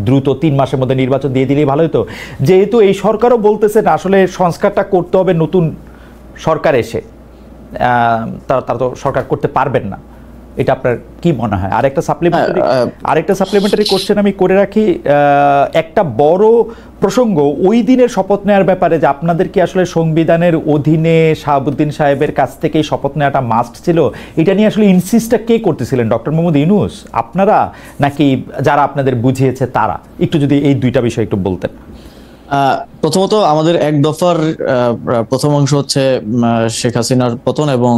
দ্রুত 3 মাসের মধ্যে নির্বাচন দিয়ে দিলেই ভালো হতো। যেহেতু এই সরকারও বলতেছেন আসলে সংস্কারটা করতে হবে নতুন সরকার এসে, তারা তো সরকার করতে পারবেন না, এটা আপনার কি মনে হয়? আরেকটা সাপ্লিমেন্টারি কোশ্চেন আমি করে রাখি। একটা বড় প্রসঙ্গ ওই দিনের শপথ নেওয়ার ব্যাপারে, যে আপনাদের কি আসলে সংবিধানের অধীনে শাহাবুদ্দিন সাহেবের কাছ থেকেই শপথ নেওয়াটা মাস্ট ছিল? এটা নিয়ে আসলে ইনসিস্টটা কে করতেছিলেন, ডক্টর মোহাম্মদ ইউনূস আপনারা নাকি যারা আপনাদের বুঝিয়েছে তারা? একটু যদি এই দুইটা বিষয় একটু বলতেন। প্রথমত আমাদের এক দফার প্রথম অংশ হচ্ছে শেখ হাসিনার পতন, এবং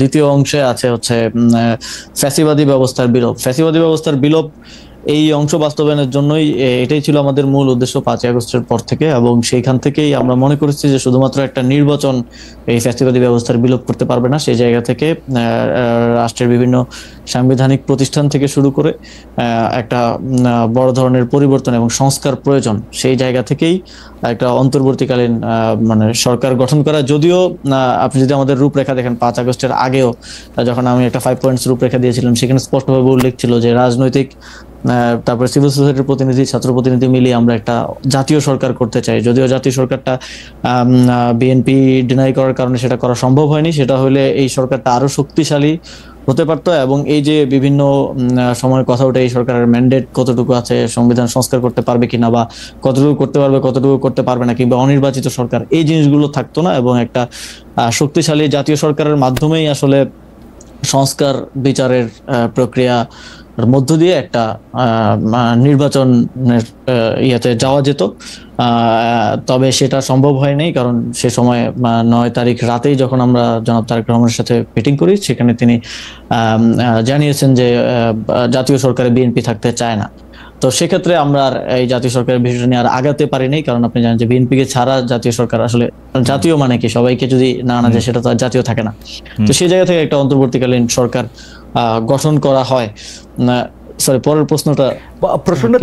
দ্বিতীয় অংশে আছে হচ্ছে ফ্যাসিবাদী ব্যবস্থার বিলোপ। ফ্যাসিবাদী ব্যবস্থার বিলোপ এই অংশ বাস্তবায়নের জন্যই এটাই ছিল আমাদের মূল উদ্দেশ্য 5ই আগস্টের পর থেকে, এবং সেইখান থেকেই আমরা মনে করেছি যে শুধুমাত্র একটা নির্বাচন এই ফ্যাসিবাদী ব্যবস্থার বিলোপ করতে পারবে না। সেই জায়গা থেকে রাষ্ট্রের বিভিন্ন সাংবিধানিক প্রতিষ্ঠান থেকে শুরু করে একটা বড় ধরনের পরিবর্তন এবং সংস্কার প্রয়োজন, সেই জায়গা থেকেই একটা অন্তর্বর্তীকালীন মানে সরকার গঠন করা। যদিও আপনি যদি আমাদের রূপরেখা দেখেন 5 আগস্টের আগেও যখন আমি একটা 5 পয়েন্টস রূপরেখা দিয়েছিলাম, সেখানে স্পষ্টভাবে উল্লেখ ছিল যে রাজনৈতিক তারপরে সিভিল সোসাইটির প্রতিনিধি, ছাত্র প্রতিনিধি মিলিয়ে আমরা একটা জাতীয় সরকার করতে চাই। যদিও জাতীয় সরকারটা বিএনপি ডিনাই করার কারণে সেটা করা সম্ভব হয়নি, সেটা হলে এই সরকারটা আরো শক্তিশালী হতে পারত। এবং এই যে বিভিন্ন সময় কথা ওঠে এই সরকারের ম্যান্ডেট কতটুকু আছে, সংবিধান সংস্কার করতে পারবে কিনা, বা কতটুকু করতে পারবে কতটুকু করতে পারবে না, কিংবা অনির্বাচিত সরকার, এই জিনিসগুলো থাকতো না। এবং একটা শক্তিশালী জাতীয় সরকারের মাধ্যমেই আসলে সংস্কার বিচারের প্রক্রিয়া মধ্য দিয়ে একটা নির্বাচনের ইয়াতে যাওয়া যেত। তবে সেটা সম্ভব হয়নি, কারণ সে সময় 9 তারিখ রাতেই যখন আমরা জনাব তারেক রহমানের সাথে মিটিং করি, সেখানে তিনি জানিয়েছেন যে জাতীয় সরকারে বিএনপি থাকতে চায় না। তো সেক্ষেত্রে আমরা আর এই জাতীয় সরকারের বিষয়টা নিয়ে আর আগাতে পারিনি, কারণ আপনি জানেন যে বিএনপি কে ছাড়া জাতীয় সরকার আসলে জাতীয় মানে কি, সবাইকে যদি না আনা যায় সেটা তো আর জাতীয় থাকে না। তো সেই জায়গা থেকে একটা অন্তর্বর্তীকালীন সরকার গঠন করা হয়। পরের প্রশ্নটা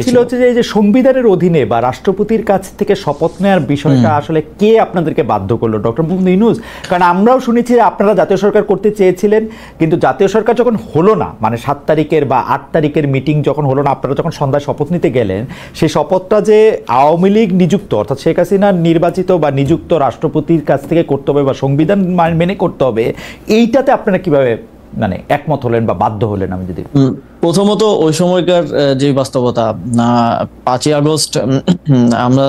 ছিল হচ্ছে যে এই যে সংবিধানের অধীনে বা রাষ্ট্রপতির কাছ থেকে শপথ নেওয়ার বিষয়টা আসলে কে আপনাদেরকে বাধ্য করলো, ডক্টর মোহাম্মদ ইউনূস? কারণ আমরাও শুনেছি যে আপনারা জাতীয় সরকার করতে চেয়েছিলেন, কিন্তু জাতীয় সরকার যখন হলো না, মানে 7 তারিখের বা 8 তারিখের মিটিং যখন হলো না, আপনারা যখন সন্ধ্যায় শপথ নিতে গেলেন, সেই শপথটা যে আওয়ামী লীগ নিযুক্ত অর্থাৎ শেখ হাসিনার নির্বাচিত বা নিযুক্ত রাষ্ট্রপতির কাছ থেকে করতে হবে বা সংবিধান মেনে করতে হবে, এইটাতে আপনারা কিভাবে মানে একমত হলেন বা বাধ্য হলেন? আমি যদি প্রথমত ওই সময়কার যে বাস্তবতা, 5ই আগস্ট আমরা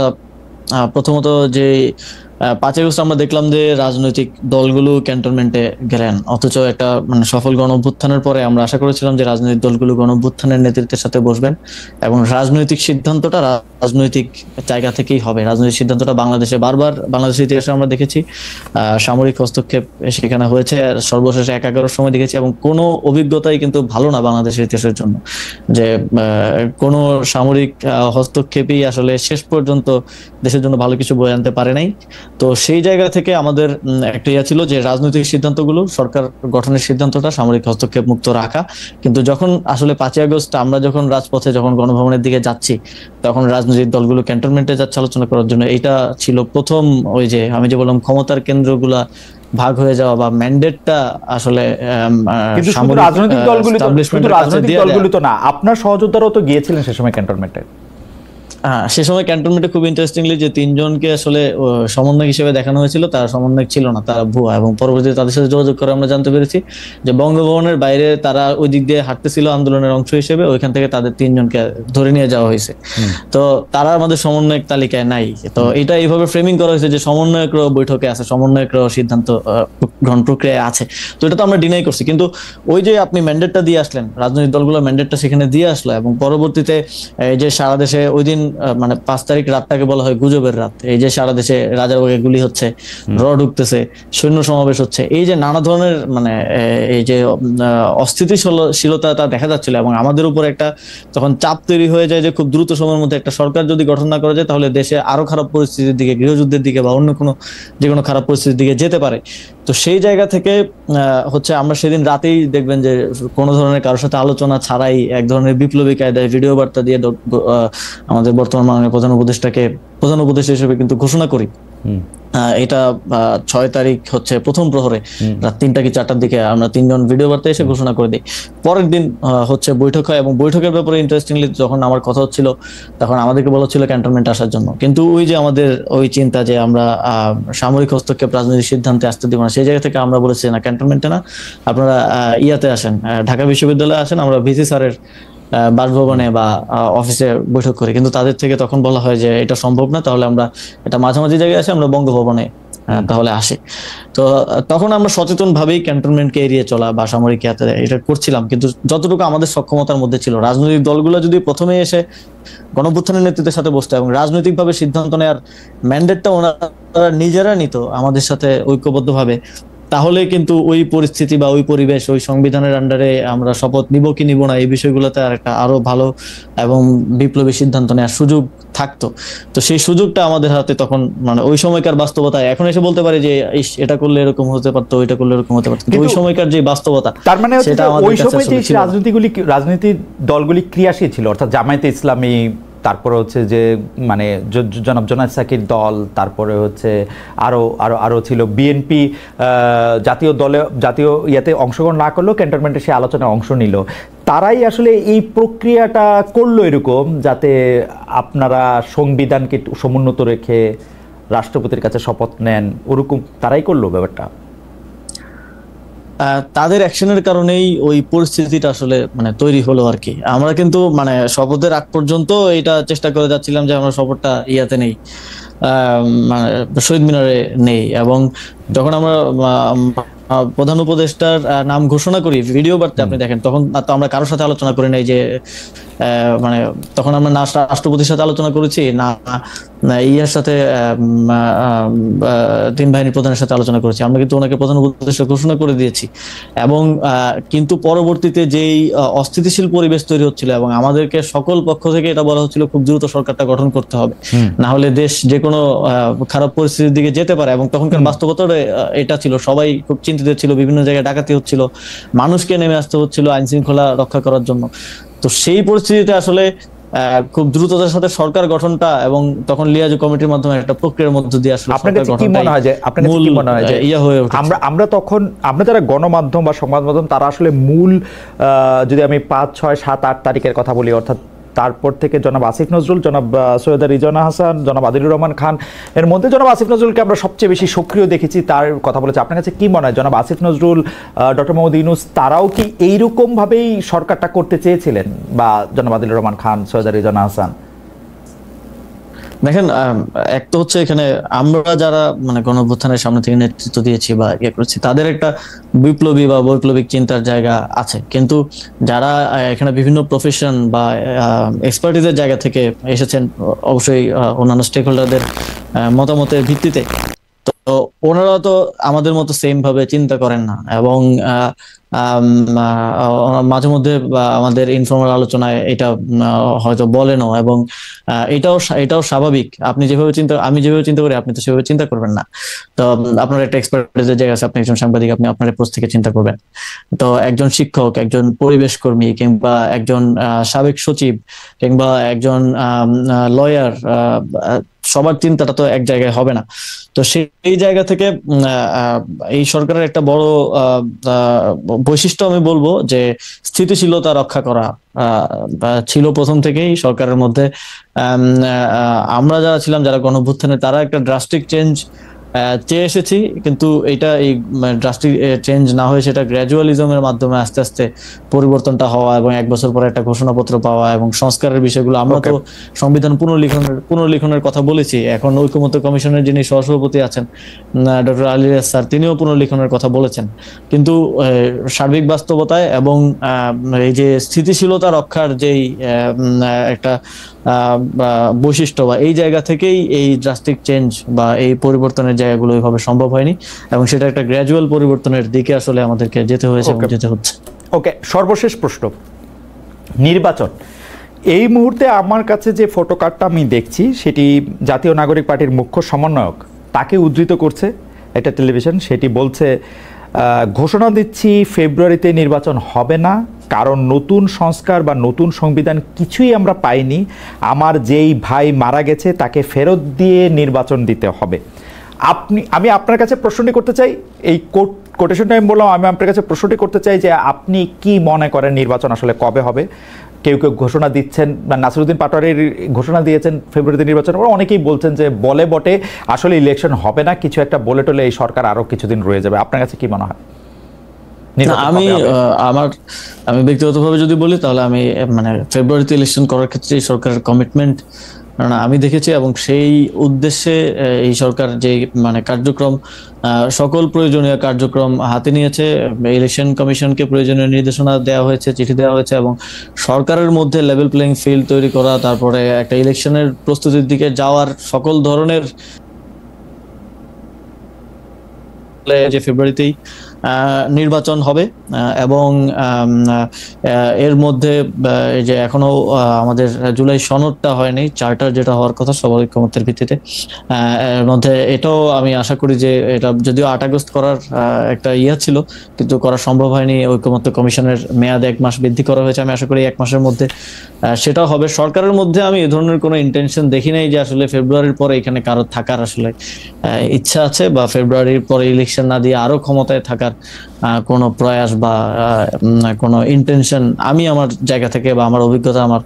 প্রথমত যে 5ই আগস্ট আমরা দেখলাম যে রাজনৈতিক দলগুলো ক্যান্টনমেন্টে গেলেন, অথচ একটা মানে সফল গণঅভ্যুত্থানের পরে আমরা আশা করেছিলাম যে রাজনৈতিক দলগুলো গণঅভ্যুত্থানের নেতৃত্বের সাথে বসবেন এবং রাজনৈতিক সিদ্ধান্তটা রাজনৈতিক জায়গা থেকেই হবে। রাজনৈতিক সিদ্ধান্তটা বাংলাদেশে বারবার বাংলাদেশের ইতিহাসে আমরা দেখেছি সামরিক হস্তক্ষেপ সেখানে হয়েছে, সর্বশেষে 11 সময় দেখেছি, এবং কোনো অভিজ্ঞতাই কিন্তু ভালো না বাংলাদেশের ইতিহাসের জন্য, যে কোনো সামরিক হস্তক্ষেপই আসলে শেষ পর্যন্ত দেশের জন্য ভালো কিছু বয়ে আনতে পারে নাই। তো সেই জায়গা থেকে আমাদের একটা ইয়া ছিল যে রাজনৈতিক সিদ্ধান্তগুলো, সরকার গঠনের সিদ্ধান্তটা সামরিক হস্তক্ষেপ মুক্ত রাখা। কিন্তু যখন আসলে 5ই আগস্ট আমরা যখন রাজপথে যখন গণভবনের দিকে যাচ্ছি, তখন রাজনৈতিক দলগুলো ক্যান্টনমেন্টে যাচ্ছে আলোচনা করার জন্য। এইটা ছিল প্রথম, ওই যে আমি যে বললাম ক্ষমতার কেন্দ্রগুলা ভাগ হয়ে যাওয়া বা ম্যান্ডেটটা আসলে রাজনৈতিক দলগুলো তো না, আপনার সহযোদ্ধারাও তো গিয়েছিলেন সে সময় ক্যান্টনমেন্টে। সে সময় ক্যান্টনমেন্টে খুব ইন্টারেস্টিংলি যে 3 জনকে আসলে সমন্বয়ক হিসেবে দেখানো হয়েছিল, তারা সমন্বয়ক ছিল না, তারা ভুয়া। এবং পরবর্তীতে তাদের সাথে যোগাযোগ করে আমরা জানতে পেরেছি যে বঙ্গভবনের বাইরে তারা ওই দিক দিয়ে হাঁটতেছিল আন্দোলনের অংশ হিসেবে, ওইখান থেকে তাদের 3 জনকে ধরে নিয়ে যাওয়া হয়েছে। তো তারা আমাদের সমন্বয়ক তালিকায় নাই। তো এটা এইভাবে ফ্রেমিং করা হয়েছে যে সমন্বয়করাও বৈঠকে আছে, সমন্বয়করাও সিদ্ধান্ত গ্রহণ প্রক্রিয়ায় আছে। তো এটা তো আমরা ডিনাই করছি। কিন্তু ওই যে আপনি ম্যান্ডেটটা দিয়ে আসলেন, রাজনৈতিক দলগুলো ম্যান্ডেটটা সেখানে দিয়ে আসলো, এবং পরবর্তীতে এই যে সারা দেশে ওই দিন মানে 5 তারিখ রাতটাকে বলা হয় গুজবের রাত। এই যে সারা দেশে রাজারবাগে গুলি হচ্ছে, ঢুকতেছে, সৈন্য সমাবেশ হচ্ছে, এই যে নানা ধরনের মানে এই যে অস্থিতিশীলতা তা দেখা যাচ্ছিল, এবং আমাদের উপর একটা তখন চাপ তৈরি হয়ে যায় যে খুব দ্রুত সময়ের মধ্যে একটা সরকার যদি গঠন না করা যায় তাহলে দেশে আরো খারাপ পরিস্থিতির দিকে, গৃহযুদ্ধের দিকে বা অন্য কোনো যে কোনো খারাপ পরিস্থিতির দিকে যেতে পারে। তো সেই জায়গা থেকে হচ্ছে আমরা সেদিন রাতেই দেখবেন যে কোনো ধরনের কারোর সাথে আলোচনা ছাড়াই এক ধরনের বিপ্লবী কায়দায় ভিডিও বার্তা দিয়ে আমাদের বর্তমান মাননীয় প্রধান উপদেষ্টা হিসেবে কিন্তু ঘোষণা করি এটা 6 তারিখ হচ্ছে প্রথম প্রহরে রাত 3টা কি 4টার দিকে আমরা 3জন ভিডিও বার্তা এসে ঘোষণা করে দিই। পরের দিন হচ্ছে বৈঠক হয়, এবং বৈঠকের ব্যাপারে ইন্টারেস্টিংলি যখন আমার কথা হচ্ছিল তখন আমাদেরকে বলা হচ্ছিল ক্যান্টনমেন্টে আসার জন্য, কিন্তু ওই যে আমাদের ওই চিন্তা যে আমরা সামরিক হস্তক্ষেপ রাজনৈতিক সিদ্ধান্তে আসতে দিব না, সেই জায়গা থেকে আমরা বলেছি না, ক্যান্টনমেন্টে না, আপনারা ইয়াতে আসেন, ঢাকা বিশ্ববিদ্যালয়ে আসেন, আমরা ভিসি স্যারের বাসভবনে বা অফিসে বৈঠক করি। কিন্তু তাদের থেকে তখন বলা হয় যে এটা সম্ভব না, তাহলে আমরা এটা মাঝামাঝি জায়গায় আসি, আমরা বঙ্গভবনে তাহলে আসি। তো তখন আমরা সচেতন ভাবেই ক্যান্টনমেন্টকে এড়িয়ে চলা বা সামরিক ইয়াতে এটা করছিলাম, কিন্তু যতটুকু আমাদের সক্ষমতার মধ্যে ছিল। রাজনৈতিক দলগুলো যদি প্রথমে এসে গণঅভ্যুত্থানের নেতৃত্বের সাথে বসতো এবং রাজনৈতিকভাবে সিদ্ধান্ত নেওয়ার ম্যান্ডেটটা ওনারা নিজেরা নিত আমাদের সাথে ঐক্যবদ্ধভাবে, তাহলে কিন্তু ওই পরিস্থিতি বা ওই পরিবেশ, ওই সংবিধানের আন্ডারে আমরা শপথ নিব কি নিব না, এই বিষয়গুলোতে আর একটা আরো ভালো এবং বিপ্লবী সিদ্ধান্ত নেওয়ার সুযোগ থাকতো। তো সেই সুযোগটা আমাদের হাতে তখন, মানে ওই সময়কার বাস্তবতায় এখন এসে বলতে পারি যে এটা করলে এরকম হতে পারতো, ওইটা করলে এরকম হতে পারতো, কিন্তু ওই সময়কার যে বাস্তবতা, তার মানে ওই সময় যে রাজনৈতিক দলগুলি ক্রিয়াশীল ছিল, অর্থাৎ জামায়াতে ইসলামী, তারপরে হচ্ছে যে মানে জনাব জোনায়েদ সাকির দল, তারপরে হচ্ছে আরো ছিল বিএনপি, জাতীয় ইয়াতে অংশগ্রহণ না করলেও ক্যান্টনমেন্টে সে আলোচনায় অংশ নিল। তারাই আসলে এই প্রক্রিয়াটা করলো এরকম, যাতে আপনারা সংবিধানকে সমুন্নত রেখে রাষ্ট্রপতির কাছে শপথ নেন, ওরকম তারাই করলো ব্যাপারটা। তাদের অ্যাকশনের কারণেই ওই পরিস্থিতিটা আসলে মানে তৈরি হলো আর কি। আমরা কিন্তু মানে শপথের আগ পর্যন্ত এটা চেষ্টা করে যাচ্ছিলাম যে আমরা শপথটা ইয়াতে নেই, মানে শহীদ মিনারে নেই, এবং যখন আমরা প্রধান উপদেষ্টার নাম ঘোষণা করি ভিডিও বার্তা আপনি দেখেন, তখন তো আমরা কারোর সাথে আলোচনা করি নাই যে মানে তখন আমরা না রাষ্ট্রপতির সাথে আলোচনা করেছি, না ইয়ার সাথে তিন বাহিনী প্রধানের সাথে আলোচনা করেছি, আমরা কিন্তু ওনাকে প্রধান উপদেষ্টা ঘোষণা করে দিয়েছি। এবং কিন্তু পরবর্তীতে যেই অস্থিতিশীল পরিবেশ তৈরি হচ্ছিল এবং আমাদেরকে সকল পক্ষ থেকে এটা বলা হচ্ছিল খুব দ্রুত সরকারটা গঠন করতে হবে, না হলে দেশ যে কোনো খারাপ পরিস্থিতির দিকে যেতে পারে। এবং তখনকার বাস্তবতা এটা ছিল, সবাই খুব চিন্তিত ছিল, বিভিন্ন জায়গায় ডাকাতি হচ্ছিল, মানুষকে নেমে আসতে হচ্ছিল আইন শৃঙ্খলা রক্ষা করার জন্য। তো সেই পরিস্থিতিতে আসলে খুব দ্রুততার সাথে সরকার গঠনটা, এবং তখন লিয়াজু কমিটির মাধ্যমে একটা প্রক্রিয়ার মধ্য দিয়ে আসলে আমরা তখন আমরা যারা গণমাধ্যম বা সংবাদ মাধ্যম তারা আসলে মূল, যদি আমি 5, 6, 7, 8 তারিখের কথা বলি, অর্থাৎ তারপর থেকে জনাব আসিফ নজরুল, জনাব সৈয়দা রিজওয়ানা হাসান, জনাব আদিলুর রহমান খান, এর মধ্যে জনাব আসিফ নজরুলকে আমরা সবচেয়ে বেশি সক্রিয় দেখেছি, তার কথা বলেছে। আপনার কাছে কি মনে হয় জনাব আসিফ নজরুল, ডক্টর মোহাম্মদ ইউনূস তারাও কি এইরকম ভাবেই সরকারটা করতে চেয়েছিলেন, বা জনাব আদিলুর রহমান খান, সৈয়দা রিজওয়ানা হাসান? দেখেন, এক তো হচ্ছে এখানে আমরা যারা মানে গণঅভ্যুত্থানের সামনে থেকে নেতৃত্ব দিয়েছি বা ইয়ে করেছি, তাদের একটা বিপ্লবী বা বৈপ্লবিক চিন্তার জায়গা আছে, কিন্তু যারা এখানে বিভিন্ন প্রফেশন বা এক্সপার্টিজের জায়গা থেকে এসেছেন, অবশ্যই অন্যান্য স্টেক হোল্ডারদের মতামতের ভিত্তিতে, তো ওনারা তো আমাদের মতো সেম ভাবে চিন্তা করেন না। এবং মাঝে মধ্যে আমাদের ইনফর্মাল আলোচনায় এটা হয়তো বলেনও, এবং এটাও স্বাভাবিক। আমি যেভাবে চিন্তা করি আপনি তো সেভাবে চিন্তা করবেন না। তো আপনার একটা এক্সপার্টিজের জায়গা আছে, আপনি একজন সাংবাদিক, আপনি আপনার অ্যাপ্রোচ থেকে চিন্তা করবেন। তো একজন শিক্ষক, একজন পরিবেশ কর্মী, কিংবা একজন সাবেক সচিব, কিংবা একজন লয়ার, সবার চিন্তাটা তো এক জায়গায় হবে না। তো সেই জায়গা থেকে এই সরকারের একটা বড় বৈশিষ্ট্য আমি বলবো যে স্থিতিশীলতা রক্ষা করা ছিল প্রথম থেকেই সরকারের মধ্যে। আমরা যারা ছিলাম, যারা গণঅভ্যুত্থানে, তারা একটা ড্রাস্টিক চেঞ্জ চেয়ে এসেছি, কিন্তু এটা এই ড্রাস্টিক চেঞ্জ না হয়ে সেটা গ্র্যাজুয়ালিজমের মাধ্যমে আস্তে আস্তে পরিবর্তনটা হওয়া, এবং 1 বছর পরে একটা ঘোষণাপত্র পাওয়া, এবং সংস্কারের বিষয়গুলো। আমরা তো সংবিধান পুনর্লিখনের কথা বলেছি, এখন ঐকমত্য কমিশনের যিনি সহসভাপতি আছেন ডক্টর আলী রিয়াজ স্যার, তিনিও পুনর্লিখনের কথা বলেছেন। কিন্তু সার্বিক বাস্তবতায় এবং এই যে স্থিতিশীলতা রক্ষার যেই একটা বৈশিষ্ট্য, বা এই জায়গা থেকেই এই ড্রাস্টিক চেঞ্জ বা এই পরিবর্তনের জায়গাগুলো ওইভাবে সম্ভব হয়নি, এবং সেটা একটা গ্র্যাজুয়াল পরিবর্তনের দিকে আসলে আমাদেরকে যেতে হয়েছে এবং যেতে হচ্ছে। ওকে, সর্বশেষ প্রশ্ন, নির্বাচন। এই মুহূর্তে আমার কাছে যে ফটো কার্ডটা আমি দেখছি, সেটি জাতীয় নাগরিক পার্টির মুখ্য সমন্বয়ক তাকে উদ্ধৃত করছে একটা টেলিভিশন। সেটি বলছে, ঘোষণা দিচ্ছি ফেব্রুয়ারিতে নির্বাচন হবে না, কারণ নতুন সংস্কার বা নতুন সংবিধান কিছুই আমরা পাইনি। আমার যেই ভাই মারা গেছে তাকে ফেরত দিয়ে নির্বাচন দিতে হবে। আমি আপনার কাছে প্রশ্নটি করতে চাই, এই কোটেশনটা আমি বললাম, আমি আপনার কাছে প্রশ্নটি করতে চাই যে আপনি কি মনে করেন নির্বাচন আসলে কবে হবে? কেউ কেউ ঘোষণা দিচ্ছেন, নাসিরউদ্দিন পাটোয়ারির ঘোষণা দিয়েছেন ফেব্রুয়ারিতে নির্বাচন, অনেকেই বলছেন যে বলে বটে আসলে ইলেকশন হবে না, কিছু একটা বলে টলে এই সরকার আরো কিছুদিন রয়ে যাবে। আপনার কাছে কি মনে হয়? আমি ব্যক্তিগতভাবে যদি বলি তাহলে আমি মানে ফেব্রুয়ারিতে ইলেকশন করার ক্ষেত্রে সরকারের কমিটমেন্ট আমি দেখেছি, এবং সেই উদ্দেশ্যে এই সরকার যে মানে কার্যক্রম, সকল প্রয়োজনীয় কার্যক্রম হাতে নিয়েছে। ইলেকশন কমিশনকে প্রয়োজনীয় নির্দেশনা দেওয়া হয়েছে, চিঠি দেওয়া হয়েছে, এবং সরকারের মধ্যে লেভেল প্লেইং ফিল্ড তৈরি করা, তারপরে একটা ইলেকশনের প্রস্তুতির দিকে যাওয়ার সকল ধরনের যে ফেব্রুয়ারিতেই নির্বাচন হবে। এবং এর মধ্যে এই যে এখনো আমাদের জুলাই সনদটা হয়নি, চার্টার যেটা হওয়ার কথা সবার ঐকমত্যের ভিত্তিতে, এর মধ্যে এটাও আমি আশা করি যে এটা যদিও 8 আগস্ট করার একটা ছিল, কিন্তু করা সম্ভব হয়নি। ঐকমত্য কমিশনের মেয়াদ 1 মাস বৃদ্ধি করা হয়েছে, আমি আশা করি 1 মাসের মধ্যে সেটাও হবে। সরকারের মধ্যে আমি এই ধরনের কোনো ইন্টেনশন দেখি নাই যে আসলে ফেব্রুয়ারির পরে এখানে কারো থাকার আসলে ইচ্ছা আছে, বা ফেব্রুয়ারির পরে ইলেকশন না দিয়ে আরো ক্ষমতায় থাকার কোনো প্রয়াস বা কোনো ইন্টেনশন আমি আমার জায়গা থেকে বা আমার অভিজ্ঞতা, আমার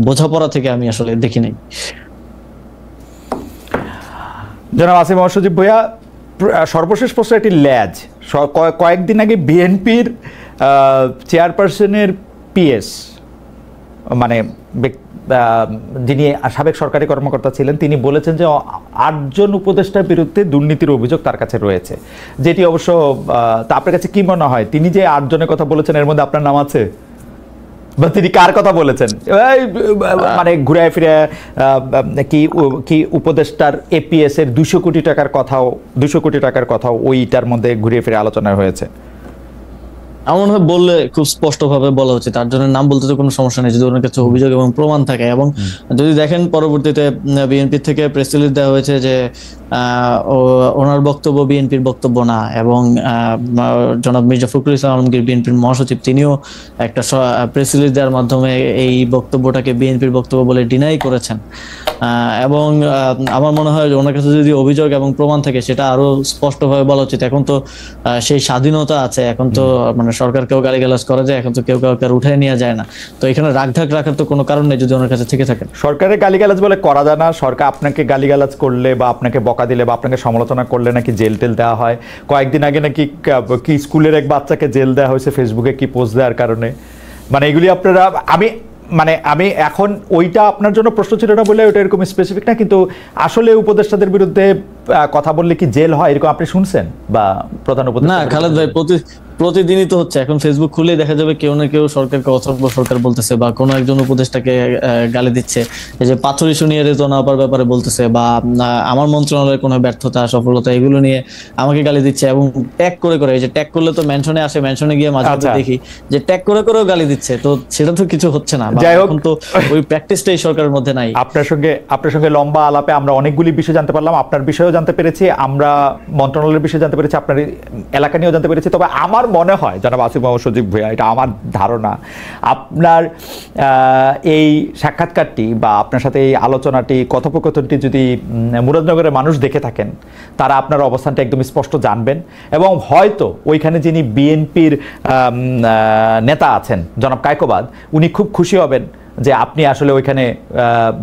বোঝাপড়া থেকে আমি আসলে দেখি নাই। জনাব আসিফ মাহমুদ সজীব ভূঁইয়া, সর্বশেষ প্রশ্ন একটি ল্যাজ। কয়েকদিন আগে বিএনপির চেয়ারপারসনের পিএস, মানে যিনি সাবেক সরকারি কর্মকর্তা ছিলেন, তিনি বলেছেন যে 8 জন উপদেষ্টার বিরুদ্ধে দুর্নীতির অভিযোগ তার কাছে রয়েছে, যেটি অবশ্য তা আপনার কাছে কি মনে হয়? তিনি যে 8 জনের কথা বলেছেন এর মধ্যে আপনার নাম আছে, বা তিনি কার কথা বলেছেন? মানে ঘুরে ফিরে কি উপদেষ্টার এপিএস এর 200 কোটি টাকার কথাও ওইটার মধ্যে ঘুরে ফিরে আলোচনা হয়েছে। আমার মনে হয় বললে খুব স্পষ্টভাবে বলা উচিত, তার জন্য নাম বলতে তো কোনো সমস্যা নেই যদি ওনার কাছে অভিযোগ এবং প্রমাণ থাকে। এবং যদি দেখেন পরবর্তীতে বিএনপি থেকে প্রেস রিলিজ দেওয়া হয়েছে যে ওনার বক্তব্য বিএনপির বক্তব্য না, এবং জনাব মির্জা ফখরুল ইসলাম আলমগীর বিএনপির মহাসচিব তিনিও একটা প্রেস রিলিজ দেওয়ার মাধ্যমে এই বক্তব্যটাকে বিএনপির বক্তব্য বলে ডিনাই করেছেন। এবং আমার মনে হয় ওনার কাছে যদি অভিযোগ এবং প্রমাণ থাকে সেটা আরো স্পষ্টভাবে বলা উচিত। এখন তো সেই স্বাধীনতা আছে, এখন তো মানে সরকারকেও গালিগালাজ করা যায়, এখন তো কেউ কাউকে উঠায় নেওয়া যায় না, তো এখানে রাগঢাক রাখার তো কোনো কারণ নেই যদি ওনার কাছে থেকে থাকে। সরকারের গালিগালাজ বলে করা যায় না। সরকার আপনাকে গালিগালাজ করলে বা আপনাকে বকা দিলে বা আপনাকে সমালোচনা করলে নাকি জেল টেল দেওয়া হয়। কয়েকদিন আগে নাকি কি স্কুলের এক বাচ্চাকে জেল দেওয়া হয়েছে ফেসবুকে কি পোস্ট দেওয়ার কারণে। মানে এগুলি আপনারা আমি এখন ওইটা আপনার জন্য প্রশ্ন ছিল না বলে ওটা এরকম স্পেসিফিক না, কিন্তু আসলে উপদেষ্টাদের বিরুদ্ধে কথা বললে কি জেল হয় এরকম আপনি শুনছেন? বা প্রধান উপদেষ্টা? না খালেদ ভাই, প্রতিদিনই তো হচ্ছে। এখন ফেসবুক খুলে দেখা যাবে কেউ না কেউ সরকারকে অথর্ব সরকার বলতেছে, বা কোনো একজন উপদেষ্টাকে গালি দিচ্ছে, এই যে পাথর ইস্যু নিয়ে রেতন আপার ব্যাপারে বলতেছে, বা আমার মন্ত্রণালয়ের কোনো ব্যর্থতা সফলতা এগুলো নিয়ে আমাকে গালি দিচ্ছে, এবং ট্যাগ করে এই যে ট্যাগ করলে তো মেনশনে আসে, মেনশনে গিয়ে মাঝে মাঝে দেখি যে ট্যাগ করেও গালি দিচ্ছে, তো সেটা তো কিছু হচ্ছে না। এখন তো ওই প্র্যাকটিসটাই সরকারের মধ্যে নাই। আপনার সঙ্গে লম্বা আলাপে আমরা অনেকগুলি বিষয় জানতে পারলাম, আপনার বিষয়েও জানতে পেরেছি, আমরা মন্ত্রণালয়ের বিষয়ে জানতে পেরেছি, আপনার এলাকা নিয়েও জানতে পেরেছি। তবে আমার মনে হয় জনাব আসিফ মাহমুদ সজীব ভূঁইয়া, এটা আমার ধারণা, আপনার এই সাক্ষাৎকারটি বা আপনার সাথে এই আলোচনাটি, কথোপকথনটি যদি মুরাদনগরের মানুষ দেখে থাকেন, তারা আপনার অবস্থানটা একদম স্পষ্ট জানবেন, এবং হয়তো ওইখানে যিনি বিএনপির নেতা আছেন জনাব কায়কোবাদ, উনি খুব খুশি হবেন যে আপনি আসলে ওইখানে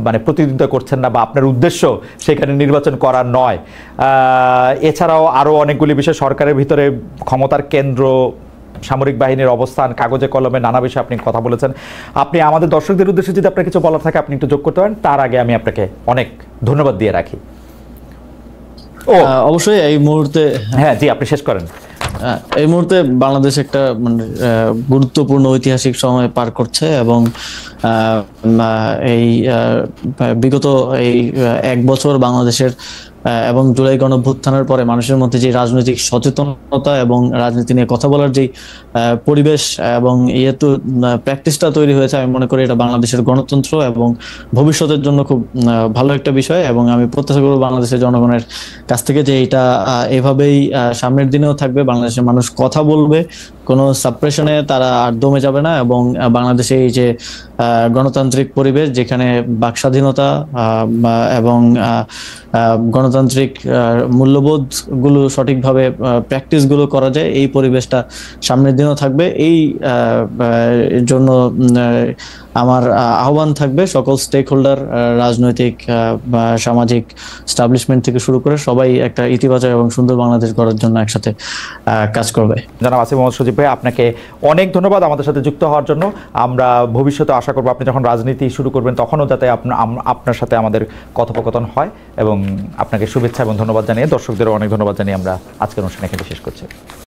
মানে প্রতিদ্বন্দ্বিতা করছেন না, বা আপনার উদ্দেশ্য সেখানে নির্বাচন করা নয়। এছাড়াও আরও অনেকগুলি বিষয়, সরকারের ভিতরে ক্ষমতার কেন্দ্র, সামরিক বাহিনীর অবস্থান, কাগজে কলমে নানা বিষয়ে আপনি কথা বলেছেন। আপনি আমাদের দর্শকদের উদ্দেশ্যে যদি আপনার কিছু বলার থাকে আপনি একটু যোগ করতে পারেন, তার আগে আমি আপনাকে অনেক ধন্যবাদ দিয়ে রাখি। অবশ্যই এই মুহূর্তে, হ্যাঁ জি, আপনি শেষ করেন। এই মুহূর্তে বাংলাদেশ একটা মানে গুরুত্বপূর্ণ ঐতিহাসিক সময় পার করছে, এবং এই বিগত এই 1 বছর বাংলাদেশের এবং জুলাই গণঅভ্যুত্থানের পরে মানুষের মধ্যে যে রাজনৈতিক সচেতনতা এবং রাজনীতি নিয়ে কথা বলার যে পরিবেশ এবং তো প্র্যাকটিসটা তৈরি হয়েছে, আমি মনে করি এটা বাংলাদেশের গণতন্ত্র এবং ভবিষ্যতের জন্য খুব ভালো একটা বিষয়। এবং আমি প্রত্যাশা করব বাংলাদেশের জনগণের কাছ থেকে যে এটা এভাবেই সামনের দিনেও থাকবে, বাংলাদেশের মানুষ কথা বলবে, কোনো সাপ্রেশনে তারা আর দমে যাবে না, এবং বাংলাদেশে এই যে গণতান্ত্রিক গণতান্ত্রিক পরিবেশ যেখানে বাক স্বাধীনতা এবং গণতান্ত্রিক মূল্যবোধগুলো সঠিকভাবে প্র্যাকটিসগুলো করা যায়, এই পরিবেশটা সামনের দিনও থাকবে। এই জন্য আমার আহ্বান থাকবে সকল স্টেক হোল্ডার, রাজনৈতিক সামাজিক স্টাবলিশমেন্ট থেকে শুরু করে সবাই একটা ইতিবাচক এবং সুন্দর বাংলাদেশ গড়ার জন্য একসাথে কাজ করবে। জনাব আসিফ মোহাম্মদ সজীব ভাই, আপনাকে অনেক ধন্যবাদ আমাদের সাথে যুক্ত হওয়ার জন্য। আমরা ভবিষ্যতে আশা করবো আপনি যখন রাজনীতি শুরু করবেন তখনও যাতে আপনার সাথে আমাদের কথোপকথন হয়, এবং আপনাকে শুভেচ্ছা এবং ধন্যবাদ জানিয়ে দর্শকদেরও অনেক ধন্যবাদ জানিয়ে আমরা আজকের অনুষ্ঠান এখানে শেষ করছি।